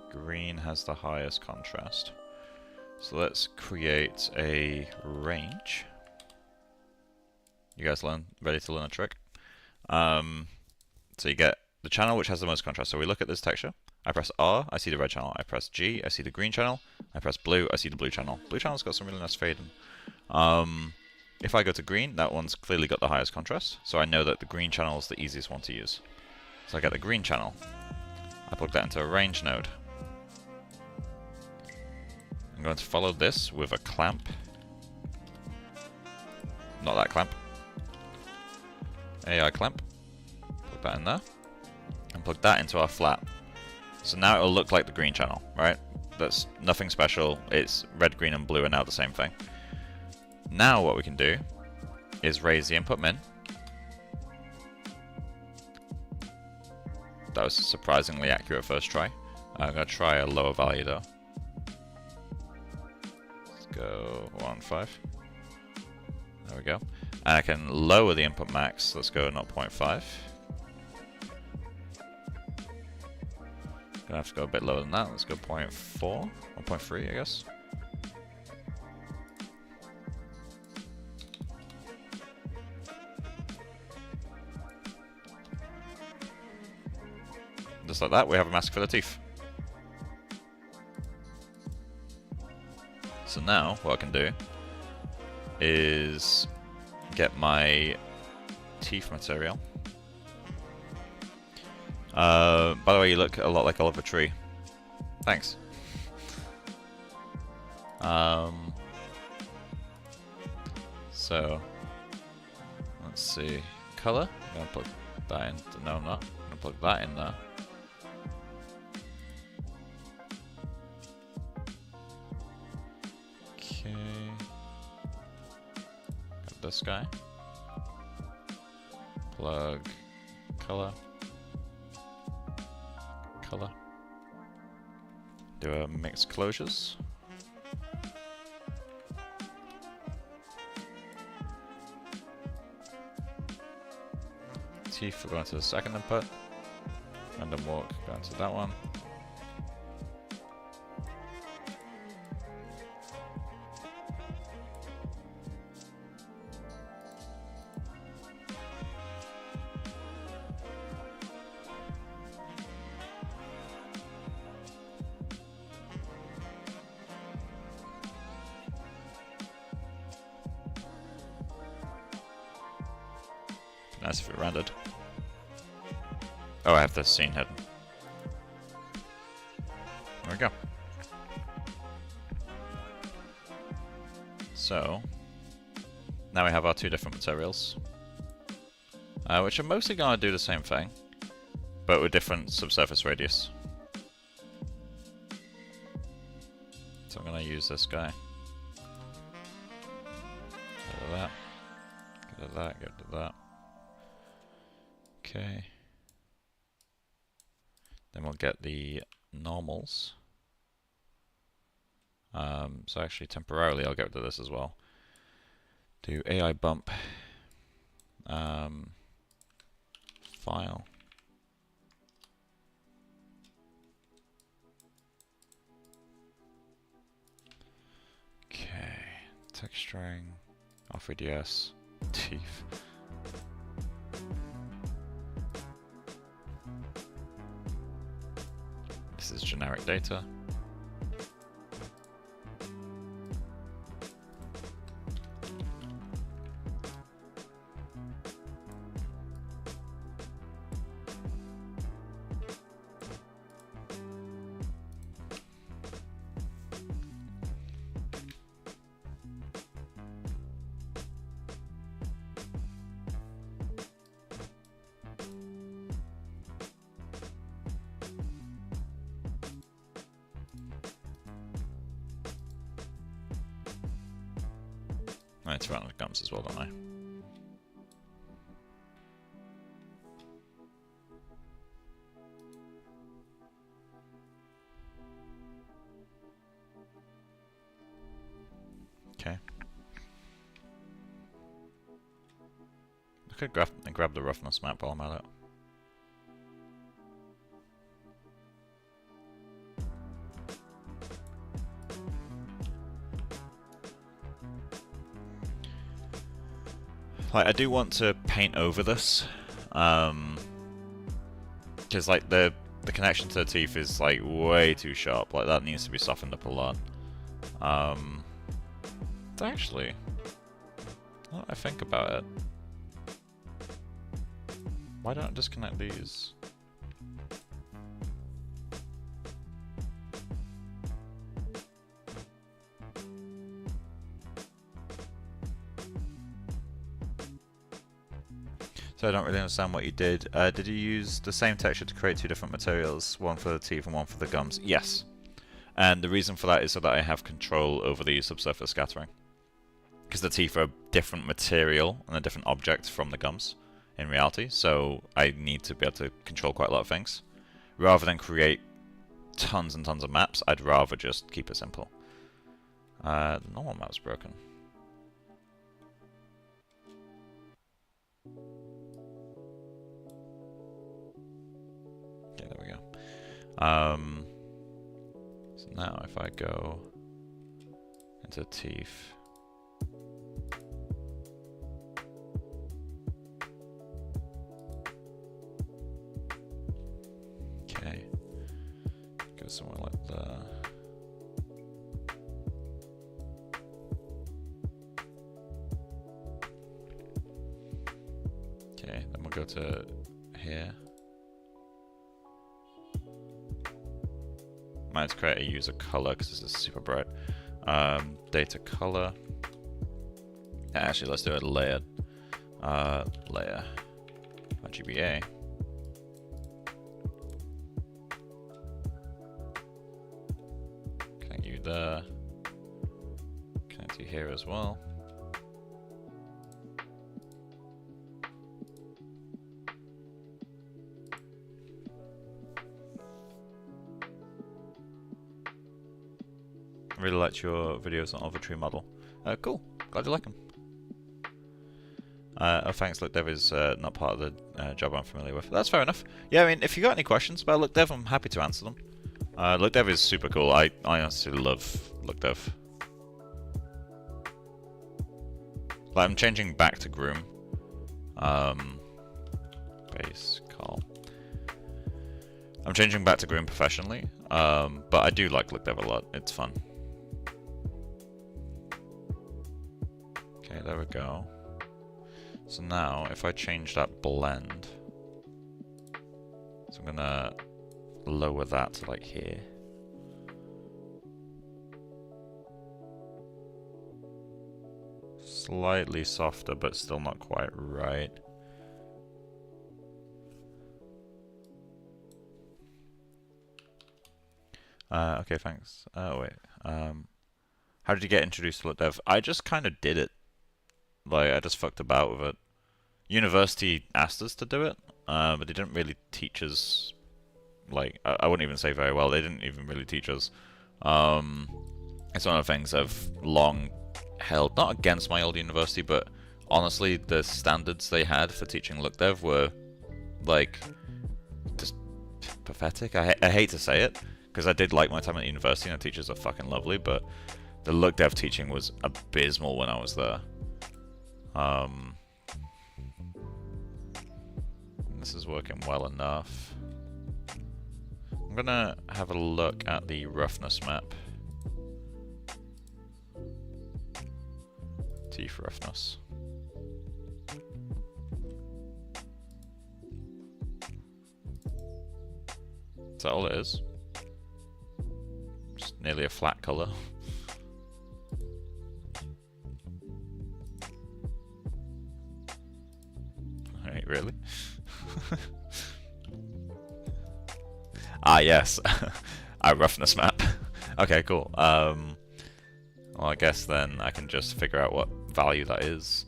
green has the highest contrast. So let's create a range. You guys ready to learn a trick? So you get the channel which has the most contrast. So we look at this texture. I press R, I see the red channel. I press G, I see the green channel. I press blue, I see the blue channel. Blue channel's got some really nice fading. If I go to green, that one's clearly got the highest contrast. So I know that the green channel is the easiest one to use. So I get the green channel. I plug that into a range node. I'm going to follow this with a clamp. Not that clamp. AI clamp. Put that in there. and plug that into our flat. So now it'll look like the green channel, right? That's nothing special. It's red, green, and blue are now the same thing. Now what we can do is raise the input min. That was a surprisingly accurate first try. I'm going to try a lower value though. Let's go 1.5. There we go. And I can lower the input max. Let's go 0.5. Gonna have to go a bit lower than that. Let's go 0.4 or 0.3, I guess. Just like that, we have a mask for the teeth. So now, what I can do is get my teeth material. By the way, you look a lot like Oliver Tree. Thanks. So, let's see. Color? I'm gonna plug that in. No, I'm not. I'm gonna plug that in there. Okay. Got this guy. Plug color. Color. Do a mixed closures. Teeth will go into the second input. Random walk go into that one. Nice if it rendered. Oh, I have the scene hidden. There we go. So, now we have our two different materials, which are mostly going to do the same thing, but with different subsurface radius. So I'm going to use this guy. Get rid of that. Get rid of that. Get rid of that. Okay. Then we'll get the normals. So actually temporarily I'll get rid of this as well. Do AI bump. File. Okay. Texturing. Off3ds. Teeth. This is generic data. I need to run the gums as well, don't I? Okay. I could grab the roughness map while I'm at it. Like, I do want to paint over this, because like the connection to the teeth is like way too sharp. Like that needs to be softened up a lot. Actually, now that I think about it, why don't I disconnect these? So I don't really understand what you did. Did you use the same texture to create two different materials, one for the teeth and one for the gums? Yes. And the reason for that is so that I have control over the subsurface scattering. Because the teeth are a different material and a different object from the gums in reality, so I need to be able to control quite a lot of things. Rather than create tons and tons of maps, I'd rather just keep it simple. The normal map's broken. Okay, there we go. So now if I go into teeth, okay, go somewhere like that. Okay, then we'll go to here. Might have to create a user color because this is super bright. Data color. Actually, let's do it layered. Layer RGBA. Connect you there. Connect you here as well. I really liked your videos on Overtree model. Cool. Glad you like them. Oh, thanks. LookDev is not part of the job I'm familiar with. That's fair enough. Yeah, I mean, if you got any questions about LookDev, I'm happy to answer them. LookDev is super cool. I honestly love LookDev. Like, I'm changing back to Groom. Base call. I'm changing back to Groom professionally, but I do like LookDev a lot. It's fun. Okay, there we go. So now, if I change that blend, so I'm gonna lower that to like here. Slightly softer, but still not quite right. Okay, thanks. Oh wait. How did you get introduced to LookDev? I just kind of did it. Like, I just fucked about with it. University asked us to do it, but they didn't really teach us. Like, I wouldn't even say very well. They didn't even really teach us. It's one of the things I've long held, not against my old university, but honestly, the standards they had for teaching LookDev were, like, just pathetic. I hate to say it, because I did like my time at university, and the teachers are fucking lovely, but the LookDev teaching was abysmal when I was there. This is working well enough. I'm gonna have a look at the roughness map. Teeth roughness. Is that all it is? Just nearly a flat color. Wait, really? Ah, yes. A roughness map. Okay, cool. Well, I guess then I can just figure out what value that is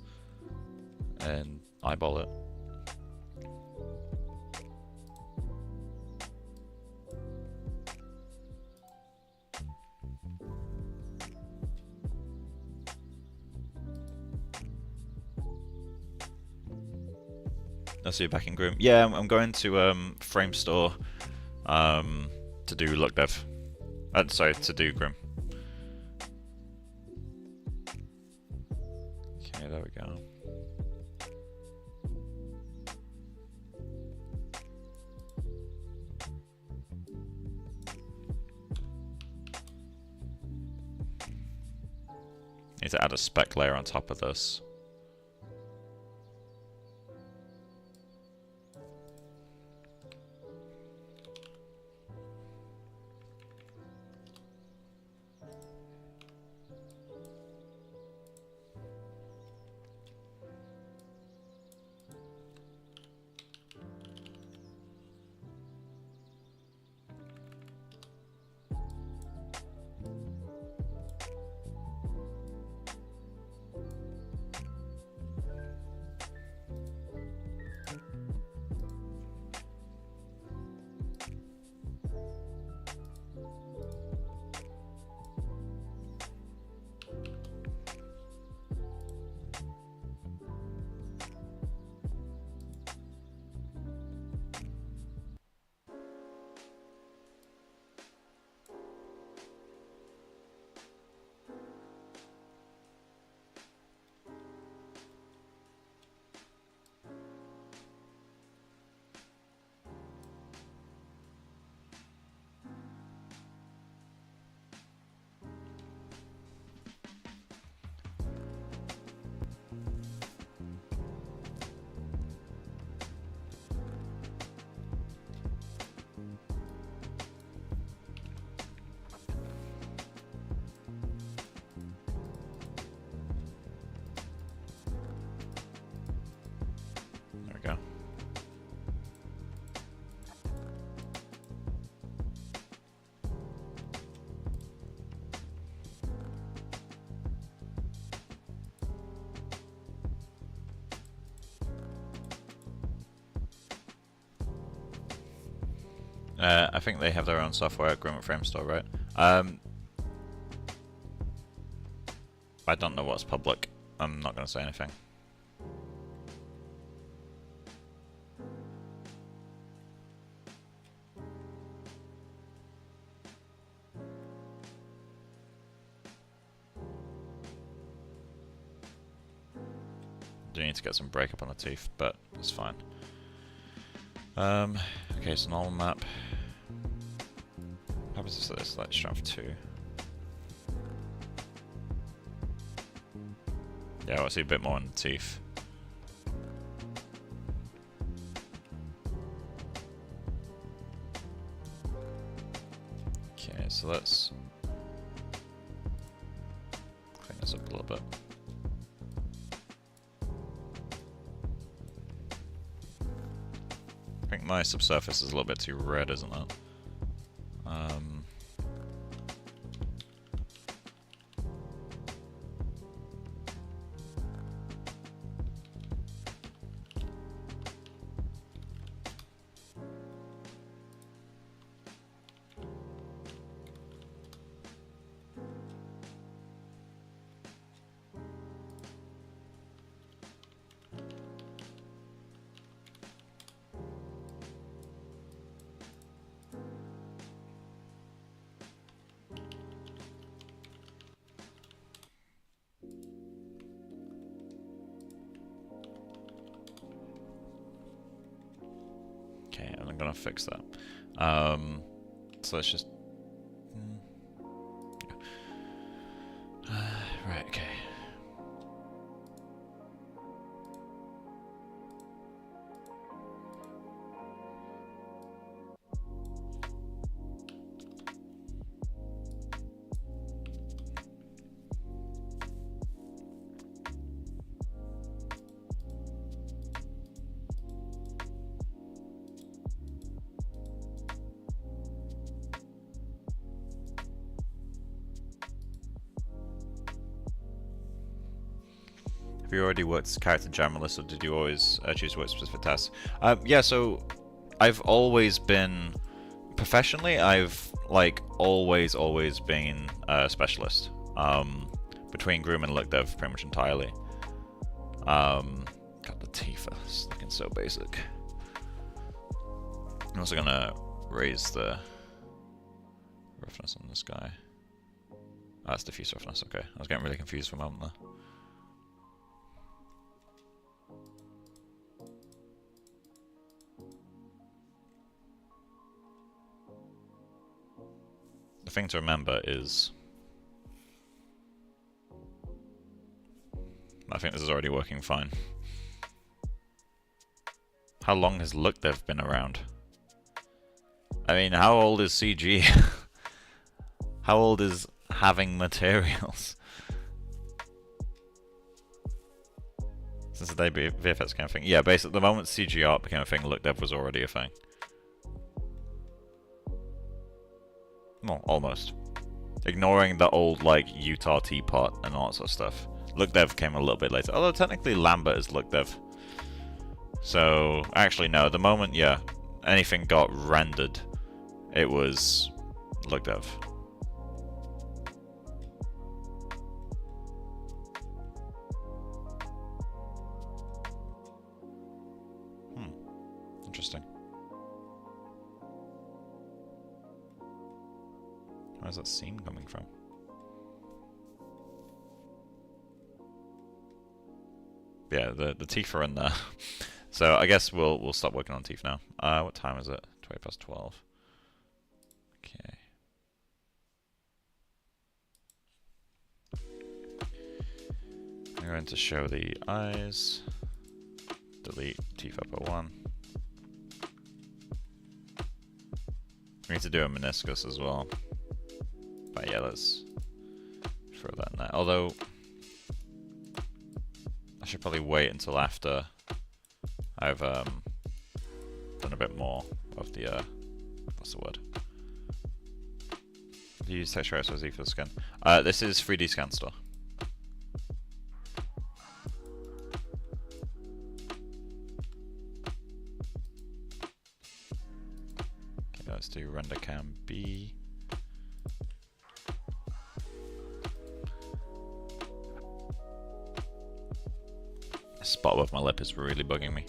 and eyeball it. I'll see you back in Groom. Yeah, I'm going to Frame Store to do LookDev. Sorry, to do Groom. Okay, there we go. Need to add a spec layer on top of this. I think they have their own software agreement frame store, right? I don't know what's public. I'm not going to say anything. Do need to get some breakup on the teeth, but it's fine. Okay, so normal map. How happens if this like strength 2? Yeah, I see a bit more on the teeth. Okay, so let's clean this up a little bit. I think my subsurface is a little bit too red, isn't it? Okay, I'm gonna fix that. So let's just... right, okay. Have you already worked as character generalist, or did you always choose to work specific tasks? Yeah, so I've always been, professionally, I've like always been a specialist. Between Groom and Look Dev, pretty much entirely. God, the teeth are looking so basic. I'm also gonna raise the roughness on this guy. Oh, that's diffuse roughness, okay. I was getting really confused for a moment there. The thing to remember is, I think this is already working fine. How long has Look Dev been around? I mean, how old is CG? How old is having materials? Since the day VFX became a thing. Yeah, basically, the moment CG art became a thing, Look Dev was already a thing. Well, almost. Ignoring the old, like, Utah Teapot and all that sort of stuff. Look Dev came a little bit later. Although, technically, Lambert is Look Dev. So, actually, no. The moment, yeah, anything got rendered, it was Look Dev. Interesting. Where's that scene coming from? Yeah, the teeth are in there. So I guess we'll stop working on teeth now. What time is it? 12:20. Okay. I'm going to show the eyes. Delete teeth upper 1. We need to do a meniscus as well. But yeah, let's throw that in there. Although, I should probably wait until after I've done a bit more of the, what's the word? Do you use texture SOZ for the scan? This is 3D Scan Store. Okay, let's do value render can be. The spot above my lip is really bugging me.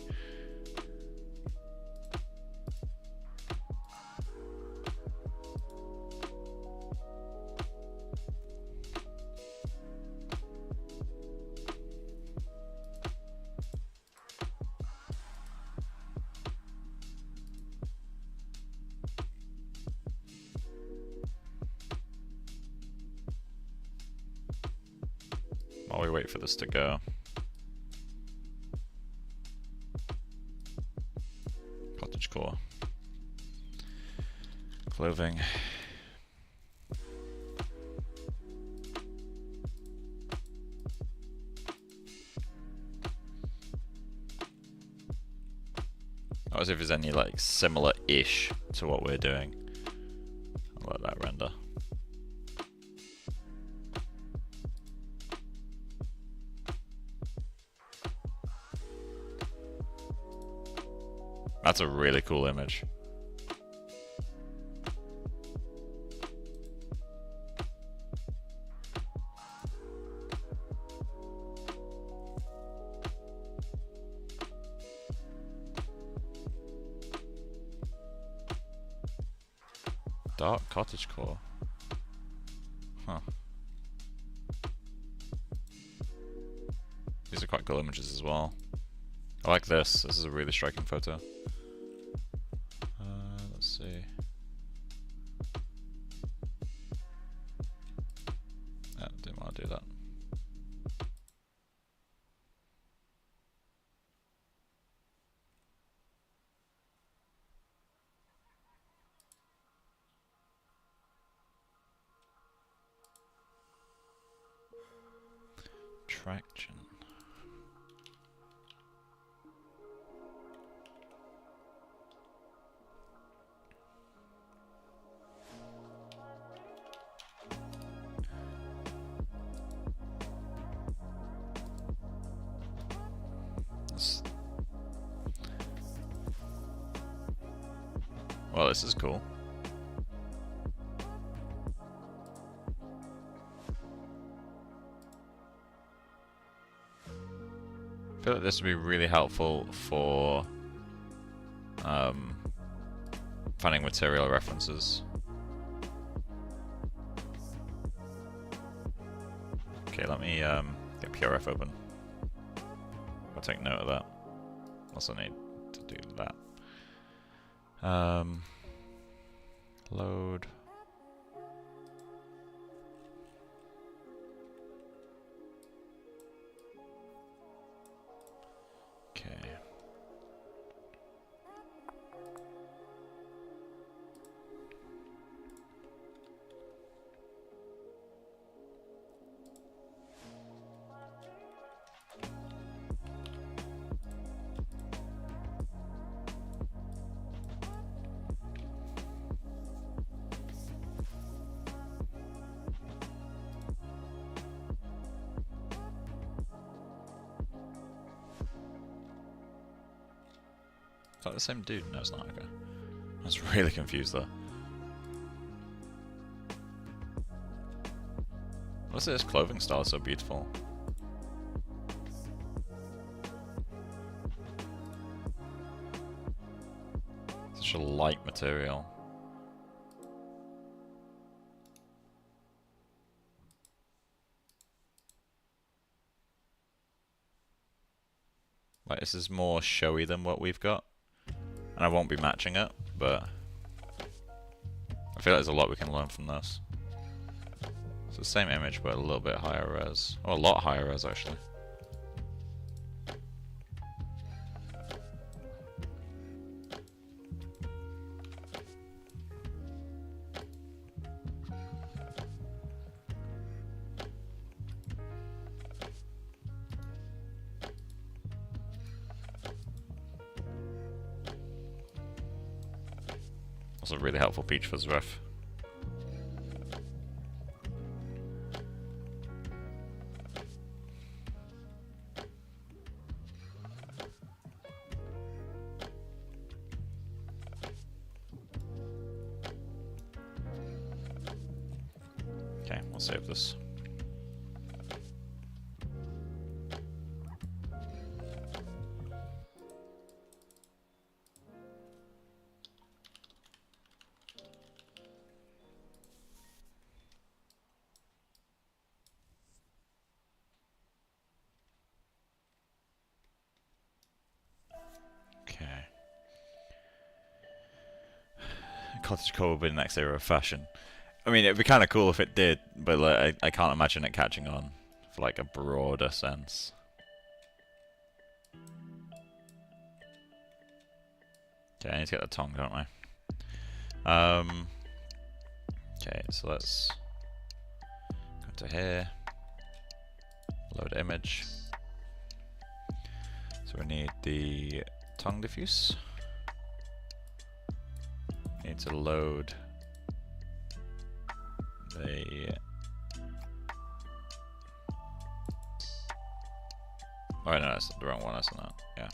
While we wait for this to go. Cottagecore. Clothing. I was if there's any like similar-ish to what we're doing. I'll let that render. That's a really cool image. Dark cottagecore. Huh. These are quite cool images as well. I like this. This is a really striking photo. Let's see. Oh, didn't want to do that. Traction. Well, this is cool. I feel like this would be really helpful for finding material references. Okay, let me get PRF open. I'll take note of that. Also need to do that. Load. Okay. Is that the same dude? No, it's not. Okay. I was really confused there. What's this clothing style so beautiful? Such a light material. Like, this is more showy than what we've got. And I won't be matching it, but I feel like there's a lot we can learn from this. It's the same image, but a little bit higher res. Or a lot higher res, actually. That's a really helpful peach fuzz ref. I'll save this. Okay. Cottagecore will be the next era of fashion. I mean, it'd be kind of cool if it did, but like, I can't imagine it catching on for like a broader sense. Okay, I need to get the tongue, don't I? Okay, so let's go to here, load image. So we need the tongue diffuse. Need to load the oh no, that's the wrong one, isn't it? Yeah.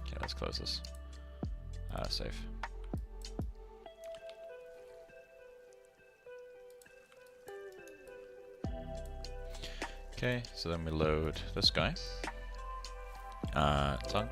Okay, let's close this. Save. Okay, so then we load this guy. Tongue.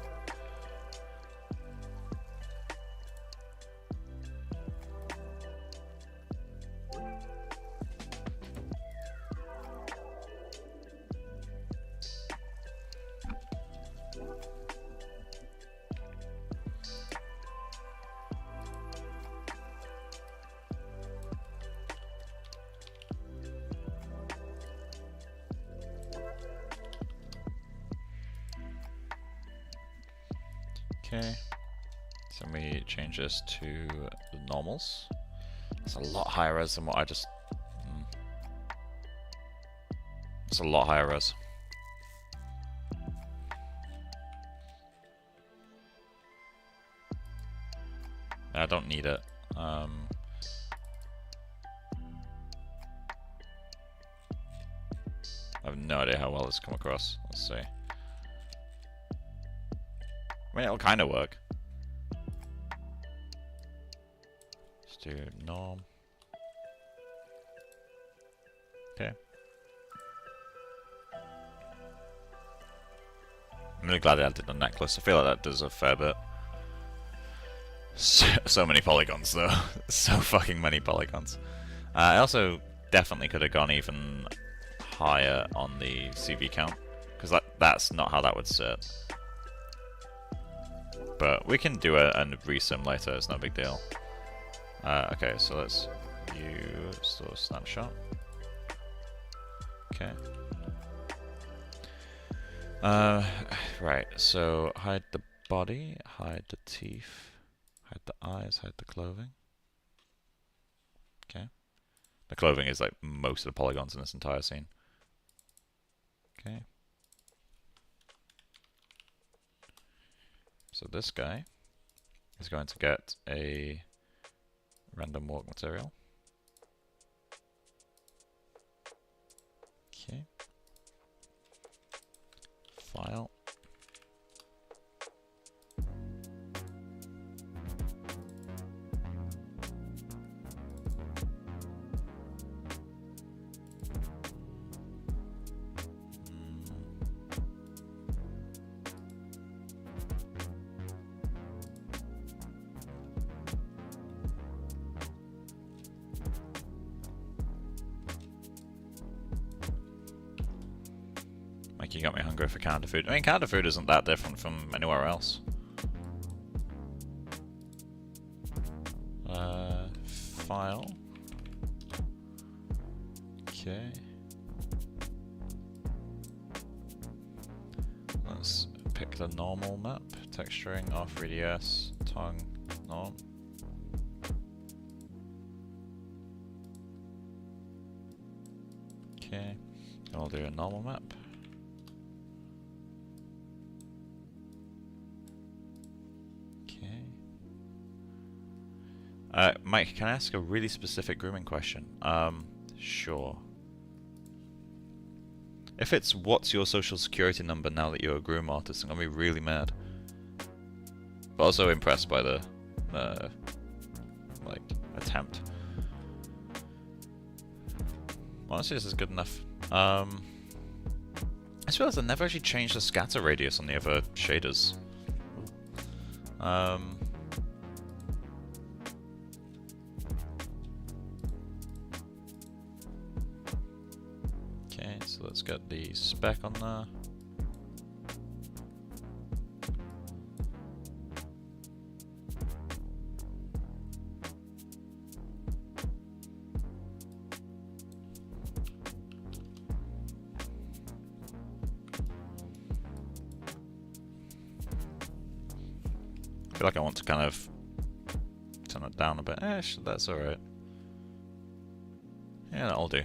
Okay, so we change this to the normals. It's a lot higher res than what I just... It's a lot higher res. I don't need it. I have no idea how well this come across. Let's see. I mean, it'll kind of work. Let's do norm. Okay. I'm really glad I added the necklace. I feel like that does a fair bit. So many polygons, though. So fucking many polygons. I also definitely could have gone even higher on the CV count, because that's not how that would sit. But we can do a resim later, it's no big deal. Okay, so let's use store snapshot. Okay. Right, so hide the body, hide the teeth, hide the eyes, hide the clothing. Okay. The clothing is like most of the polygons in this entire scene. Okay. So this guy is going to get a random walk material. Okay. File. Like, you got me hungry for counter food. I mean, counter food isn't that different from anywhere else. File. Okay. Let's pick the normal map. Texturing off 3ds, tongue, norm. Okay. And we'll do a normal map. Mike, can I ask a really specific grooming question? Sure. If it's what's your social security number now that you're a groom artist, I'm gonna be really mad. But also impressed by the like attempt. Honestly, this is good enough. I just realized I never actually changed the scatter radius on the other shaders. Okay, so let's get the spec on there. I feel like I want to kind of turn it down a bit. That's alright. Yeah, that'll do.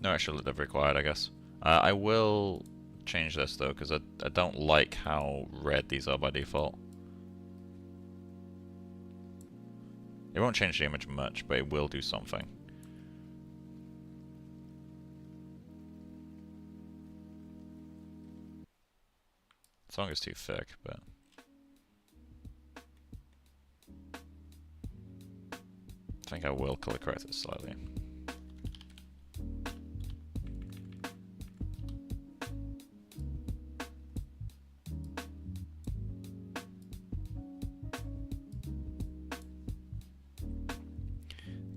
No extra lid required, I guess. I will change this though, because I don't like how red these are by default. It won't change the image much, but it will do something. The song is too thick, but... I think I will color correct it slightly.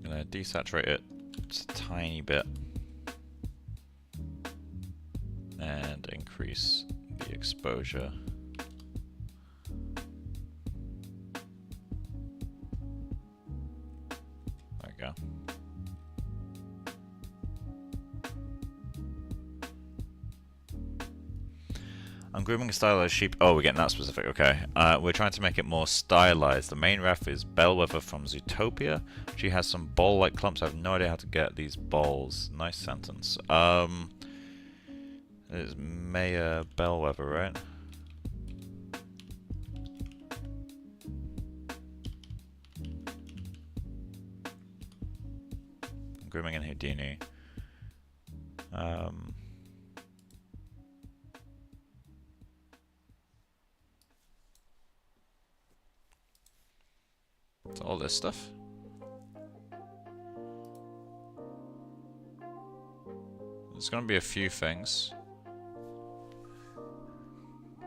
I'm gonna desaturate it just a tiny bit and increase the exposure. There we go. I'm grooming a stylized sheep. Oh, we're getting that specific. Okay. We're trying to make it more stylized. The main ref is Bellwether from Zootopia. She has some ball-like clumps. I have no idea how to get these balls. Nice sentence. It's Maya Bellwether, right? I'm grooming in Houdini. So all this stuff. There's going to be a few things,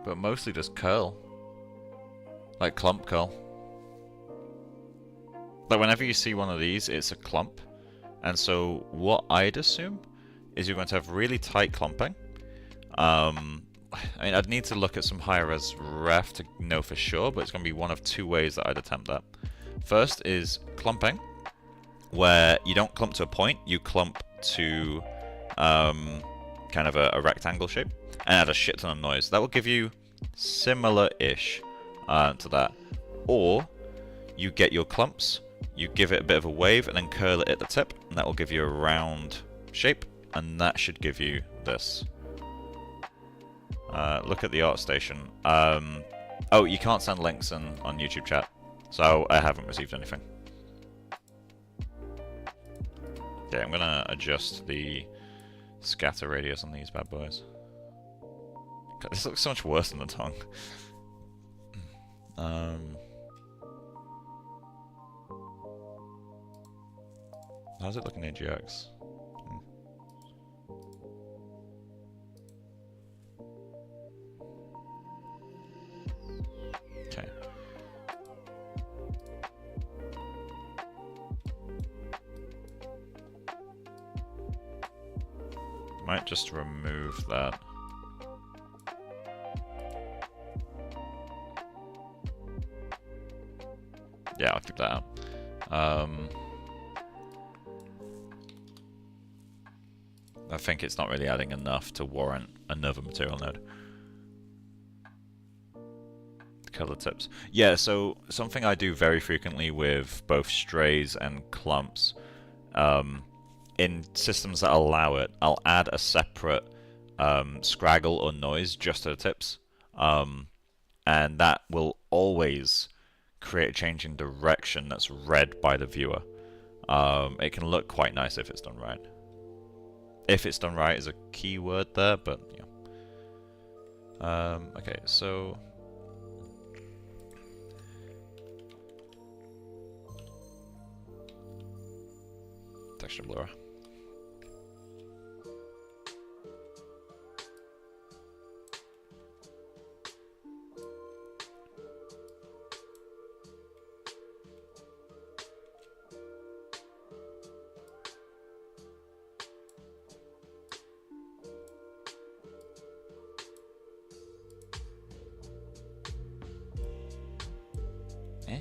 but mostly just curl, like clump curl. Like whenever you see one of these, it's a clump, and so what I'd assume is you're going to have really tight clumping. I mean, I'd need to look at some higher res ref to know for sure, but it's going to be one of two ways that I'd attempt that. First is clumping, where you don't clump to a point, you clump to kind of a rectangle shape, and add a shit ton of noise. That will give you similar-ish to that. Or you get your clumps, you give it a bit of a wave, and then curl it at the tip, and that will give you a round shape, and that should give you this. Look at the ArtStation. Oh, you can't send links on YouTube chat, so I haven't received anything. Okay, I'm gonna adjust the scatter radius on these bad boys. God, this looks so much worse than the tongue. How's it looking in GX? Okay. Might just remove that. Yeah, I'll keep that out. I think it's not really adding enough to warrant another material node. Color tips. Yeah, so something I do very frequently with both strays and clumps, in systems that allow it, I'll add a separate scraggle or noise just to the tips, and that will always create a change in direction that's read by the viewer. It can look quite nice if it's done right. If it's done right is a key word there, but yeah. Okay, so Texture blur. Eh?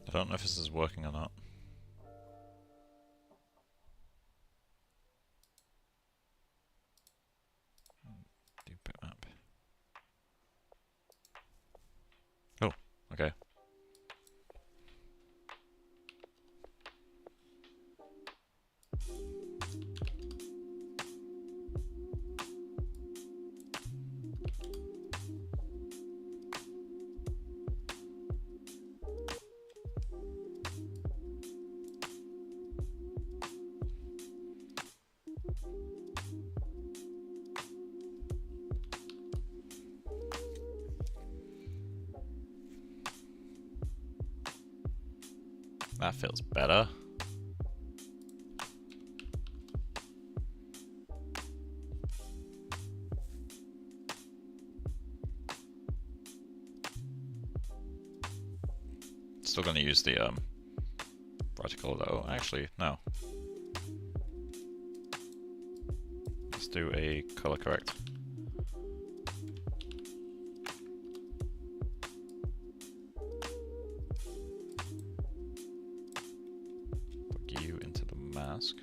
I don't know if this is working or not. Do bitmap. Oh, okay. That feels better. Still gonna use the vertical though. Actually, no. Let's do a color correct. Plug you into the mask.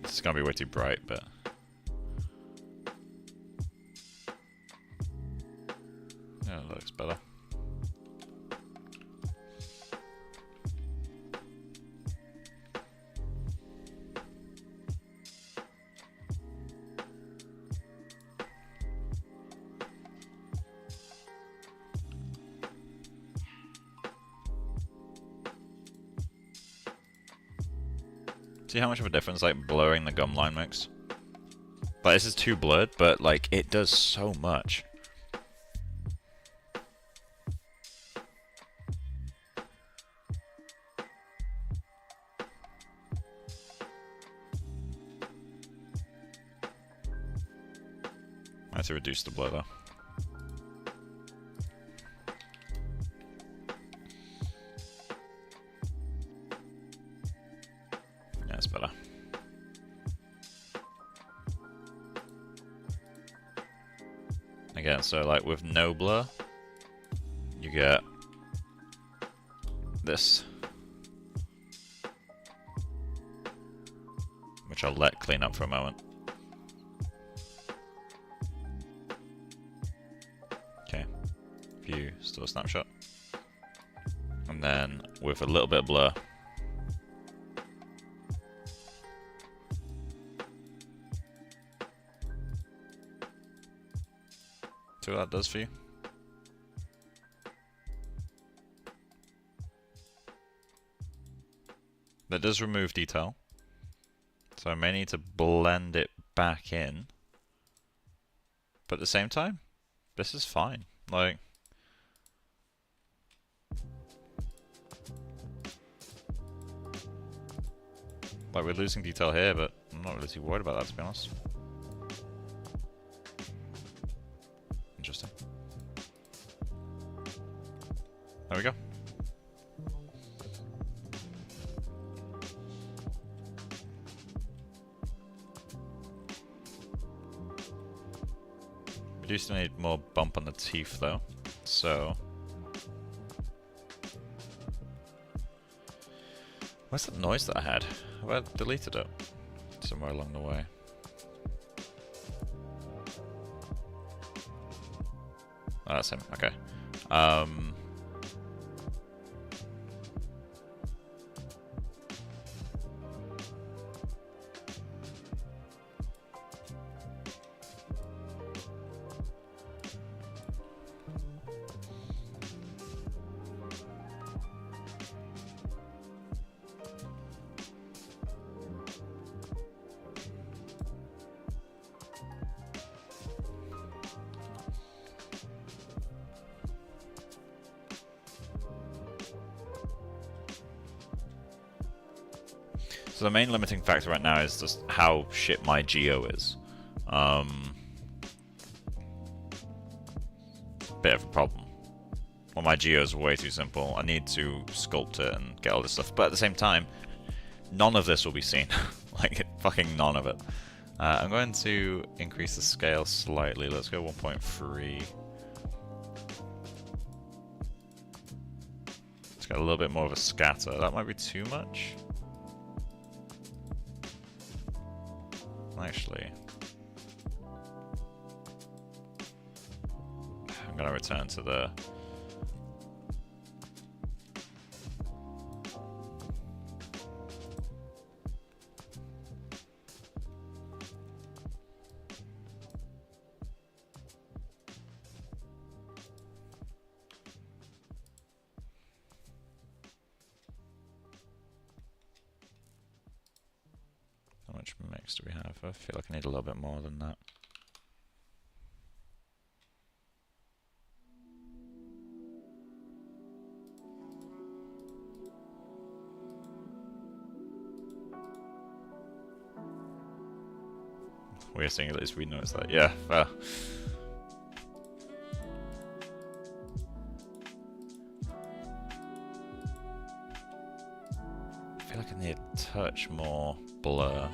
It's gonna be way too bright, but yeah, it looks better. See how much of a difference like blurring the gum line makes? Like this is too blurred, but like it does so much. I have to reduce the blur though. Yeah, it's better. Again, so like with no blur, you get this, which I'll let clean up for a moment. Okay, view, still a snapshot. And then with a little bit of blur, See what that does for you. That does remove detail. So I may need to blend it back in. But at the same time, this is fine. Like, we're losing detail here, but I'm not really too worried about that, to be honest. Interesting. There we go. We do still need more bump on the teeth, though. So, where's that noise that I had? Have I deleted it somewhere along the way? Oh, that's him. Okay. So the main limiting factor right now is just how shit my geo is. Bit of a problem. Well, my geo is way too simple. I need to sculpt it and get all this stuff. But at the same time, none of this will be seen. Like, fucking none of it. I'm going to increase the scale slightly. Let's go 1.3. Let's get a little bit more of a scatter. That might be too much. Actually, I'm going to return to the... How much mix do we have? I feel like I need a little bit more than that. We're seeing at least we notice that. Yeah, fair. I feel like I need a touch more blur.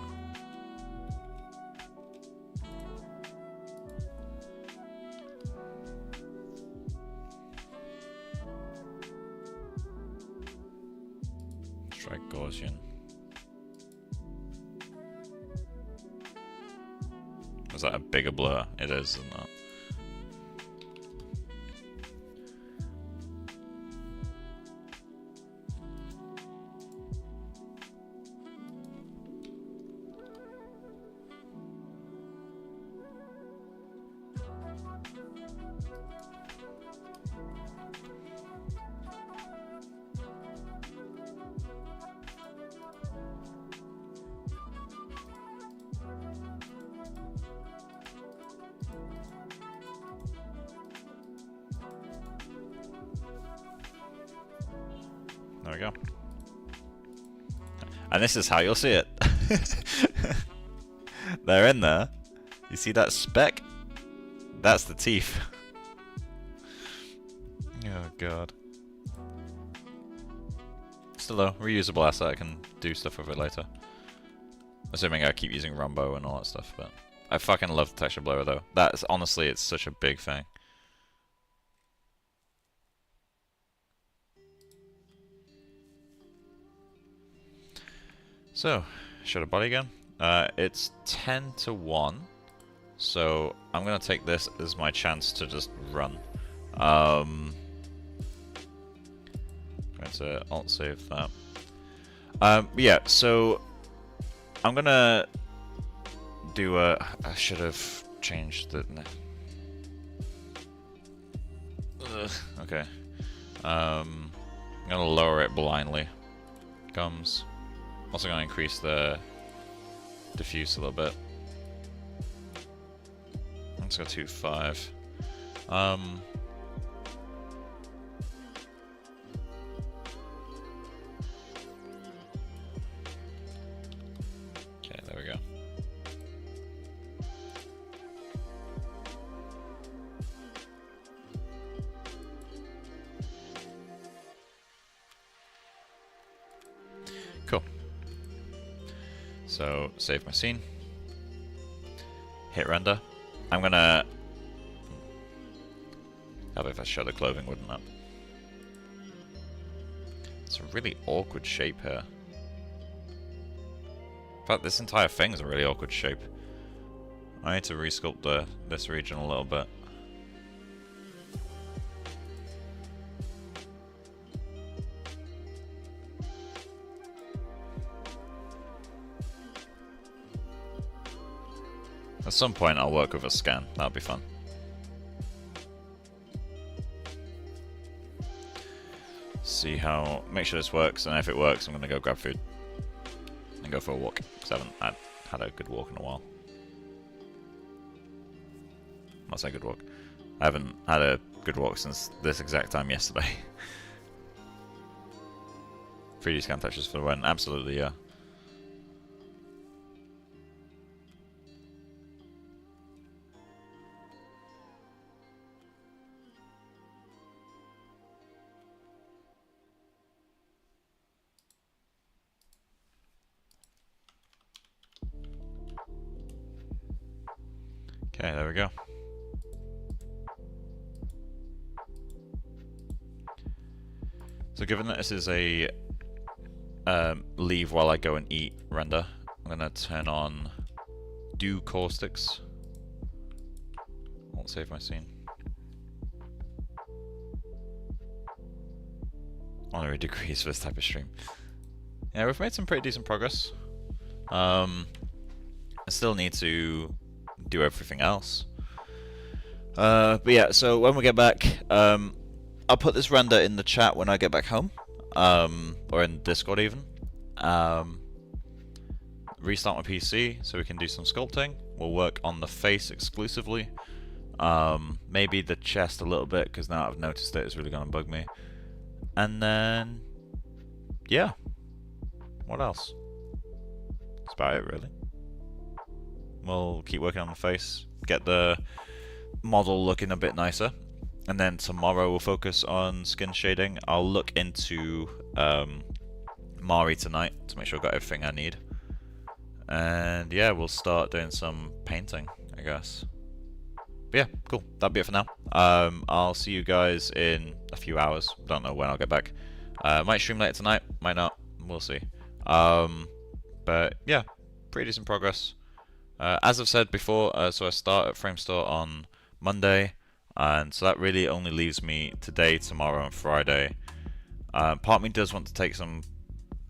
Let's try Gaussian. Is that a bigger blur? It is, isn't it? There we go. And this is how you'll see it. They're in there. You see that speck? That's the teeth. Oh god. Still though, reusable asset, I can do stuff with it later. Assuming I keep using Rumbo and all that stuff, but I fucking love the texture blower though. That's honestly, it's such a big thing. So, should I body again? It's 10 to 1, so I'm going to take this as my chance to just run. I'm going to alt-save that. Yeah, so I'm going to do a... I should have changed the... Okay. I'm gonna lower it blindly. Comes. Also gonna increase the diffuse a little bit. Let's go 2.5. Okay, there we go. Cool. So, save my scene. Hit render. I'm gonna... How about if I show the clothing, wouldn't that? It's a really awkward shape here. In fact, this entire thing is a really awkward shape. I need to resculpt this region a little bit. At some point I'll work with a scan, that'll be fun. See how, make sure this works, and if it works I'm gonna go grab food. And go for a walk, because I haven't had a good walk in a while. Not say good walk. I haven't had a good walk since this exact time yesterday. 3D scan touches for the win, absolutely, yeah. Okay, there we go. So given that this is a leave while I go and eat render, I'm going to turn on do caustics. Won't save my scene. Honorary degrees for this type of stream. Yeah, we've made some pretty decent progress. I still need to do everything else. But yeah, so when we get back, I'll put this render in the chat when I get back home, or in Discord even. Restart my PC so we can do some sculpting. We'll work on the face exclusively. Maybe the chest a little bit, because now I've noticed it, it's really going to bug me. And then, yeah. What else? That's about it, really. We'll keep working on the face, get the model looking a bit nicer, and then tomorrow we'll focus on skin shading. I'll look into Mari tonight to make sure I've got everything I need. And yeah, we'll start doing some painting, I guess. But yeah, cool. That'll be it for now. I'll see you guys in a few hours. Don't know when I'll get back. Might stream later tonight, might not. We'll see. But yeah, pretty decent progress. As I've said before, so I start at Framestore on Monday, and so that really only leaves me today, tomorrow, and Friday. Part of me does want to take some,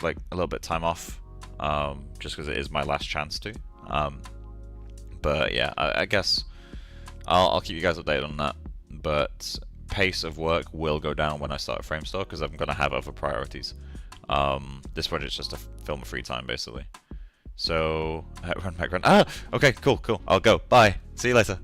like, a little bit of time off, just because it is my last chance to. But yeah, I guess I'll keep you guys updated on that. But pace of work will go down when I start at Framestore, because I'm going to have other priorities. This project's just a film of free time, basically. So, run back, run. Ah! Okay, cool. I'll go. Bye. See you later.